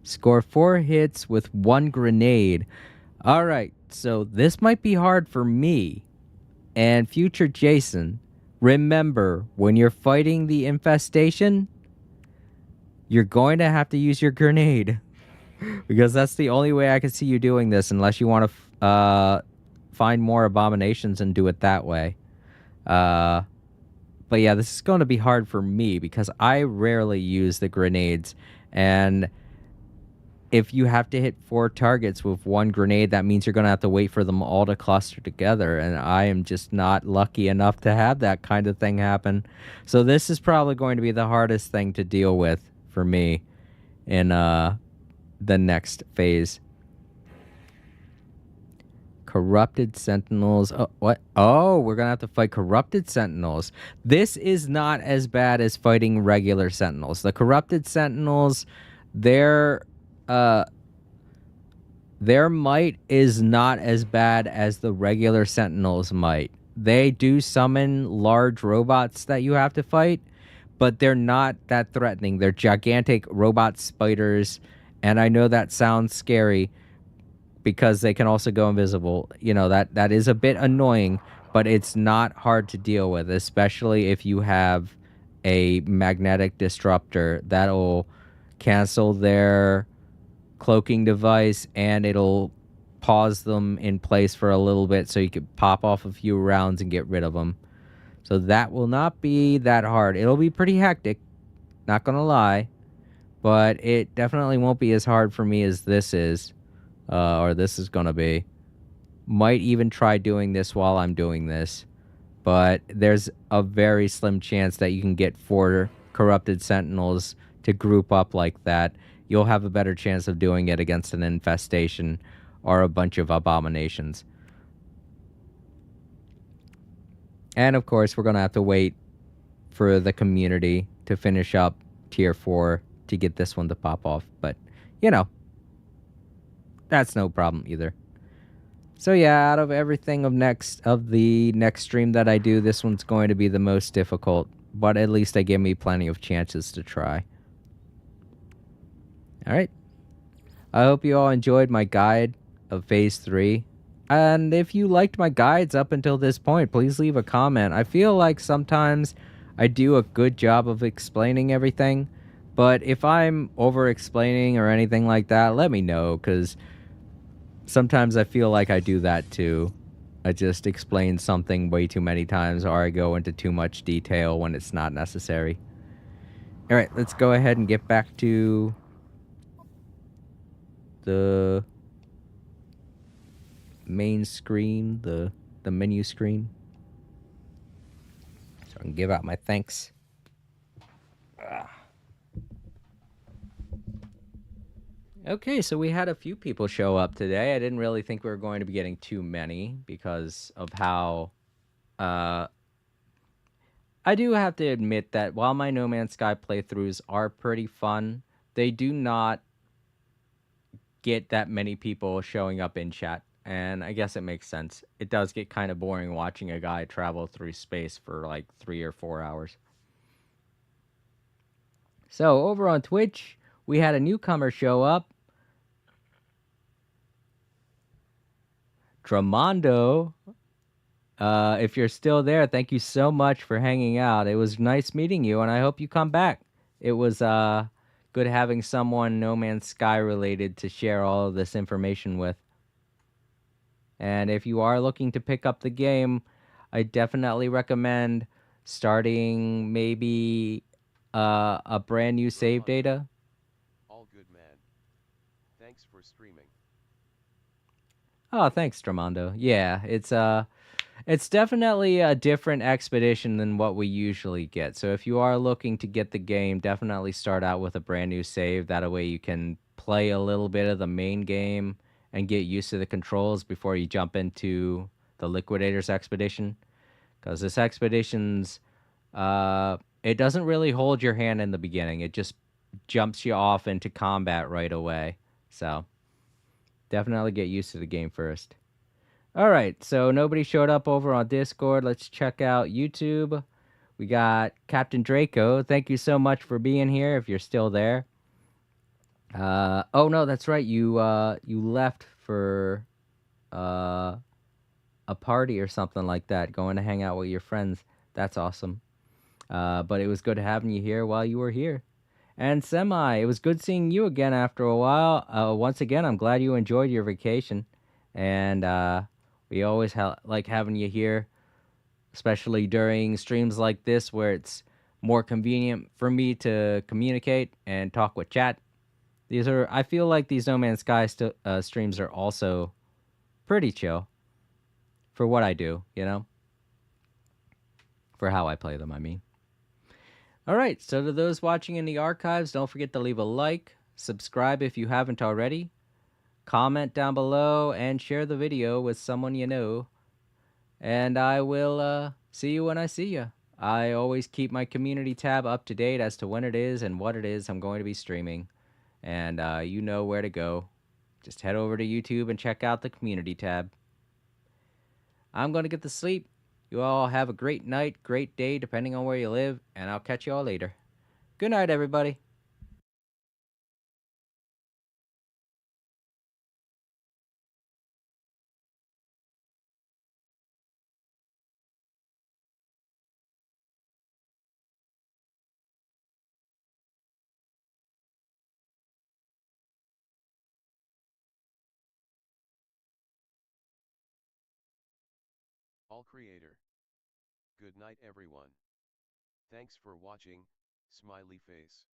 Score 4 hits with 1 grenade. All right, so this might be hard for me and future Jason. Remember, when you're fighting the infestation, you're going to have to use your grenade. Because that's the only way I can see you doing this, unless you want to find more abominations and do it that way. But yeah, this is going to be hard for me because I rarely use the grenades. And if you have to hit 4 targets with 1 grenade, that means you're going to have to wait for them all to cluster together. And I am just not lucky enough to have that kind of thing happen. So this is probably going to be the hardest thing to deal with for me in the next phase. Corrupted Sentinels. Oh, what? Oh, we're going to have to fight Corrupted Sentinels. This is not as bad as fighting regular Sentinels. The Corrupted Sentinels, their might is not as bad as the regular Sentinels' might. They do summon large robots that you have to fight, but they're not that threatening. They're gigantic robot spiders, and I know that sounds scary, because they can also go invisible. You know, that is a bit annoying, but it's not hard to deal with, especially if you have a magnetic disruptor that'll cancel their cloaking device and it'll pause them in place for a little bit so you can pop off a few rounds and get rid of them. So that will not be that hard. It'll be pretty hectic, not gonna lie, but it definitely won't be as hard for me as this is. Or this is gonna be. Might even try doing this while I'm doing this, but there's a very slim chance that you can get 4 Corrupted Sentinels to group up like that. you'll have a better chance of doing it against an infestation or a bunch of abominations. And of course, we're going to have to wait for the community to finish up tier 4 to get this one to pop off. But, you know, that's no problem either. So yeah, out of everything of the next stream that I do, this one's going to be the most difficult. But at least they give me plenty of chances to try. Alright. I hope you all enjoyed my guide of Phase 3. And if you liked my guides up until this point, please leave a comment. I feel like sometimes I do a good job of explaining everything. But if I'm over-explaining or anything like that, let me know, because sometimes I feel like I do that too. I just explain something way too many times, or I go into too much detail when it's not necessary. Alright, let's go ahead and get back to the main screen, the menu screen. So I can give out my thanks. Okay, so we had a few people show up today. I didn't really think we were going to be getting too many because of how... I do have to admit that while my No Man's Sky playthroughs are pretty fun, they do not get that many people showing up in chat. And I guess it makes sense. It does get kind of boring watching a guy travel through space for like 3 or 4 hours. So over on Twitch, we had a newcomer show up. Tramondo, if you're still there, thank you so much for hanging out. It was nice meeting you, and I hope you come back. It was good having someone No Man's Sky related to share all of this information with. And if you are looking to pick up the game, I definitely recommend starting maybe a brand new save data. All good, man. Thanks for streaming. Oh, thanks, Tramondo. Yeah, it's definitely a different expedition than what we usually get. So if you are looking to get the game, definitely start out with a brand new save. That way you can play a little bit of the main game and get used to the controls before you jump into the Liquidators expedition. Because this expedition's, it doesn't really hold your hand in the beginning. It just jumps you off into combat right away. So definitely get used to the game first. All right, so nobody showed up over on Discord. Let's check out YouTube. We got Captain Draco. Thank you so much for being here if you're still there. Oh no, that's right. You left for a party or something like that, going to hang out with your friends. That's awesome. But it was good having you here while you were here. And Semi, it was good seeing you again after a while. Once again, I'm glad you enjoyed your vacation. And we always like having you here, especially during streams like this where it's more convenient for me to communicate and talk with chat. I feel like these No Man's Sky streams are also pretty chill for what I do, you know? For how I play them, I mean. All right, so to those watching in the archives, don't forget to leave a like, subscribe if you haven't already, comment down below, and share the video with someone you know. And I will see you when I see you. I always keep my community tab up to date as to when it is and what it is I'm going to be streaming. And you know where to go. Just head over to YouTube and check out the community tab. I'm going to get to sleep. You all have a great night, great day, depending on where you live, and I'll catch you all later. Good night, everybody. All creator. Good night, everyone. Thanks for watching, smiley face.